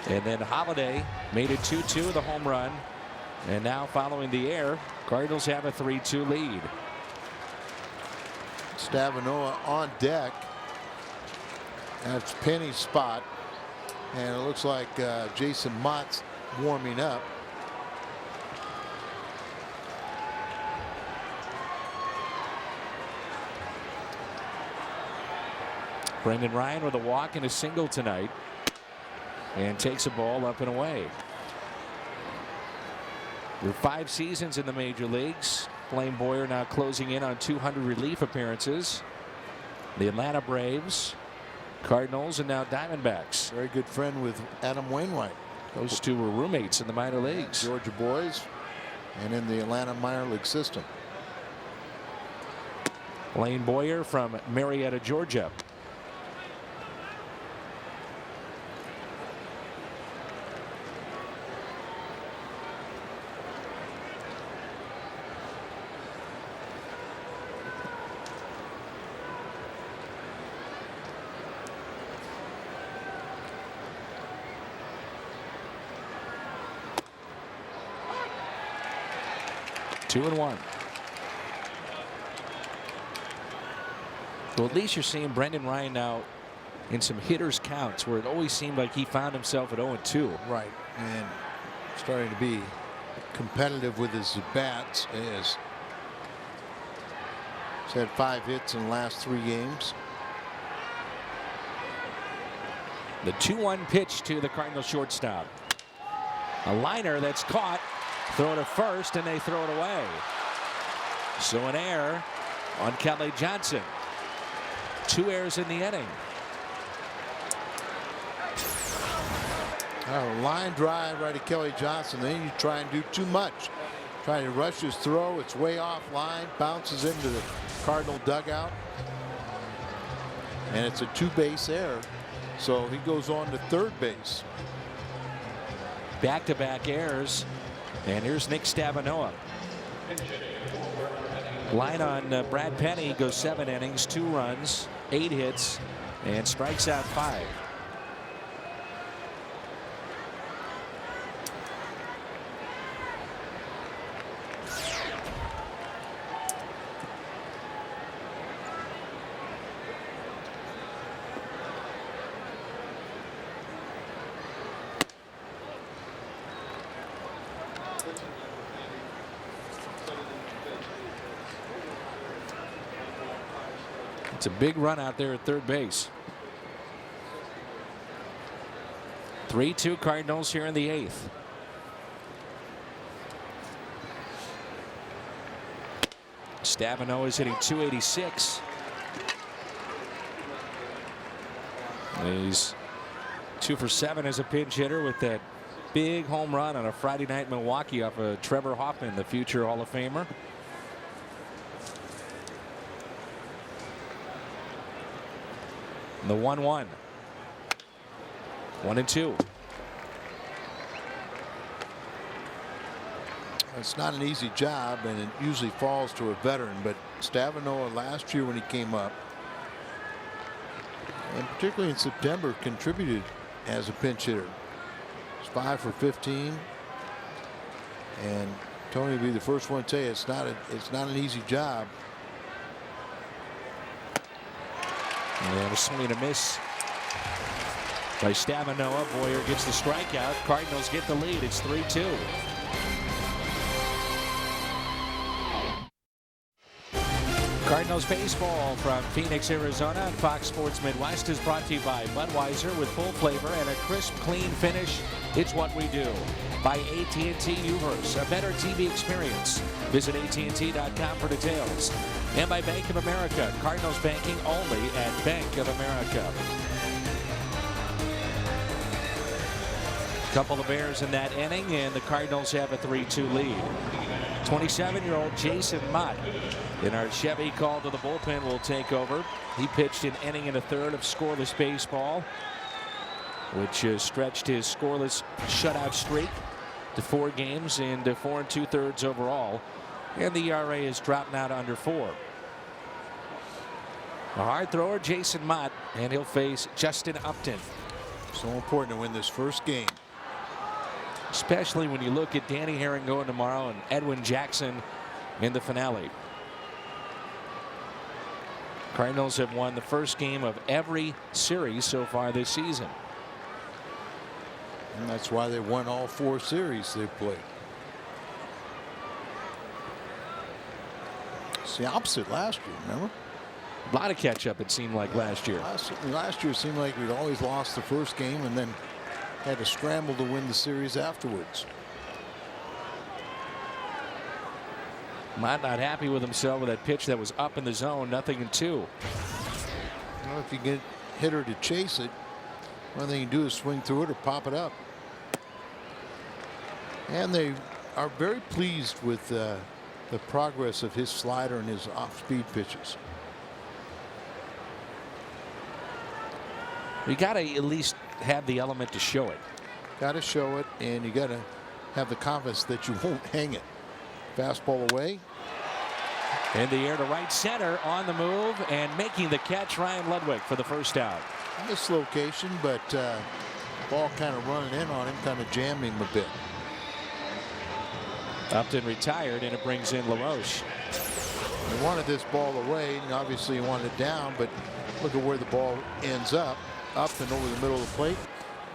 And then Holiday made it 2-2 with a home run. And now following the error, Cardinals have a 3-2 lead. Stavanoa on deck. That's Penny's spot. And it looks like Jason Mott's warming up. Brendan Ryan with a walk and a single tonight, and takes a ball up and away. With 5 seasons in the major leagues, Blaine Boyer now closing in on 200 relief appearances. The Atlanta Braves, Cardinals, and now Diamondbacks. Very good friend with Adam Wainwright. Those two were roommates in the minor leagues. Georgia boys and in the Atlanta minor league system. Blaine Boyer from Marietta, Georgia. Two and one. Well, at least you're seeing Brendan Ryan now in some hitters counts where it always seemed like he found himself at 0-2. Right, and starting to be competitive with his bats. He's had 5 hits in the last 3 games. The 2-1 pitch to the Cardinals shortstop. A liner that's caught. Throw it to first, and they throw it away. So an error on Kelly Johnson. 2 errors in the inning. Line drive right to Kelly Johnson. Then you try and do too much. Trying to rush his throw. It's way off line. Bounces into the Cardinal dugout. And it's a 2-base error. So he goes on to third base. Back-to-back errors. And here's Nick Stavanoa. Line on Brad Penny goes 7 innings, 2 runs, 8 hits, and strikes out 5. It's a big run out there at third base. 3-2 Cardinals here in the 8th. Stavanoa is hitting .286. He's 2 for 7 as a pinch hitter with that big home run on a Friday night in Milwaukee off of Trevor Hoffman, the future Hall of Famer. The 1-1. 1-2. It's not an easy job, and it usually falls to a veteran. But Stavanoa last year when he came up, and particularly in September, contributed as a pinch hitter. He's 5 for 15. And Tony will be the first one to tell you it's not an easy job. And a swing and a miss by Stavanoa. Boyer gets the strikeout. Cardinals get the lead. It's 3-2. Cardinals baseball from Phoenix, Arizona on Fox Sports Midwest is brought to you by Budweiser with full flavor and a crisp, clean finish. It's what we do. By AT&T Uverse, a better TV experience. Visit AT&T.com for details. And by Bank of America, Cardinals banking only at Bank of America. Couple of errors in that inning, and the Cardinals have a 3-2 lead. 27-year-old Jason Mott in our Chevy call to the bullpen will take over. He pitched an inning and a third of scoreless baseball, which stretched his scoreless shutout streak to 4 games and 4 2/3 overall. And the ERA is dropped now to under 4. A hard thrower, Jason Mott, and he'll face Justin Upton. So important to win this first game. Especially when you look at Danny Herring going tomorrow and Edwin Jackson in the finale. Cardinals have won the first game of every series so far this season. And that's why they won all 4 series they played. It's the opposite last year, remember? A lot of catch up, it seemed like, last year. Last year it seemed like we'd always lost the first game and then had to scramble to win the series afterwards. Mott not happy with himself with that pitch that was up in the zone, 0-2. Well, if you get hitter to chase it, one thing you do is swing through it or pop it up. And they are very pleased with the progress of his slider and his off-speed pitches. You got to at least have the element to show it. Got to show it, and you got to have the confidence that you won't hang it. Fastball away. In the air to right center, on the move and making the catch, Ryan Ludwig for the first out. Mislocation, but ball kind of running in on him, kind of jamming him a bit. Upton retired, and it brings in LaRoche. He wanted this ball away, and obviously he wanted it down, but look at where the ball ends up. Up and over the middle of the plate.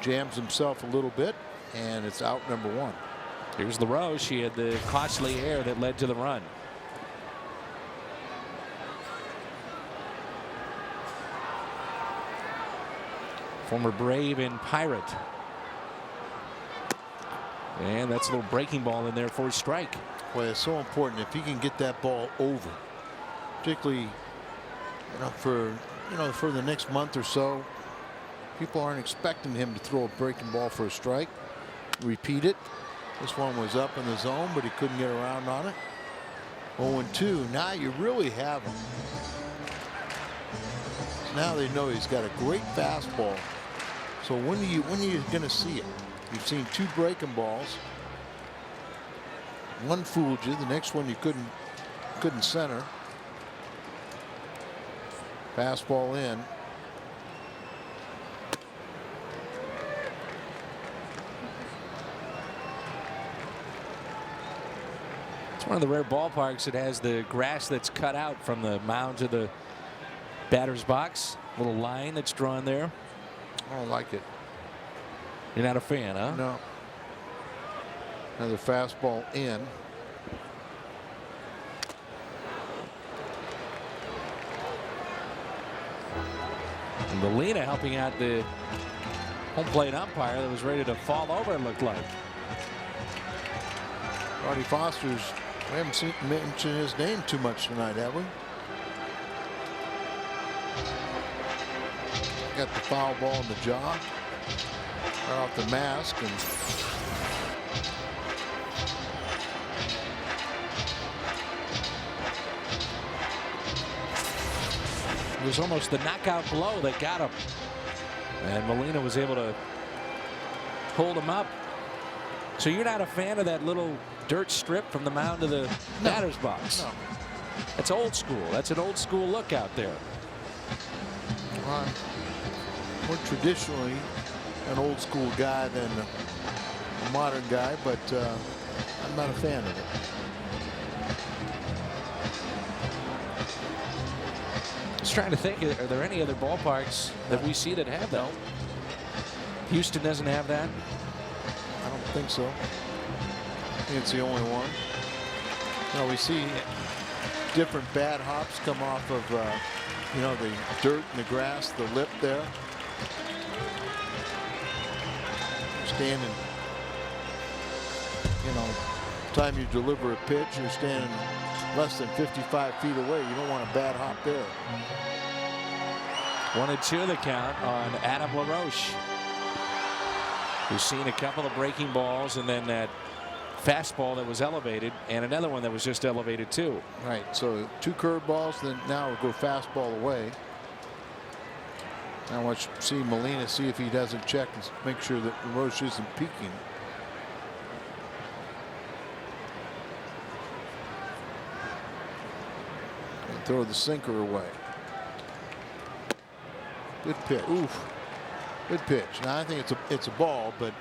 Jams himself a little bit, and it's out number 1. Here's LaRoche. He had the costly error that led to the run. Former Brave and Pirate. And that's a little breaking ball in there for a strike. Boy, it's so important if he can get that ball over, particularly for the next month or so. People aren't expecting him to throw a breaking ball for a strike. Repeat it. This one was up in the zone, but he couldn't get around on it. 0-2. Now you really have him. Now they know he's got a great fastball. So when are you going to see it? You've seen 2 breaking balls. One fooled you. The next one you couldn't center. Fastball in. It's one of the rare ballparks that has the grass that's cut out from the mound to the batter's box. Little line that's drawn there. I don't like it. You're not a fan, huh? No. Another fastball in. And Molina helping out the home plate umpire that was ready to fall over, it looked like. Artie Foster's, we haven't mentioned his name too much tonight, have we? Got the foul ball in the jaw. Right off the mask. And it was almost the knockout blow that got him. And Molina was able to hold him up. So you're not a fan of that little dirt strip from the mound to the batter's box? No. That's old school. That's an old school look out there. More traditionally an old school guy than a modern guy, but I'm not a fan of it. Just trying to think, are there any other ballparks that we see that have that? Houston doesn't have that? I don't think so. I think it's the only one. We see different bad hops come off of the dirt and the grass, the lip there. Standing, time you deliver a pitch, you're standing less than 55 feet away. You don't want a bad hop there. 1-2 the count on Adam LaRoche, who's seen a couple of breaking balls and then that fastball that was elevated and another one that was just elevated too. Right. So 2 curveballs, then now we'll go fastball away. Now let's see Molina, see if he doesn't check and make sure that LaRoche isn't peeking. And throw the sinker away. Good pitch. Oof. Good pitch. Now I think it's a ball, but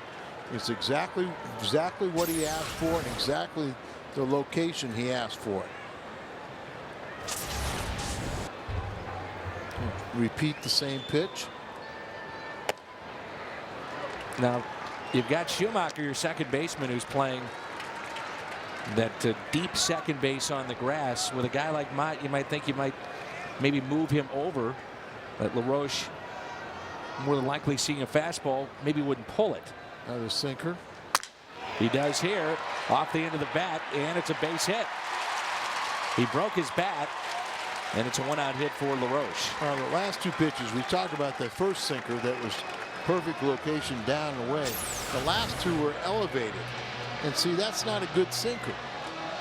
it's exactly what he asked for and exactly the location he asked for it. repeat the same pitch. Now, you've got Schumacher, your second baseman, who's playing that deep second base on the grass. With a guy like Mott, you might think you might maybe move him over. But LaRoche, more than likely seeing a fastball, maybe wouldn't pull it. Another sinker. He does here, off the end of the bat, and it's a base hit. He broke his bat, and it's a one-out hit for LaRoche. The last two pitches, we talked about the first sinker that was perfect location down and away. The last two were elevated. And see, that's not a good sinker.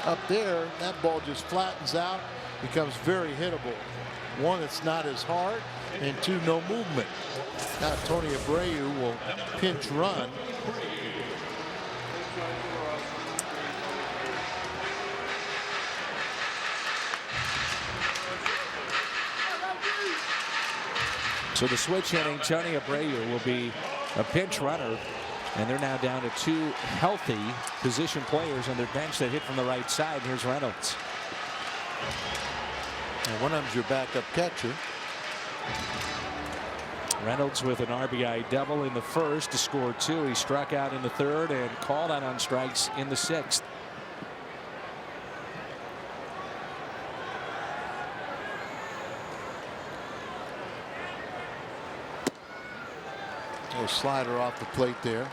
Up there, that ball just flattens out, becomes very hittable. One, it's not as hard, and two, no movement. Now Tony Abreu will pinch run. So the switch hitting Tony Abreu will be a pinch runner. And they're now down to two healthy position players on their bench that hit from the right side. Here's Reynolds. And one of them's your backup catcher. Reynolds with an RBI double in the first to score 2. He struck out in the third and called out on strikes in the 6th. A slider off the plate there.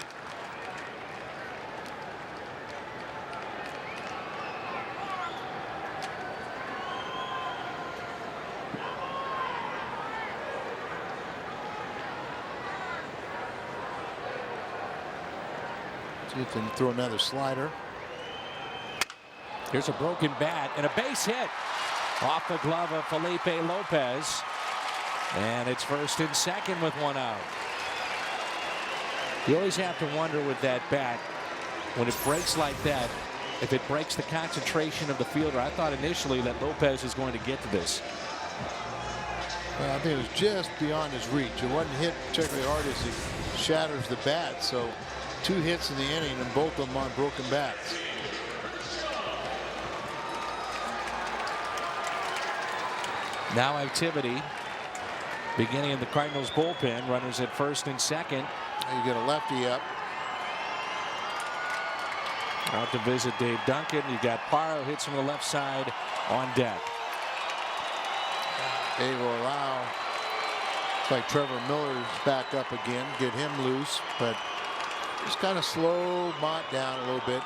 See if they can throw another slider. Here's a broken bat and a base hit off the glove of Felipe Lopez. And it's first and second with one out. You always have to wonder with that bat, when it breaks like that, if it breaks the concentration of the fielder. I thought initially that Lopez was going to get to this. Well, I think it was just beyond his reach. It wasn't hit particularly hard as he shatters the bat. So 2 hits in the inning and both of them on broken bats. Now activity beginning in the Cardinals bullpen. Runners at first and second. You get a lefty up. Out to visit Dave Duncan. You got Parra hits from the left side on deck. They will allow. It's like Trevor Miller's back up again. Get him loose, but just kind of slow Mott down a little bit.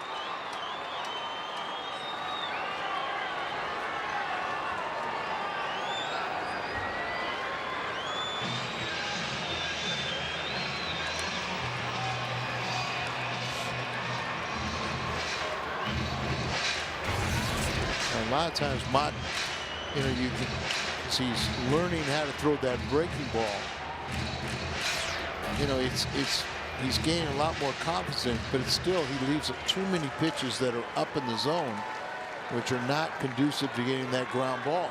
A lot of times Mott, you know, you can see he's learning how to throw that breaking ball. You know, he's gaining a lot more confidence, but it's still, he leaves too many pitches that are up in the zone, which are not conducive to getting that ground ball.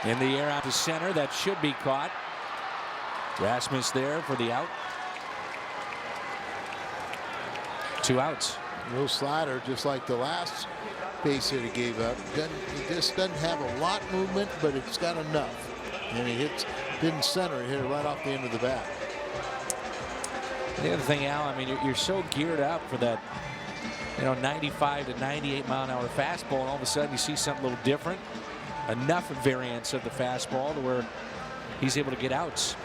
In the air out to center. That should be caught. Rasmus there for the out. 2 outs. No slider, just like the last base hit he gave up. He just doesn't have a lot of movement, but it's got enough. And he didn't center, he hit it right off the end of the bat. The other thing, Al, I mean, you're so geared up for that, you know, 95 to 98 mile an hour fastball, and all of a sudden you see something a little different. Enough variance of the fastball to where he's able to get outs.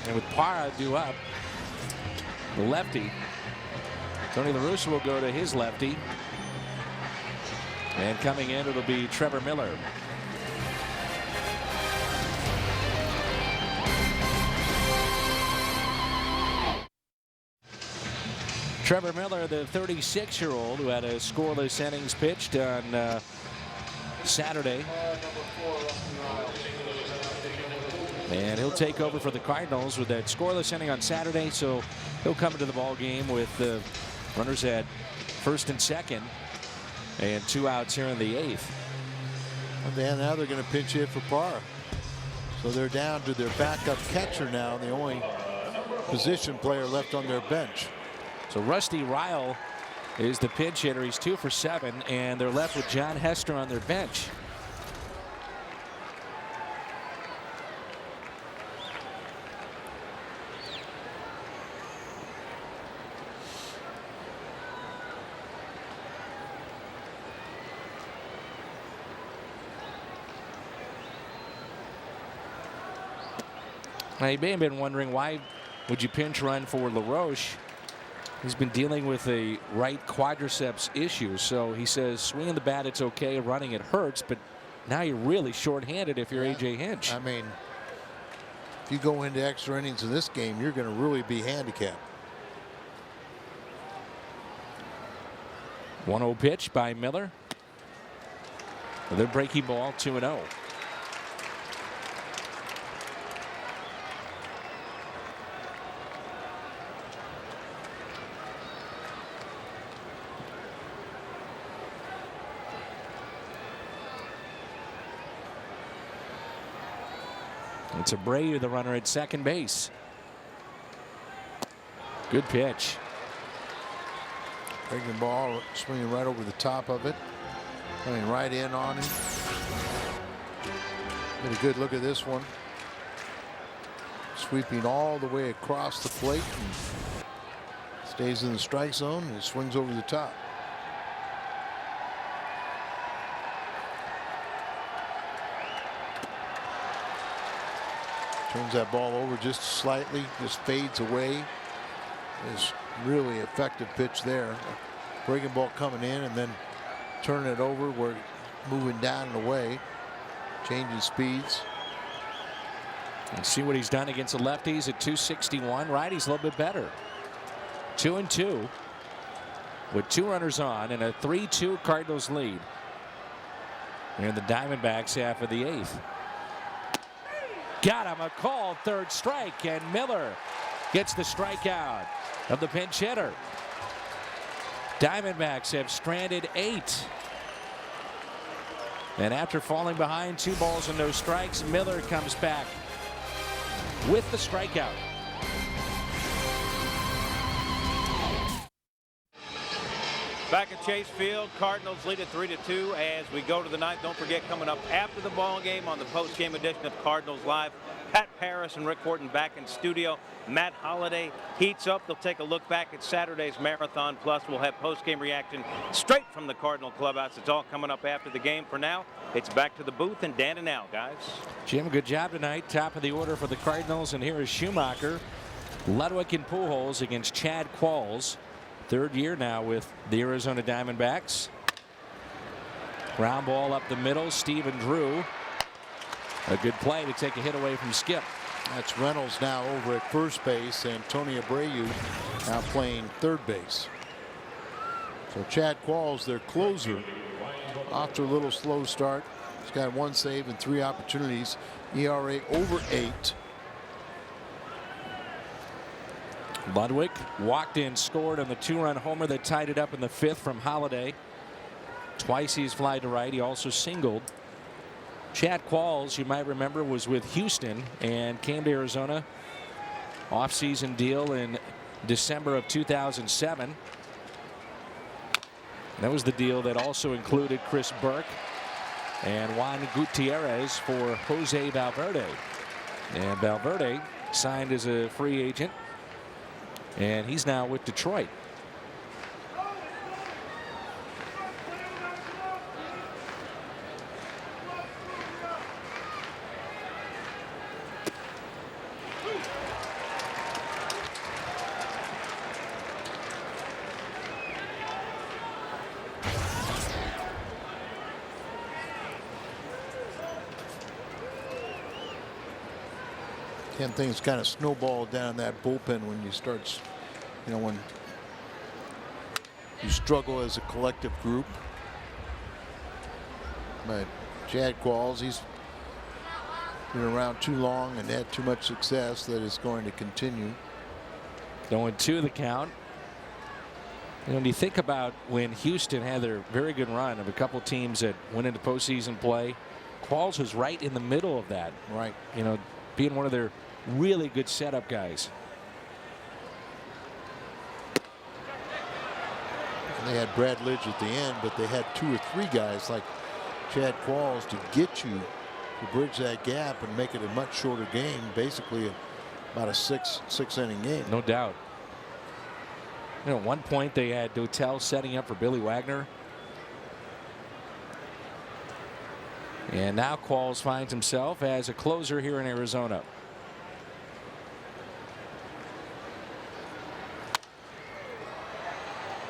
And with Parra due up, the lefty, Tony La Russa will go to his lefty. And coming in, it'll be Trevor Miller. Trevor Miller, the 36-year-old who had a scoreless innings pitched on Saturday. And he'll take over for the Cardinals with that scoreless inning on Saturday. So he'll come into the ball game with the runners at first and second and 2 outs here in the 8th. And now they're going to pinch hit for Parra. So they're down to their backup catcher now, the only position player left on their bench. So Rusty Ryle is the pinch hitter. He's 2 for 7, and they're left with John Hester on their bench. Now, you may have been wondering, why would you pinch run for LaRoche? He's been dealing with a right quadriceps issue. So he says, swinging the bat, it's okay. Running, it hurts. But now you're really shorthanded if you're A.J. Hinch. I mean, if you go into extra innings in this game, you're going to really be handicapped. 1-0 pitch by Miller. Another breaking ball, 2-0. It's Abreu, the runner at second base. Good pitch. Breaking ball, swinging right over the top of it. Coming right in on him. Get a good look at this one. Sweeping all the way across the plate. And stays in the strike zone and swings over the top. Turns that ball over just slightly, just fades away. Is really effective pitch there. Breaking ball coming in and then turning it over, where moving down and away, changing speeds. And see what he's done against the lefties at 261. Righties a little bit better. 2-2 with 2 runners on and a 3-2 Cardinals lead. And the Diamondbacks half of the 8th. Got him, a call, third strike, and Miller gets the strikeout of the pinch hitter. Diamondbacks have stranded 8. And after falling behind 2 balls and no strikes, Miller comes back with the strikeout. Back at Chase Field, Cardinals lead at 3-2 as we go to the ninth. Don't forget, coming up after the ball game on the post-game edition of Cardinals Live, Pat Paris and Rick Horton back in studio. Matt Holliday heats up. They'll take a look back at Saturday's Marathon. Plus, we'll have post-game reaction straight from the Cardinal clubhouse. It's all coming up after the game. For now, it's back to the booth and Dan and Al, guys. Jim, good job tonight. Top of the order for the Cardinals, and here is Schumacher, Ludwig, and Pujols against Chad Qualls. 3rd year now with the Arizona Diamondbacks. Ground ball up the middle. Stephen Drew. A good play to take a hit away from Skip. That's Reynolds now over at first base, and Tony Abreu now playing third base. So Chad Qualls, their closer, off to a little slow start. He's got 1 save and 3 opportunities. ERA over 8. Ludwig walked in, scored on the 2-run homer that tied it up in the 5th from Holliday. Twice he's fly to right. He also singled. Chad Qualls, you might remember, was with Houston and came to Arizona. Off-season deal in December of 2007. That was the deal that also included Chris Burke and Juan Gutierrez for Jose Valverde. And Valverde signed as a free agent, and he's now with Detroit. Ken, things kind of snowballed down that bullpen when you start, you know, when you struggle as a collective group. But Chad Qualls, he's been around too long and had too much success that is going to continue. 0-2 the count. You know, when you think about when Houston had their very good run of a couple teams that went into postseason play, Qualls was right in the middle of that. Right. You know, being one of their really good setup guys. And they had Brad Lidge at the end, but they had 2 or 3 guys like Chad Qualls to get you to bridge that gap and make it a much shorter game, basically about a six inning game. No doubt. You know, at one point they had Dotel setting up for Billy Wagner. And now Qualls finds himself as a closer here in Arizona.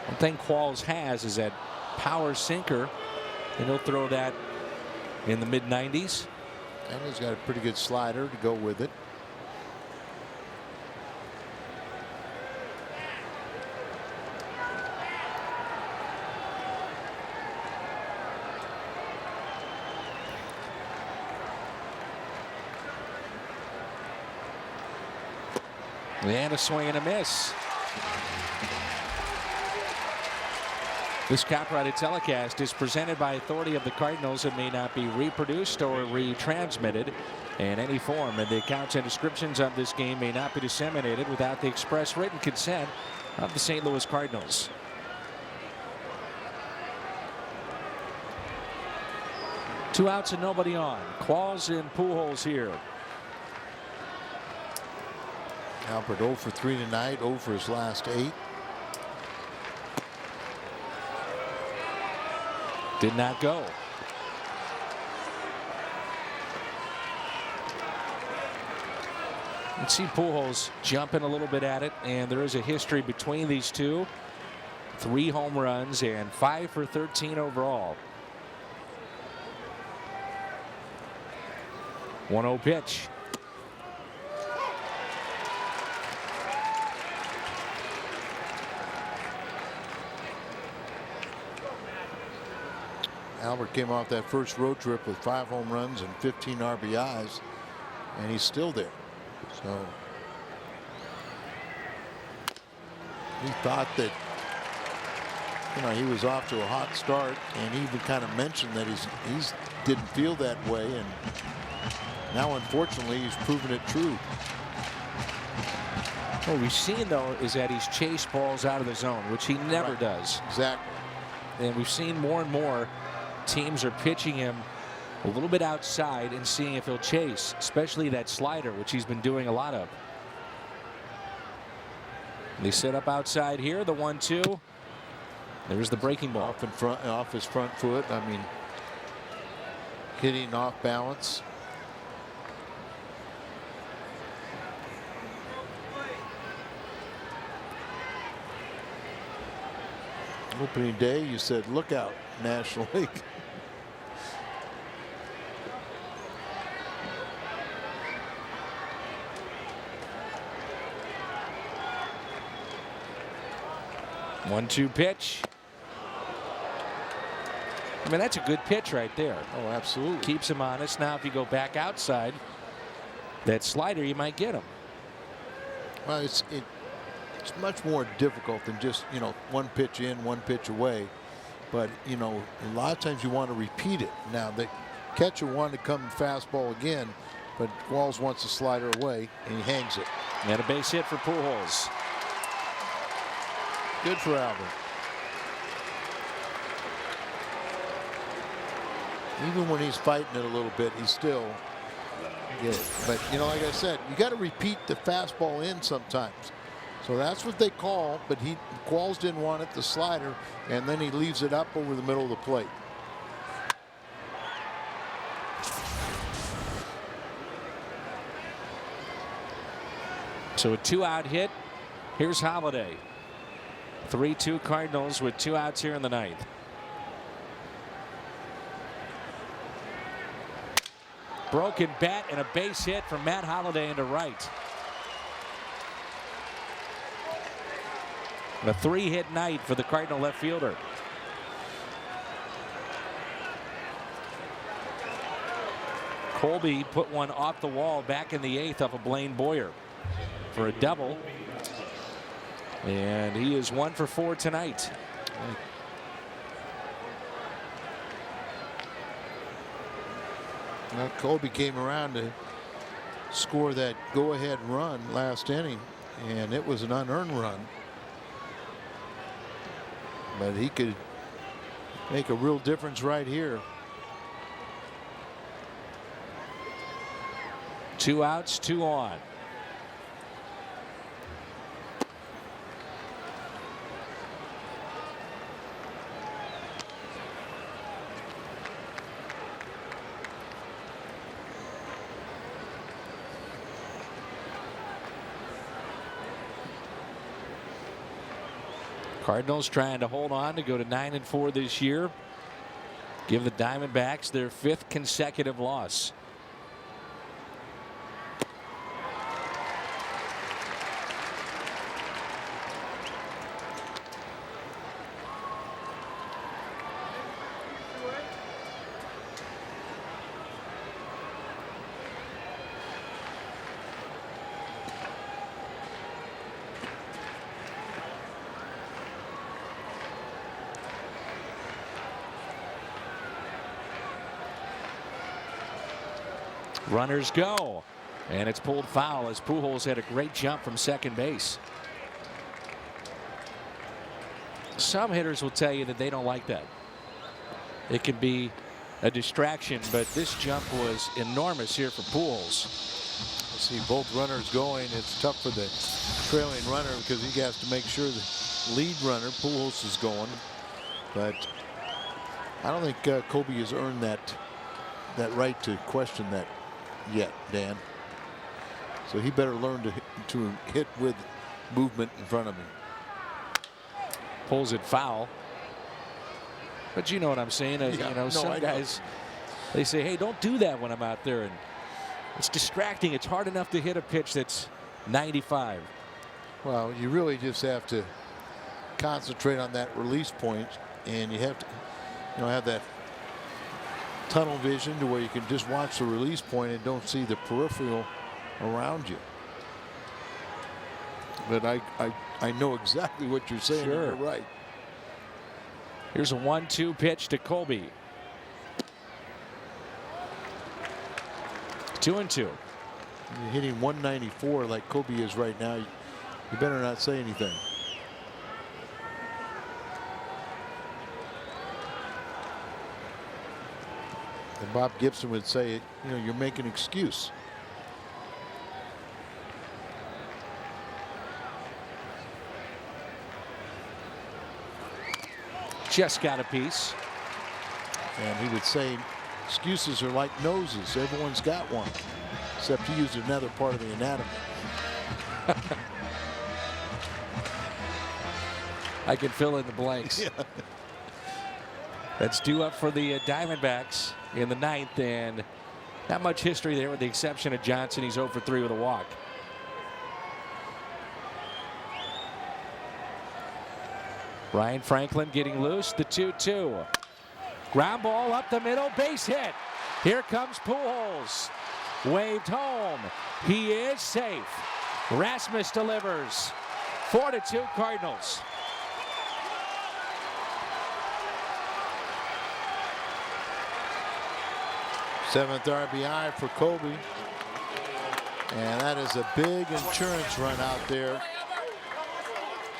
One thing Qualls has is that power sinker, and he'll throw that in the mid-90s. And he's got a pretty good slider to go with it. And a swing and a miss. This copyrighted telecast is presented by authority of the Cardinals and may not be reproduced or retransmitted in any form, and the accounts and descriptions of this game may not be disseminated without the express written consent of the St. Louis Cardinals. Two outs and nobody on. Qualls and Pujols here. Albert 0 for 3 tonight, 0 for his last 8. Did not go. Let's see Pujols jumping a little bit at it, and there is a history between these two. 3 home runs and 5 for 13 overall. 1-0 pitch. Albert came off that first road trip with 5 home runs and 15 RBIs, and he's still there. So he thought that, you know, he was off to a hot start, and he even kind of mentioned that he's didn't feel that way, and now unfortunately he's proven it true. What we've seen though is that he's chased balls out of the zone, which he never does. Exactly. And we've seen more and more teams are pitching him a little bit outside and seeing if he'll chase, especially that slider, which he's been doing a lot of. They set up outside here, the 1-2. There's the breaking ball. Off in front, off his front foot. I mean, hitting off balance. Opening day, you said, look out, National League. One-two pitch. I mean, that's a good pitch right there. Oh, absolutely. Keeps him honest. Now, if you go back outside, that slider, you might get him. Well, it's much more difficult than just, you know, one pitch in, one pitch away. But, you know, a lot of times you want to repeat it. Now, the catcher wanted to come fastball again, but Qualls wants the slider away, and he hangs it. And a base hit for Pujols. Good for Albert. Even when he's fighting it a little bit, he's still good. But, you know, like I said, you got to repeat the fastball in sometimes. So that's what they call, but Qualls didn't want it, the slider, and then he leaves it up over the middle of the plate. So a 2-out hit. Here's Holiday. 3-2 Cardinals with 2 outs here in the ninth. Broken bat and a base hit from Matt Holliday into right. A 3-hit night for the Cardinal left fielder. Colby put one off the wall back in the 8th off of Blaine Boyer for a double. And he is 1 for 4 tonight. Now, Colby came around to score that go-ahead run last inning, and it was an unearned run. But he could make a real difference right here. 2 outs, 2 on. Cardinals trying to hold on to go to 9-4 this year. Give the Diamondbacks their 5th consecutive loss. Runners go, and it's pulled foul as Pujols had a great jump from second base. Some hitters will tell you that they don't like that. It can be a distraction, but this jump was enormous here for Pujols. See both runners going. It's tough for the trailing runner because he has to make sure the lead runner, Pujols, is going. But I don't think Kobe has earned that right to question that yet, Dan. So he better learn to hit with movement in front of him. Pulls it foul. But you know what I'm saying. Some guys, they say, hey, don't do that when I'm out there. And it's distracting. It's hard enough to hit a pitch that's 95. Well, you really just have to concentrate on that release point, and you have to have that tunnel vision to where you can just watch the release point and don't see the peripheral around you. But I know exactly what you're saying. Sure. You're right. Here's a 1-2 pitch to Colby. 2-2. You're hitting 194 like Kobe is right now. You better not say anything. And Bob Gibson would say, you're making an excuse. Just got a piece. And he would say excuses are like noses. Everyone's got one. Except he used another part of the anatomy. I can fill in the blanks. Yeah. That's due up for the Diamondbacks in the 9th, and not much history there with the exception of Johnson. He's 0 for 3 with a walk. Ryan Franklin getting loose. The 2-2. Ground ball up the middle. Base hit. Here comes Pujols. Waved home. He is safe. Rasmus delivers. 4-2 Cardinals. Seventh RBI for Kobe. And that is a big insurance run out there.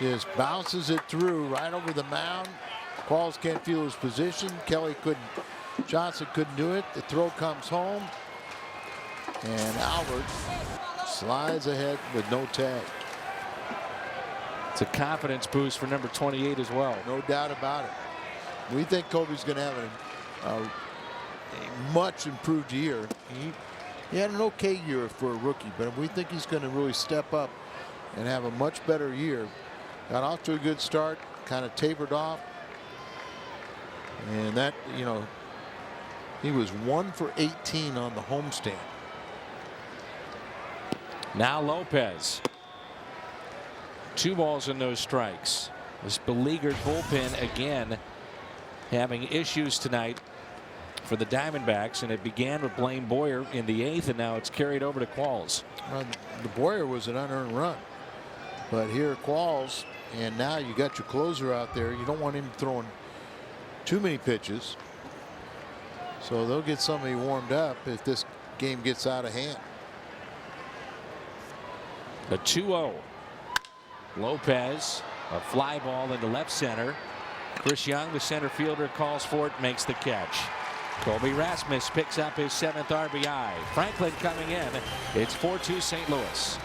Just bounces it through right over the mound. Qualls can't feel his position. Johnson couldn't do it. The throw comes home. And Albert slides ahead with no tag. It's a confidence boost for number 28 as well. No doubt about it. We think Kobe's going to have a much improved year. He had an okay year for a rookie, but we think he's going to really step up and have a much better year. Got off to a good start, kind of tapered off. And that, he was 1 for 18 on the homestand. Now Lopez. 2 balls and no strikes. This beleaguered bullpen again having issues tonight for the Diamondbacks, and it began with Blaine Boyer in the 8th, and now it's carried over to Qualls. Well, the Boyer was an unearned run, but here Qualls, and now you got your closer out there. You don't want him throwing too many pitches, so they'll get somebody warmed up if this game gets out of hand. The 2-0. Lopez, a fly ball into left center. Chris Young, the center fielder, calls for it, makes the catch. Colby Rasmus picks up his 7th RBI. Franklin coming in. It's 4-2 St. Louis.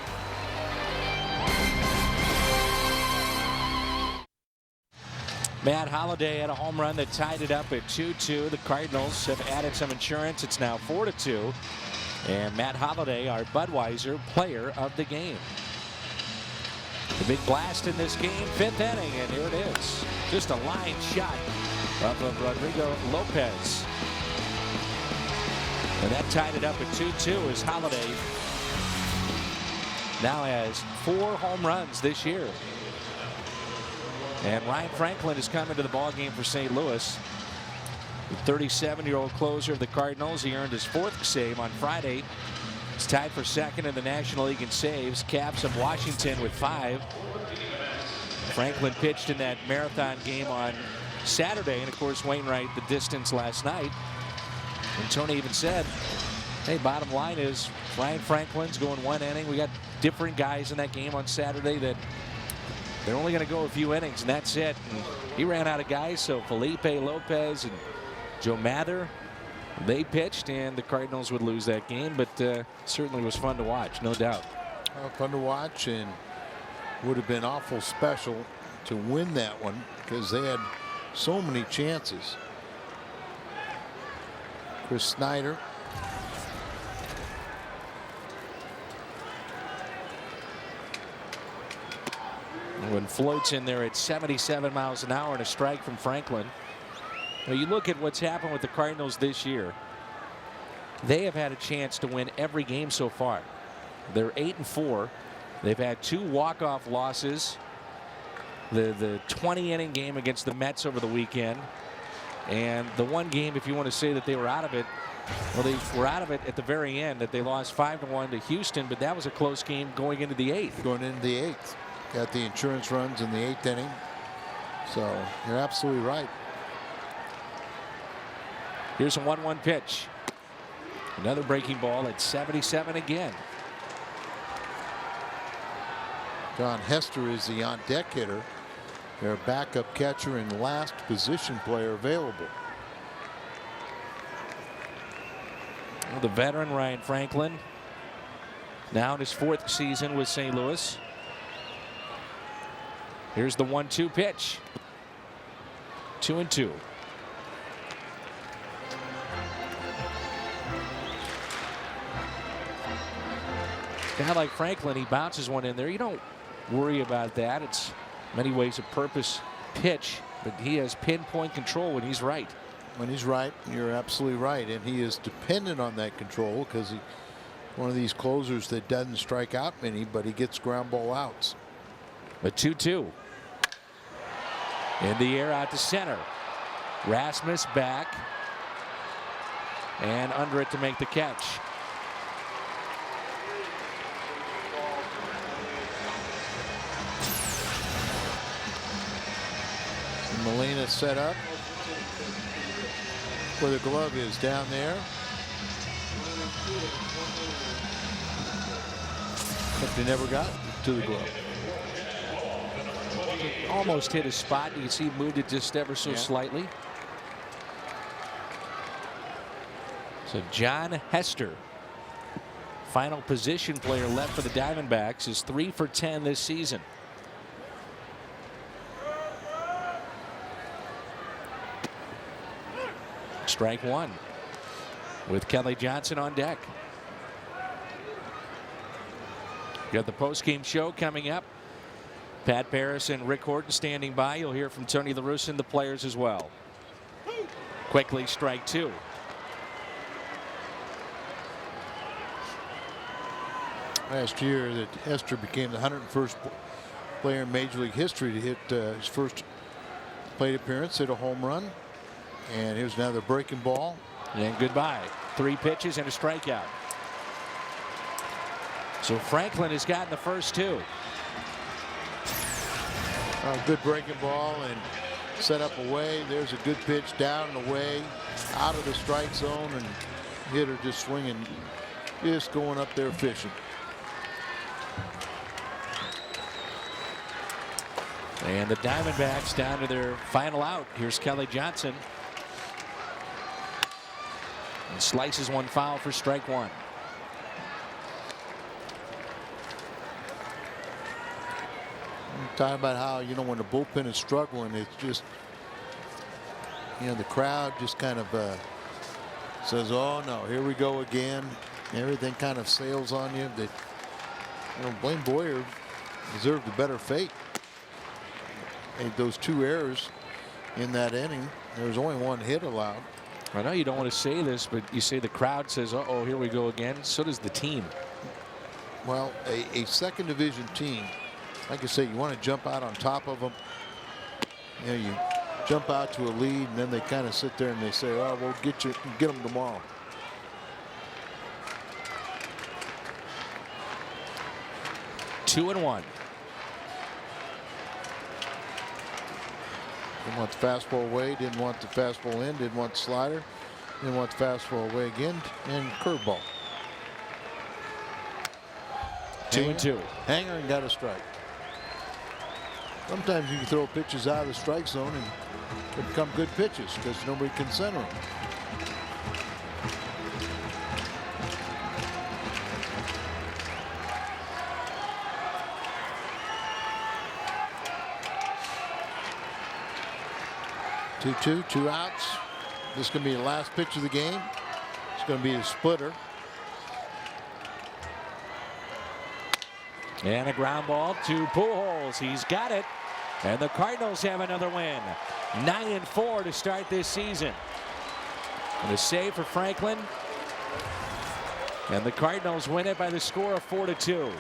Matt Holliday had a home run that tied it up at 2-2. The Cardinals have added some insurance. It's now 4-2. And Matt Holliday, our Budweiser player of the game. The big blast in this game, 5th inning, and here it is. Just a line shot of Rodrigo Lopez. And that tied it up at 2-2 as Holliday now has 4 home runs this year. And Ryan Franklin has come into the ballgame for St. Louis. The 37-year-old closer of the Cardinals. He earned his 4th save on Friday. He's tied for 2nd in the National League in saves. Caps of Washington with 5. Franklin pitched in that marathon game on Saturday. And, of course, Wainwright the distance last night. And Tony even said, hey, bottom line is Ryan Franklin's going 1 inning. We got different guys in that game on Saturday that they're only going to go a few innings, and that's it. And he ran out of guys, so Felipe Lopez and Joe Mather, they pitched, and the Cardinals would lose that game, but certainly was fun to watch, no doubt. Fun to watch, and would have been awful special to win that one because they had so many chances. Chris Snyder. When floats in there at 77 miles an hour and a strike from Franklin. Now you look at what's happened with the Cardinals this year. They have had a chance to win every game so far. They're 8-4. They've had 2 walk-off losses. The 20-inning game against the Mets over the weekend. And the one game, if you want to say that they were out of it, well, they were out of it at the very end, that they lost 5-1 to Houston, but that was a close game going into the 8th. Going into the 8th. Got the insurance runs in the 8th inning. So you're absolutely right. Here's a 1-1 pitch. Another breaking ball at 77 again. John Hester is the on-deck hitter. Their backup catcher and last position player available. Well, the veteran Ryan Franklin now in his 4th season with St. Louis. Here's the 1-2 pitch. 2-2. A guy like Franklin, he bounces one in there. You don't worry about that. It's many ways a purpose pitch, but he has pinpoint control when he's right. When he's right, you're absolutely right, and he is dependent on that control because he's one of these closers that doesn't strike out many, but he gets ground ball outs. A 2-2. In the air out to center. Rasmus back and under it to make the catch. Molina set up where the glove is down there. But they never got to the glove. Almost hit his spot. You can see he moved it just ever so slightly. So John Hester, final position player left for the Diamondbacks, is 3 for 10 this season. Strike 1 with Kelly Johnson on deck. Got the post-game show coming up. Pat Barris and Rick Horton standing by. You'll hear from Tony La Russa and the players as well. Quickly, strike 2. Last year that Hester became the 101st player in Major League history to hit his first plate appearance, hit a home run. And here's another breaking ball. And goodbye. 3 pitches and a strikeout. So Franklin has gotten the first 2. Good breaking ball and set up away. There's a good pitch down and away out of the strike zone, and hitter just swinging, just going up there fishing. And the Diamondbacks down to their final out. Here's Kelly Johnson. And slices one foul for strike one. Talking about how, when the bullpen is struggling, it's just, the crowd just kind of says, oh no, here we go again. Everything kind of sails on you. That, Blaine Boyer deserved a better fate. Made those 2 errors in that inning. There was only 1 hit allowed. I know you don't want to say this, but you say the crowd says, uh-oh, here we go again. So does the team. Well, a second division team, like I say, you want to jump out on top of them. You jump out to a lead, and then they kind of sit there and they say, oh, we'll get them tomorrow. Two and one. Didn't want the fastball away, didn't want the fastball in, didn't want the slider, didn't want the fastball away again, and curveball. 2-2. Hanger and got a strike. Sometimes you can throw pitches out of the strike zone and they become good pitches because nobody can center them. Two outs. This is going to be the last pitch of the game. It's going to be a splitter. And a ground ball to Pujols. He's got it. And the Cardinals have another win. 9-4 to start this season. And a save for Franklin. And the Cardinals win it by the score of 4-2.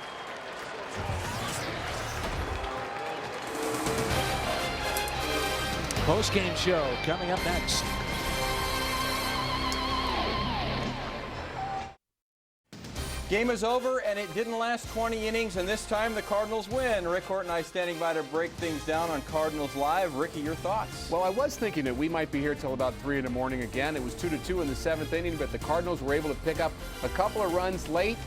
Post-game show coming up next. Game is over, and it didn't last 20 innings, and this time the Cardinals win. Rick Horton and I standing by to break things down on Cardinals Live. Ricky, your thoughts? Well, I was thinking that we might be here till about 3 in the morning again. It was 2-2 in the 7th inning, but the Cardinals were able to pick up a couple of runs late,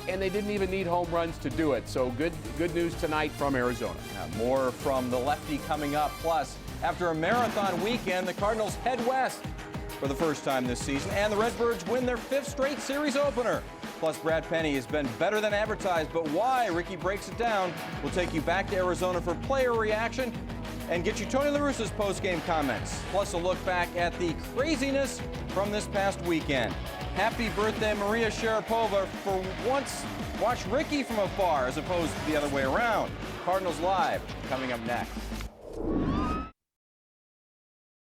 and they didn't even need home runs to do it. So good news tonight from Arizona. More from the lefty coming up. Plus, after a marathon weekend, the Cardinals head west for the first time this season, and the Redbirds win their 5th straight series opener. Plus, Brad Penny has been better than advertised, but why? Ricky breaks it down. We'll take you back to Arizona for player reaction and get you Tony La Russa's post-game comments. Plus, a look back at the craziness from this past weekend. Happy birthday, Maria Sharapova. For once, watch Ricky from afar as opposed to the other way around. Cardinals Live coming up next.